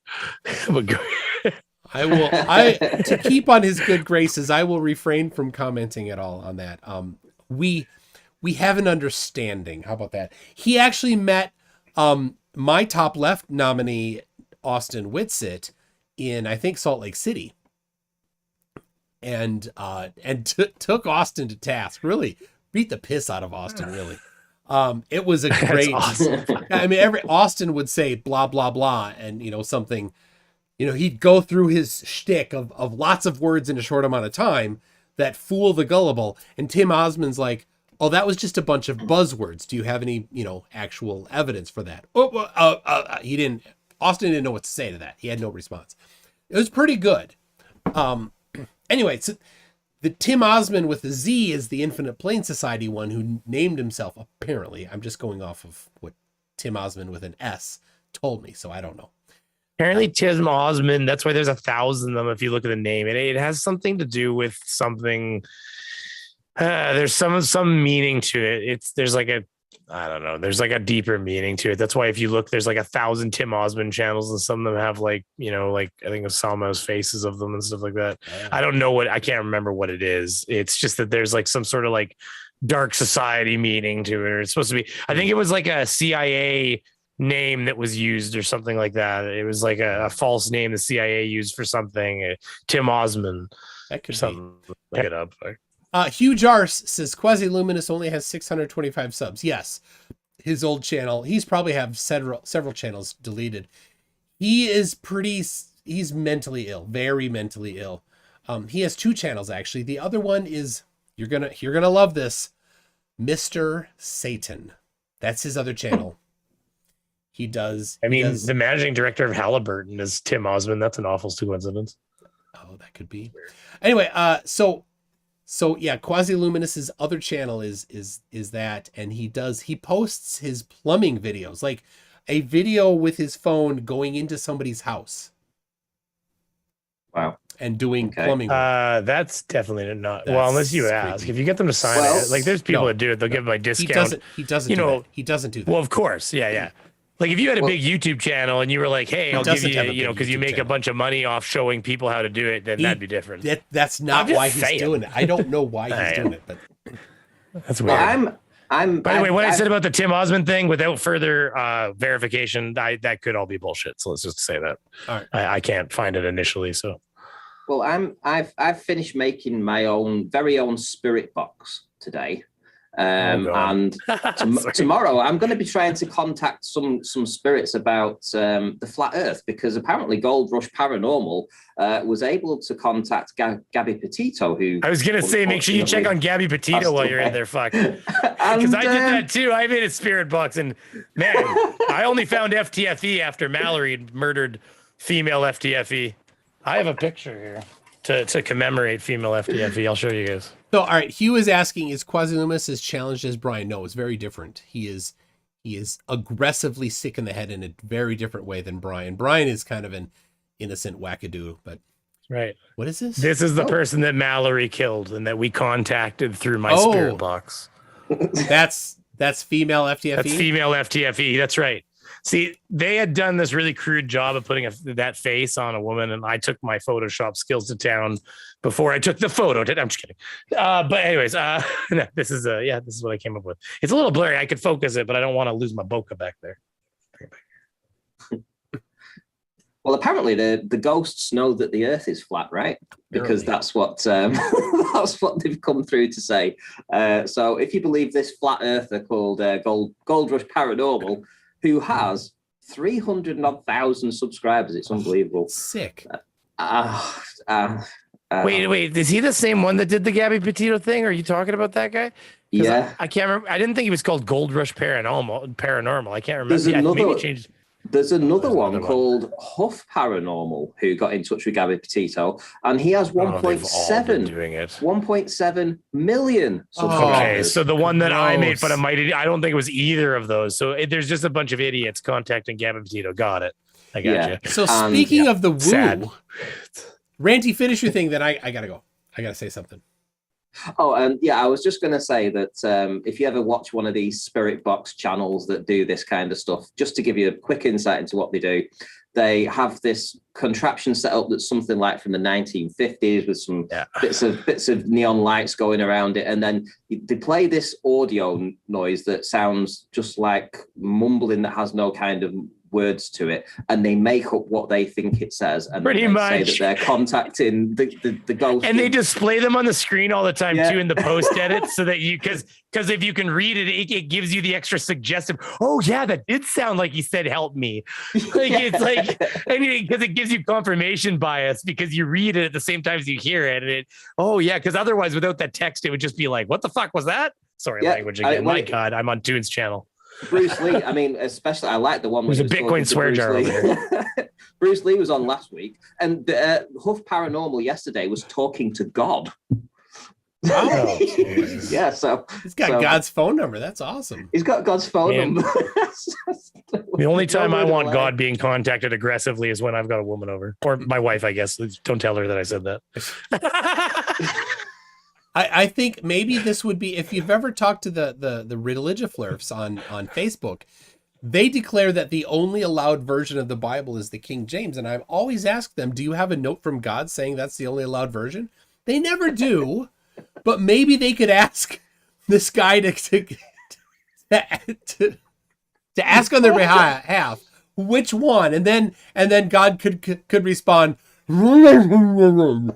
To keep on his good graces, I will refrain from commenting at all on that. We have an understanding. How about that? He actually met my top left nominee, Austin Whitsitt, in I think Salt Lake City. And took Austin to task. Really beat the piss out of Austin. Really, it was a great. Awesome. I mean, Austin would say blah blah blah, and something. He'd go through his shtick of lots of words in a short amount of time that fool the gullible. And Tim Osmond's like, "Oh, that was just a bunch of buzzwords. Do you have any actual evidence for that?" He didn't. Austin didn't know what to say to that. He had no response. It was pretty good. Anyway, so the Tim Osmond with a Z is the Infinite Plane Society one who named himself, apparently. I'm just going off of what Tim Osmond with an S told me, so I don't know. Apparently Tim Osmond, that's why there's 1,000 of them if you look at the name. It has something to do with something. There's some meaning to it. There's like a deeper meaning to it. That's why if you look, there's like 1,000 Tim Osmond channels, and some of them have like I think Osamo's faces of them and stuff like that. I don't know I can't remember what it is. It's just that there's like some sort of like dark society meaning to it. Or it's supposed to be, I think it was like a CIA name that was used or something like that. It was like a false name the CIA used for something. Tim Osmond. That could something. Look it up. Huge Arse says Quasi-Luminous only has 625 subs. Yes, his old channel. He's probably have several channels deleted. He's mentally ill, very mentally ill. He has 2 channels actually. The other one is you're gonna love this, Mr. Satan. That's his other channel. The managing director of Halliburton is Tim Osmond. That's an awful coincidence. Oh, that could be. Anyway, So yeah, Quasi-Luminous's other channel is that, and he posts his plumbing videos, like a video with his phone going into somebody's house. Wow. And doing plumbing work. That's definitely not unless you ask. Creepy. If you get them to sign it, like there's people that do it, they'll give him a discount. He doesn't do that. Well, of course. Yeah. Like if you had a big YouTube channel and you were like, "Hey, I'll give you, because you make a bunch of money off showing people how to do it," then that'd be different. That's not why he's doing it. I don't know why he's doing it, but that's weird. By the way, what I said about the Tim Osmond thing, without further verification, that could all be bullshit. So let's just say that. All right. I can't find it initially. So Well, I've finished making my very own spirit box today. And tomorrow I'm going to be trying to contact some spirits about the flat Earth, because apparently Gold Rush Paranormal was able to contact Gabby Petito, who I was going to say, make sure you check on Gabby Petito while you're in there, fuck. Because I did that too. I made a spirit box, and man, I only found FTFE after Mallory murdered female FTFE. I have a picture here to commemorate female FTFE. I'll show you guys. So, all right, Hugh is asking, is Quasilumus as challenged as Brian? No, it's very different. He is aggressively sick in the head in a very different way than Brian. Brian is kind of an innocent wackadoo, but right. What is this? This is the person that Mallory killed and that we contacted through my spirit box. That's female FTFE? That's female FTFE. That's right. See, they had done this really crude job of putting that face on a woman, and I took my Photoshop skills to town before I took the photo. I'm just kidding. But anyways, no, this is what I came up with. It's a little blurry. I could focus it, but I don't want to lose my bokeh back there. Well, apparently the ghosts know that the Earth is flat, right? Because that's what they've come through to say. So if you believe this flat earther called Gold Rush Paranormal, who has 300,000 subscribers, it's unbelievable. Sick. Wait, is he the same one that did the Gabby Petito thing? Are you talking about that guy? Yeah. I can't remember. I didn't think he was called Gold Rush Paranormal. I can't remember. There's another one called Huff Paranormal who got in touch with Gabby Petito, and he has 1.7 million subscribers. Okay, so the one that I made fun of I don't think it was either of those. So there's just a bunch of idiots contacting Gabby Petito. Got it. I got you. So speaking of the woo, sad. Ranty, finish your thing. Then I gotta go. I gotta say something. I was just going to say that if you ever watch one of these spirit box channels that do this kind of stuff, just to give you a quick insight into what they do, they have this contraption set up that's something like from the 1950s with some bits of neon lights going around it, and then they play this audio noise that sounds just like mumbling that has no kind of words to it, and they make up what they think it says, and pretty much say that they're contacting the ghost, and they display them on the screen all the time too in the post edit, so that you because if you can read it, it gives you the extra suggestive. Oh yeah, that did sound like he said help me. Like it's like, because it gives you confirmation bias because you read it at the same time as you hear it, and because otherwise without that text it would just be like, what the fuck was that? Sorry, language again. My God, I'm on Toon's channel. Bruce Lee, I mean, especially I like the one. There's a Bitcoin swear jar over there. Bruce Lee was on last week, and Huff Paranormal yesterday was talking to God. Oh, yeah, so he's got God's phone number. That's awesome. He's got God's phone number. The only time I want God being contacted aggressively is when I've got a woman over, or my wife, I guess. Don't tell her that I said that. I think maybe this would be, if you've ever talked to the Religiflurfs on Facebook, they declare that the only allowed version of the Bible is the King James. And I've always asked them, do you have a note from God saying that's the only allowed version? They never do, but maybe they could ask this guy to ask on their behalf which one, and then God could respond, and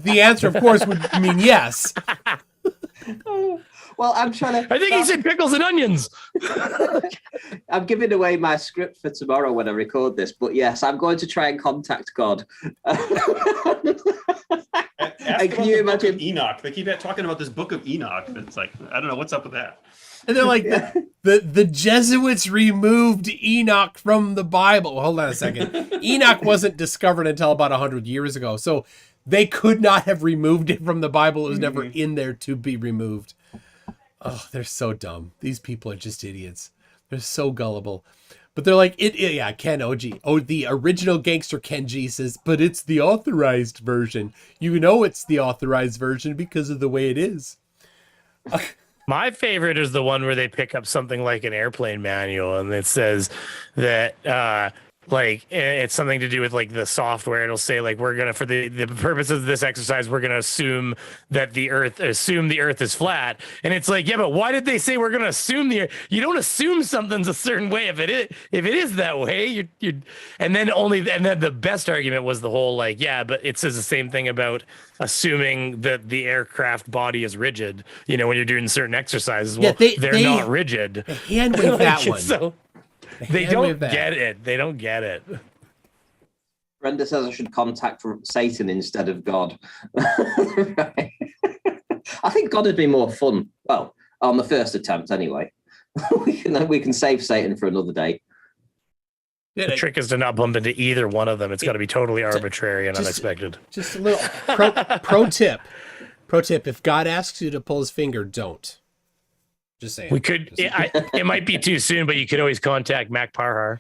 the answer, of course, would mean yes. Well, I'm trying to. I think he said pickles and onions. I'm giving away my script for tomorrow when I record this, but yes, I'm going to try and contact God. Can you imagine Enoch? They keep talking about this book of Enoch. It's like, I don't know what's up with that. And they're like, the Jesuits removed Enoch from the Bible. Hold on a second. Enoch wasn't discovered until about 100 years ago. So they could not have removed it from the Bible. It was never in there to be removed. Oh, they're so dumb. These people are just idiots. They're so gullible. But they're like, Ken OG. Oh, the original gangster Ken G says, but it's the authorized version. You know it's the authorized version because of the way it is. My favorite is the one where they pick up something like an airplane manual and it says that Like it's something to do with like the software. It'll say like we're gonna, for the purposes of this exercise, we're gonna assume that the Earth is flat. And it's like, yeah, but why did they say we're gonna assume you don't assume something's a certain way if it is that way. And then the best argument was the whole like, yeah, but it says the same thing about assuming that the aircraft body is rigid. You know, when you're doing certain exercises, well, they're not rigid. They hand wave that one. So, they don't get it. They don't get it. Brenda says I should contact Satan instead of God. I think God would be more fun. Well, on the first attempt, anyway. we can save Satan for another day. The trick is to not bump into either one of them. It's got to be totally arbitrary and unexpected. Just a little pro tip. Pro tip: if God asks you to pull his finger, don't. Just saying. We could. It might be too soon, but you could always contact Mac Parhar.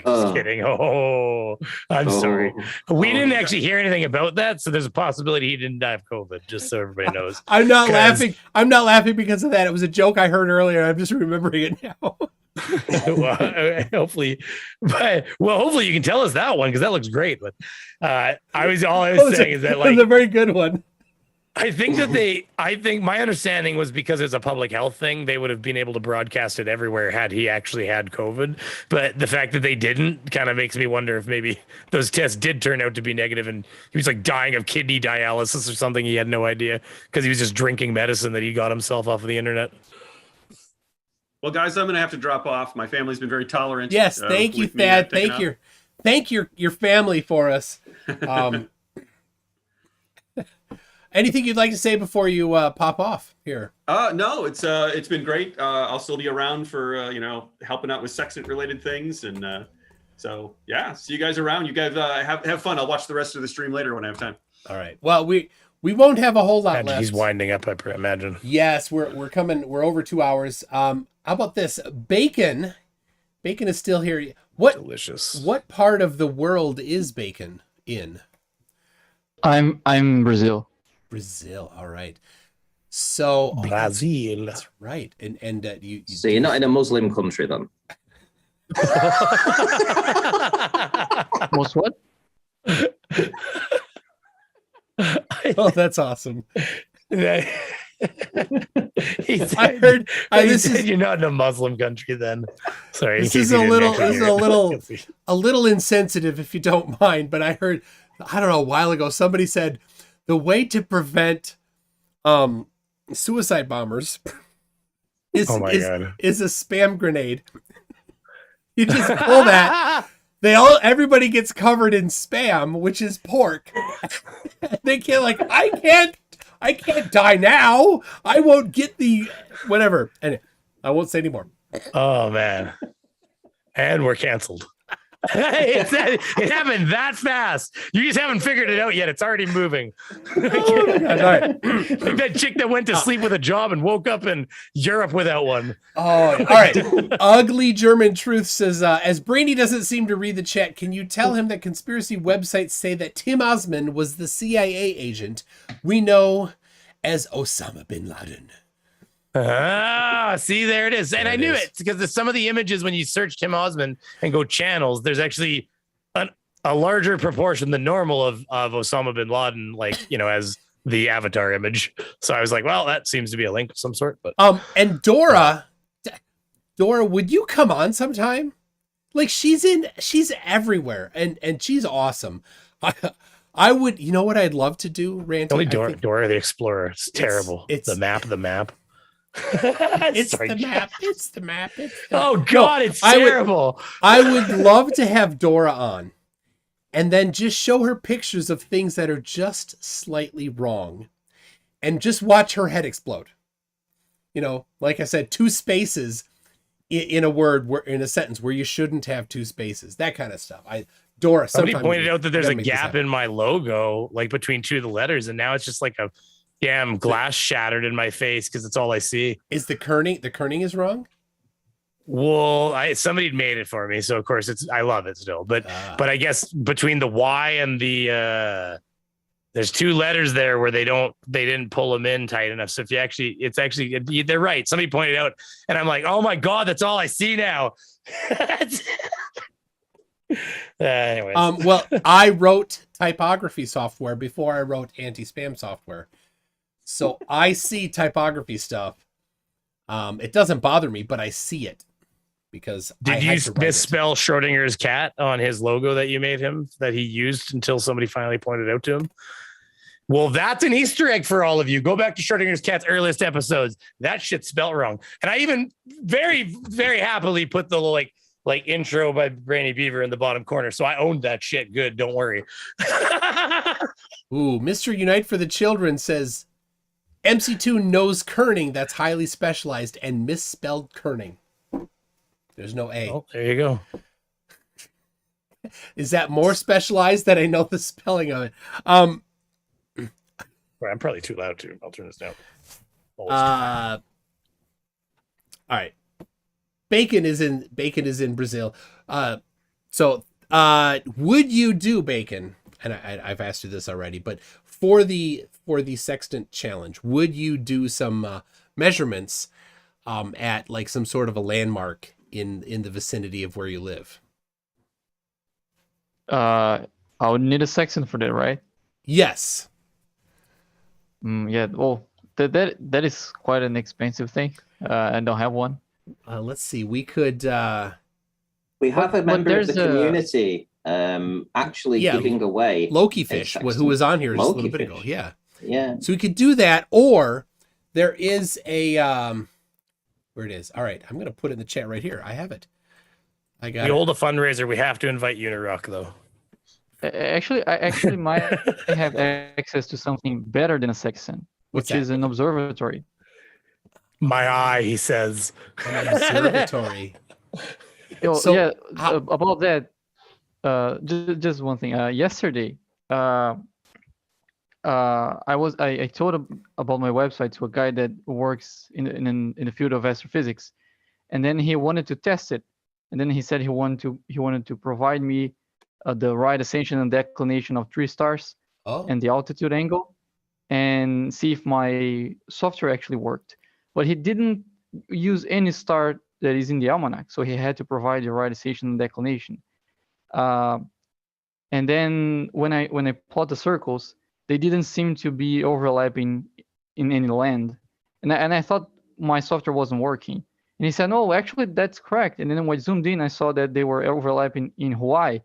Just kidding. Oh, I'm sorry. We didn't actually hear anything about that, so there's a possibility he didn't die of COVID. Just so everybody knows. I'm not laughing. I'm not laughing because of that. It was a joke I heard earlier. I'm just remembering it now. Well, hopefully you can tell us that one because that looks great. But all I was saying is that like it was a very good one. I think my understanding was because it's a public health thing, they would have been able to broadcast it everywhere had he actually had COVID. But the fact that they didn't kind of makes me wonder if maybe those tests did turn out to be negative and he was like dying of kidney dialysis or something. He had no idea because he was just drinking medicine that he got himself off of the internet. Well, guys, I'm going to have to drop off. My family's been very tolerant. Yes, thank you, Thad. Thank your family for us. Anything you'd like to say before you pop off here? No, it's been great. I'll still be around for helping out with Sextant related things, and so yeah, see you guys around. You guys have fun. I'll watch the rest of the stream later when I have time. All right. Well, we won't have a whole lot left. He's winding up, I imagine. Yes, we're coming. We're over 2 hours. How about this? Bacon is still here. Delicious. What part of the world is Bacon in? I'm Brazil. Brazil. All right. So Brazil. That's right. And you so you're not in a Muslim country then? Most what? Oh, that's awesome. I heard you're not in a Muslim country then. Sorry. This is a little insensitive if you don't mind, but I heard, I don't know, a while ago somebody said the way to prevent suicide bombers is a spam grenade. You just pull that. Everybody gets covered in spam, which is pork. They can't I can't die now. I won't get the whatever. And I won't say anymore. Oh man. And we're canceled. It happened that fast. You just haven't figured it out yet. It's already moving. All right. Like that chick that went to sleep with a job and woke up in Europe without one. Oh, all right. Ugly German Truth says, as Brainy doesn't seem to read the chat, can you tell him that conspiracy websites say that Tim Osman was the CIA agent we know as Osama bin Laden? See, there it is. And I knew it because some of the images, when you search Tim Osman and go channels, there's actually a larger proportion than normal of Osama bin Laden, as the avatar image. So I was like, well, that seems to be a link of some sort. But and Dora, would you come on sometime? Like she's everywhere and she's awesome. I would, you know what I'd love to do, Ranty? Only Dora the Explorer. It's terrible. It's the map. It's the map. Oh God, it's terrible. I would love to have Dora on and then just show her pictures of things that are just slightly wrong and just watch her head explode. Like I said, 2 spaces in a word, in a sentence where you shouldn't have 2 spaces, that kind of stuff. Dora, somebody pointed out that there's a gap in my logo, like between 2 of the letters, and now it's just like a damn glass shattered in my face because it's all I see. Is the kerning is wrong? Well, somebody made it for me, so of course I love it still. But I guess between the Y and the there's 2 letters there where they didn't pull them in tight enough. So if they're right. Somebody pointed out, and I'm like, oh my God, that's all I see now. Anyways. Well, I wrote typography software before I wrote anti-spam software. So I see typography stuff. It doesn't bother me, but I see it because I Did had you to write misspell Schrodinger's cat on his logo that you made him that he used until somebody finally pointed out to him? Well, that's an Easter egg for all of you. Go back to Schrodinger's cat's earliest episodes. That shit's spelt wrong. And I even very, very happily put the like intro by Brandy Beaver in the bottom corner. So I owned that shit good. Don't worry. Ooh, Mr. Unite for the Children says MC2 knows kerning that's highly specialized and misspelled kerning. There's no A. Oh, there you go. Is that more specialized that I know the spelling of it? I'm probably too loud too. I'll turn this down. All right. Bacon is in Brazil. So would you do, Bacon? And I've asked you this already, but for the Sextant challenge, would you do some measurements at like some sort of a landmark in the vicinity of where you live? I would need a sextant for that, right? Yes. Yeah. Well, that is quite an expensive thing. I don't have one. Let's see. We could. We have a member of the community actually giving away Loki Fish, who was on here just a little bit ago. Yeah. Yeah. So we could do that, or there is a where it is. All right, I'm gonna put it in the chat right here. I have it. I got the old fundraiser. We have to invite Unirock though. Actually, I might have access to something better than a sextant, which is an observatory. My eye, he says. An observatory. So, yeah, about that. Just one thing. Yesterday, I told about my website to a guy that works in the field of astrophysics, and then he wanted to test it, and then he said he wanted to provide me the right ascension and declination of 3 stars and the altitude angle, and see if my software actually worked. But he didn't use any star that is in the almanac, so he had to provide the right ascension and declination. And then when I plot the circles, they didn't seem to be overlapping in any land, and I thought my software wasn't working. And he said, "No, actually that's correct." And then when I zoomed in, I saw that they were overlapping in Hawaii,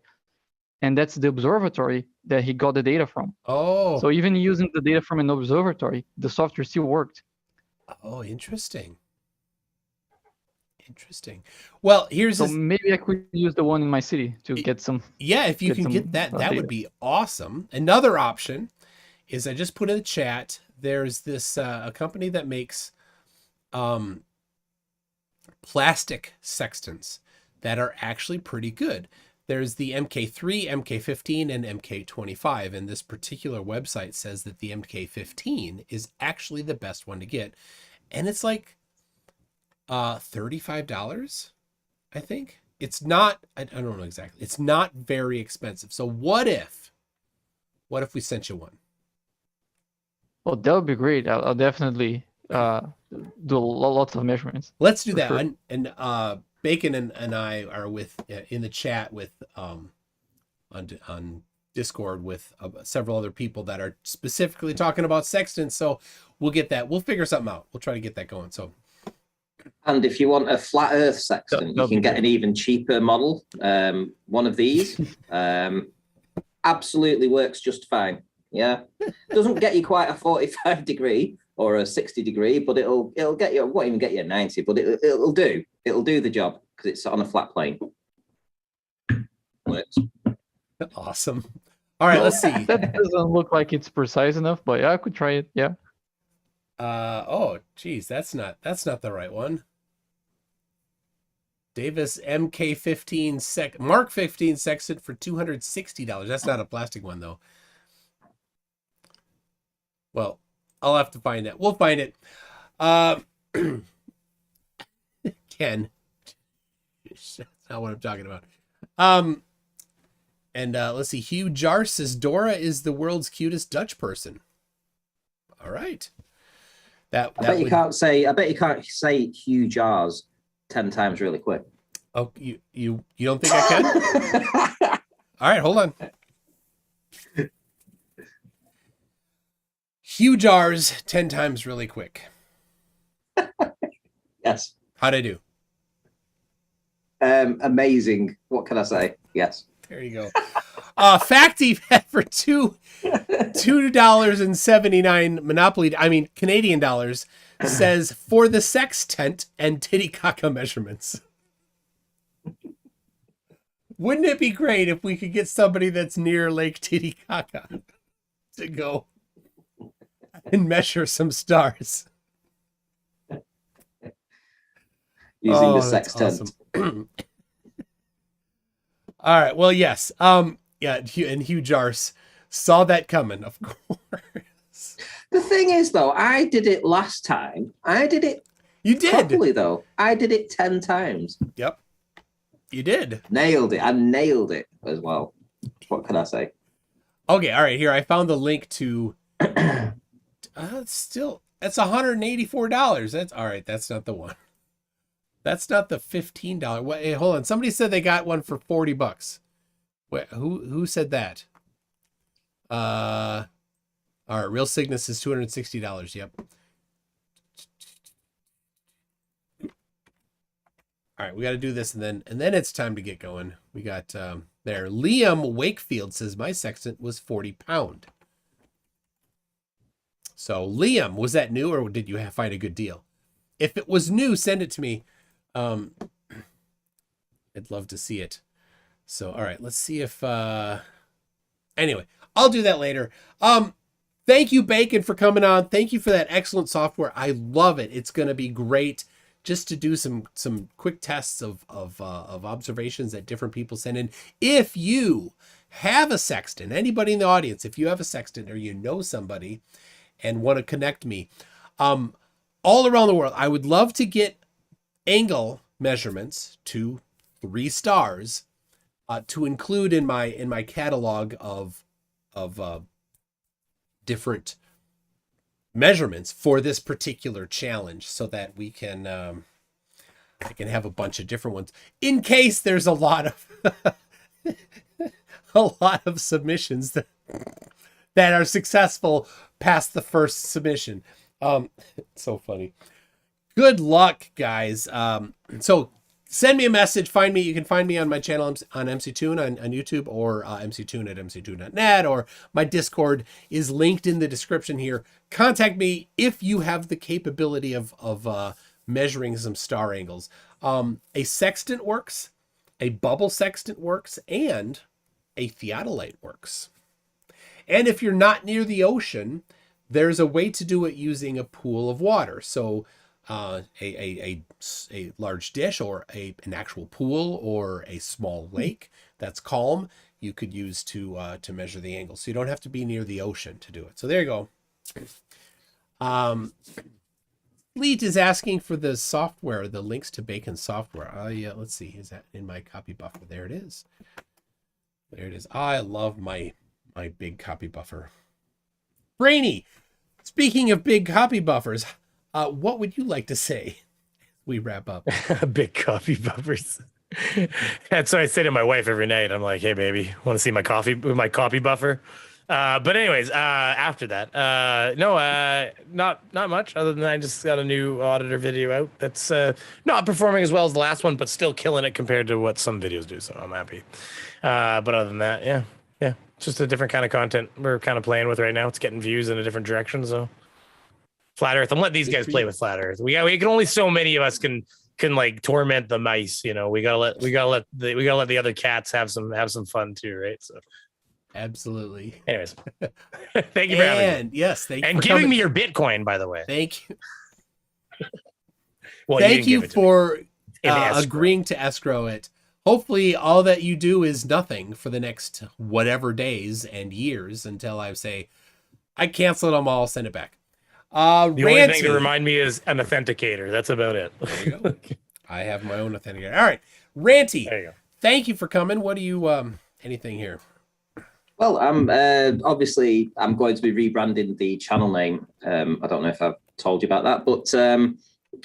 and that's the observatory that he got the data from. Oh. So even using the data from an observatory, the software still worked. Oh, interesting. Interesting. Well, so maybe I could use the one in my city to get some. Yeah, if you can get that, that would be awesome. Another option is I just put in the chat. There's this a company that makes plastic sextants that are actually pretty good. There's the MK3, MK15, and MK25, and this particular website says that the MK15 is actually the best one to get, and it's like $35, I think. It's not, I don't know exactly. It's not very expensive. So what if we sent you one? Well, that would be great. I'll definitely do lots of measurements. Let's do that. Sure. And Bacon and I are in the chat with on Discord with several other people that are specifically talking about sextants. So we'll get that. We'll figure something out. We'll try to get that going. So. And if you want a flat Earth sextant, you can get an even cheaper model. One of these absolutely works just fine. Yeah, doesn't get you quite a 45 degree or a 60 degree, but it'll get you. Won't even get you a 90, but it'll do. It'll do the job because it's on a flat plane. Works. Awesome. All right, let's see. That doesn't look like it's precise enough, but yeah, I could try it. Yeah. Oh, geez, that's not the right one. Davis MK15 Mark 15 sextant for $260. That's not a plastic one though. Well, I'll have to find that. We'll find it. Ken, that's not what I'm talking about. And let's see. Hugh Jar says Dora is the world's cutest Dutch person. All right. I bet you can't say Hugh Jars 10 times really quick. Oh, you don't think I can? All right, hold on. Huge R's 10 times really quick. Yes. How'd I do? Amazing. What can I say? Yes. There you go. Facty for $2.79 Canadian dollars says for the sextant and Titicaca measurements. Wouldn't it be great if we could get somebody that's near Lake Titicaca to go and measure some stars using the sextant? Awesome. All right. Well, yes. Yeah. And Hugh Jars saw that coming, of course. The thing is, though, I did it last time. I did it. You did properly, though. I did it 10 times. Yep. You did. Nailed it. I nailed it as well. What can I say? Okay. All right. Here, I found the link to. That's $184. That's all right. That's not the one. That's not the $15. Wait, hey, hold on. Somebody said they got one for $40. Wait, who said that? All right. Real Cygnus is $260. Yep. All right, we got to do this, and then it's time to get going. We got there. Liam Wakefield says my sextant was 40 pound. So Liam, was that new or did you find a good deal? If it was new, send it to me. I'd love to see it. So all right, let's see if anyway, I'll do that later. Thank you, Bacon, for coming on. Thank you for that excellent software. I love it. It's going to be great. Just to do some quick tests of observations that different people send in. If you have a sextant, anybody in the audience, if you have a sextant or you know somebody and want to connect me, all around the world, I would love to get angle measurements to 3 stars to include in my catalog of different measurements for this particular challenge, so that we can I can have a bunch of different ones in case there's a lot of submissions that are successful past the first submission. So funny. Good luck, guys. So send me a message. Find me. You can find me on my channel on MC-Tune on YouTube, or MC-Tune at mctune.net, or my Discord is linked in the description here. Contact me if you have the capability of measuring some star angles. A sextant works, a bubble sextant works, and a theodolite works. And if you're not near the ocean, there's a way to do it using a pool of water. So a large dish, or an actual pool, or a small lake that's calm, you could use to measure the angle. So you don't have to be near the ocean to do it. So there you go. Fleet is asking for the software, the links to Bacon software. Yeah, let's see. Is that in my copy buffer? There it is. There it is. I love my big copy buffer. Brainy, speaking of big copy buffers, what would you like to say as we wrap up? Big copy buffers. That's what I say to my wife every night. I'm like, hey, baby, want to see my copy buffer? But anyways, after that, not much other than I just got a new auditor video out that's not performing as well as the last one, but still killing it compared to what some videos do. So I'm happy. But other than that, yeah, it's just a different kind of content we're kind of playing with right now. It's getting views in a different direction. So Flat Earth, I'm letting these guys play with Flat Earth. We can only so many of us can like torment the mice. You know, we gotta let the other cats have some fun too, right? So. Absolutely. Anyways, thank you for having me. Yes, thank you and for giving coming. me your Bitcoin, by the way. Thank you. Well, thank you for agreeing to escrow it. Hopefully, all that you do is nothing for the next whatever days and years until I say I cancel them all, send it back. The only thing to remind me is an authenticator. That's about it. There you go. I have my own authenticator. All right, Ranty. There you go. Thank you for coming. What do you anything here? Well, I'm obviously I'm going to be rebranding the channel name. I don't know if I've told you about that, but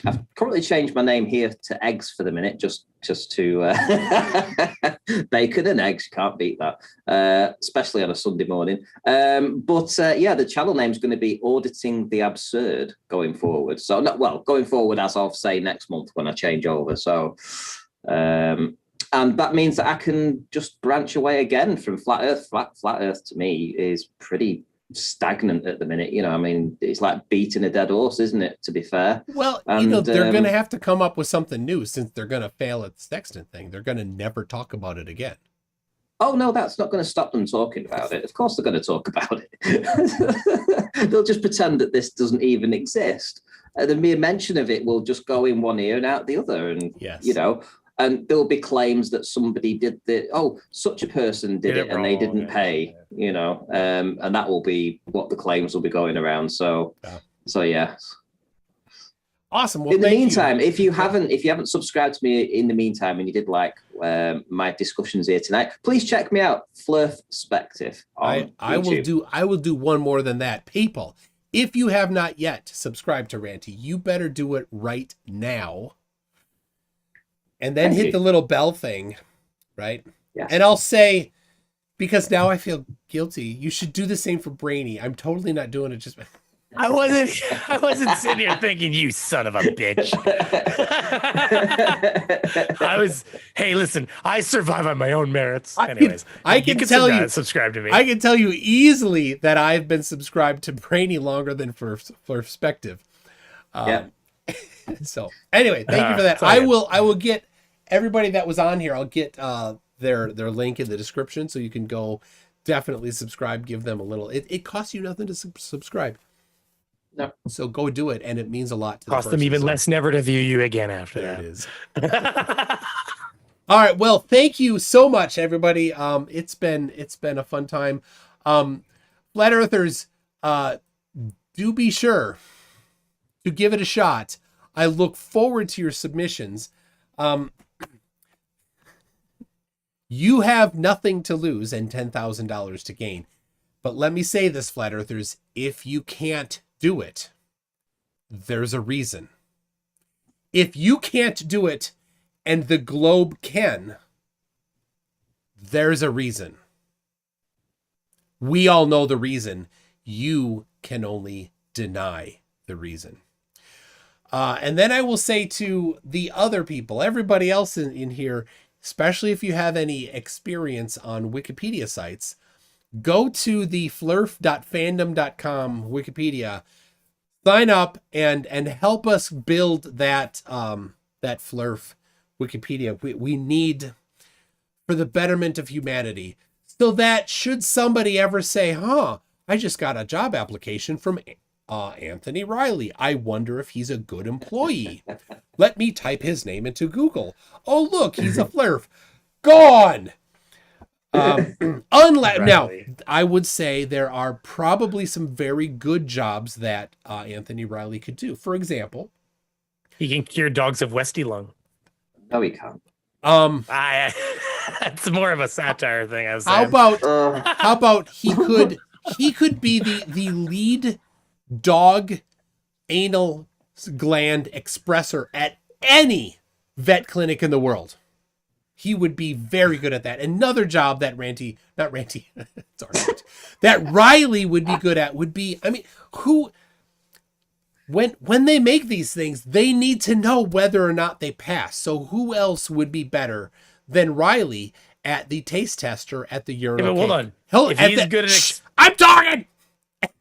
I've currently changed my name here to Eggs for the minute, just just to bacon and eggs. You can't beat that, especially on a Sunday morning. The channel name is going to be Auditing the Absurd going forward. So, going forward as of, say, next month when I change over. So, and that means that I can just branch away again from flat Earth. Flat Earth to me is pretty stagnant at the minute. I mean, it's like beating a dead horse, isn't it, to be fair? Well, they're going to have to come up with something new since they're going to fail at the Sextant thing. They're going to never talk about it again. Oh, no, that's not going to stop them talking about it. Of course they're going to talk about it. They'll just pretend that this doesn't even exist. The mere mention of it will just go in one ear and out the other. And, and there'll be claims that somebody did such a person did it and they didn't pay, and that will be what the claims will be going around. So yeah. Awesome. Well, in the meantime, if you haven't subscribed to me in the meantime and you did like my discussions here tonight, please check me out, Flurfspective. I will do one more than that. People, if you have not yet subscribed to Ranty, you better do it right now. And then hit the little bell thing, right? Yeah. And I'll say, because now I feel guilty, you should do the same for Brainy. I'm totally not doing it just... I wasn't sitting here thinking, you son of a bitch. Hey, listen, I survive on my own merits. Anyways, I can tell you, subscribe to me. I can tell you easily that I've been subscribed to Brainy longer than for Perspective. So anyway, thank you for that. I will get everybody that was on here. I'll get their link in the description, so you can go definitely subscribe. Give them a little. It costs you nothing to subscribe. No. So go do it, and it means a lot to cost them even less never to view you again after there that. It is. All right. Well, thank you so much, everybody. It's been a fun time. Flat Earthers, do be sure to give it a shot. I look forward to your submissions. You have nothing to lose and $10,000 to gain. But let me say this, Flat Earthers, if you can't do it, there's a reason. If you can't do it and the globe can, there's a reason. We all know the reason. You can only deny the reason. And then I will say to the other people, everybody else in here, especially if you have any experience on Wikipedia sites, go to the flurf.fandom.com Wikipedia, sign up and help us build that Flurf Wikipedia. We need for the betterment of humanity, so that should somebody ever say, I just got a job application from Anthony Riley. I wonder if he's a good employee. Let me type his name into Google. Oh, look, he's a Flurf. Gone. Now, I would say there are probably some very good jobs that Anthony Riley could do. For example, he can cure dogs of Westy lung. No, he can't. It's more of a satire thing. I was saying. How about he could be the lead dog anal gland expressor at any vet clinic in the world. He would be very good at that. Another job that that Riley would be good at would be, when they make these things, they need to know whether or not they pass. So who else would be better than Riley at the taste tester at the urinal? Hold on. I'm talking.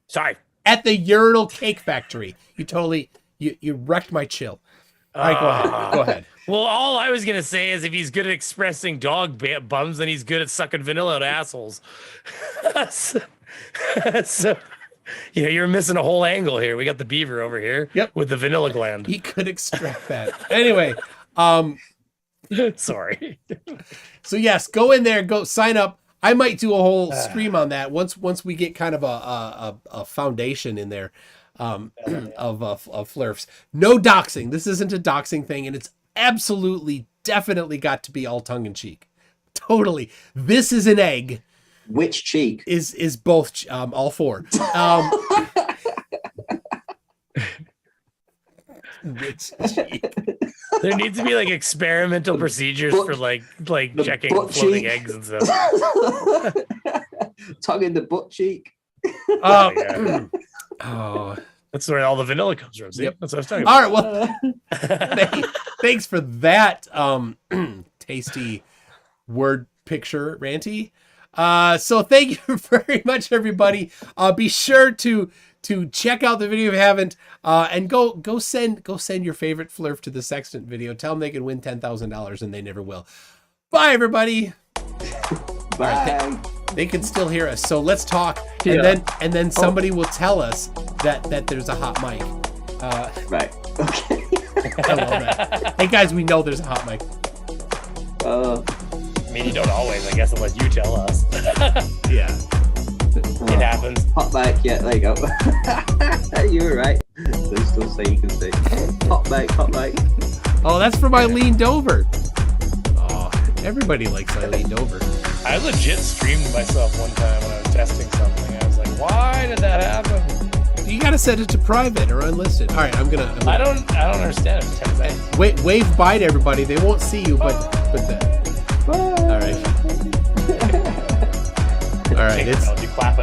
Sorry. At the urinal cake factory. You wrecked my chill. All right, go ahead. Well, all I was going to say is if he's good at expressing dog bums, then he's good at sucking vanilla out of assholes. so, you're missing a whole angle here. We got the beaver over here with the vanilla gland. He could extract that. Anyway, sorry. So yes, go in there, go sign up. I might do a whole stream on that once we get kind of a foundation in there of Flurfs. No doxing. This isn't a doxing thing, and it's absolutely, definitely got to be all tongue in cheek. Totally. This is an egg. Which cheek? Is both, Rich cheek. There needs to be like experimental procedures for like checking floating cheek. eggs and stuff. Tongue in the butt cheek. Oh, yeah. Oh, that's where all the vanilla comes from. See, that's what I was talking about. All right, well, thanks for that tasty word picture, Ranty. So thank you very much, everybody. Be sure to check out the video if you haven't, and go send your favorite flurf to the Sextant video. Tell them they can win $10,000 and they never will. Bye, everybody. Bye. All right, they can still hear us, so let's talk, Yeah. and then somebody will tell us that there's a hot mic. Right. Okay. I love that. Hey guys, we know there's a hot mic. I mean, you don't always, I guess, unless you tell us. Yeah. It happens. Hot mic, yeah, there you go. You were right. There's still say you can say hot mic, hot mic. Oh, that's from Eileen Dover. Oh, everybody likes Eileen Dover. I legit streamed myself one time when I was testing something. I was like, why did that happen? You gotta set it to private or unlisted. All right, I'm gonna I don't understand it. wave bye to everybody. They won't see you, but all right. All right, it's Technology clapping.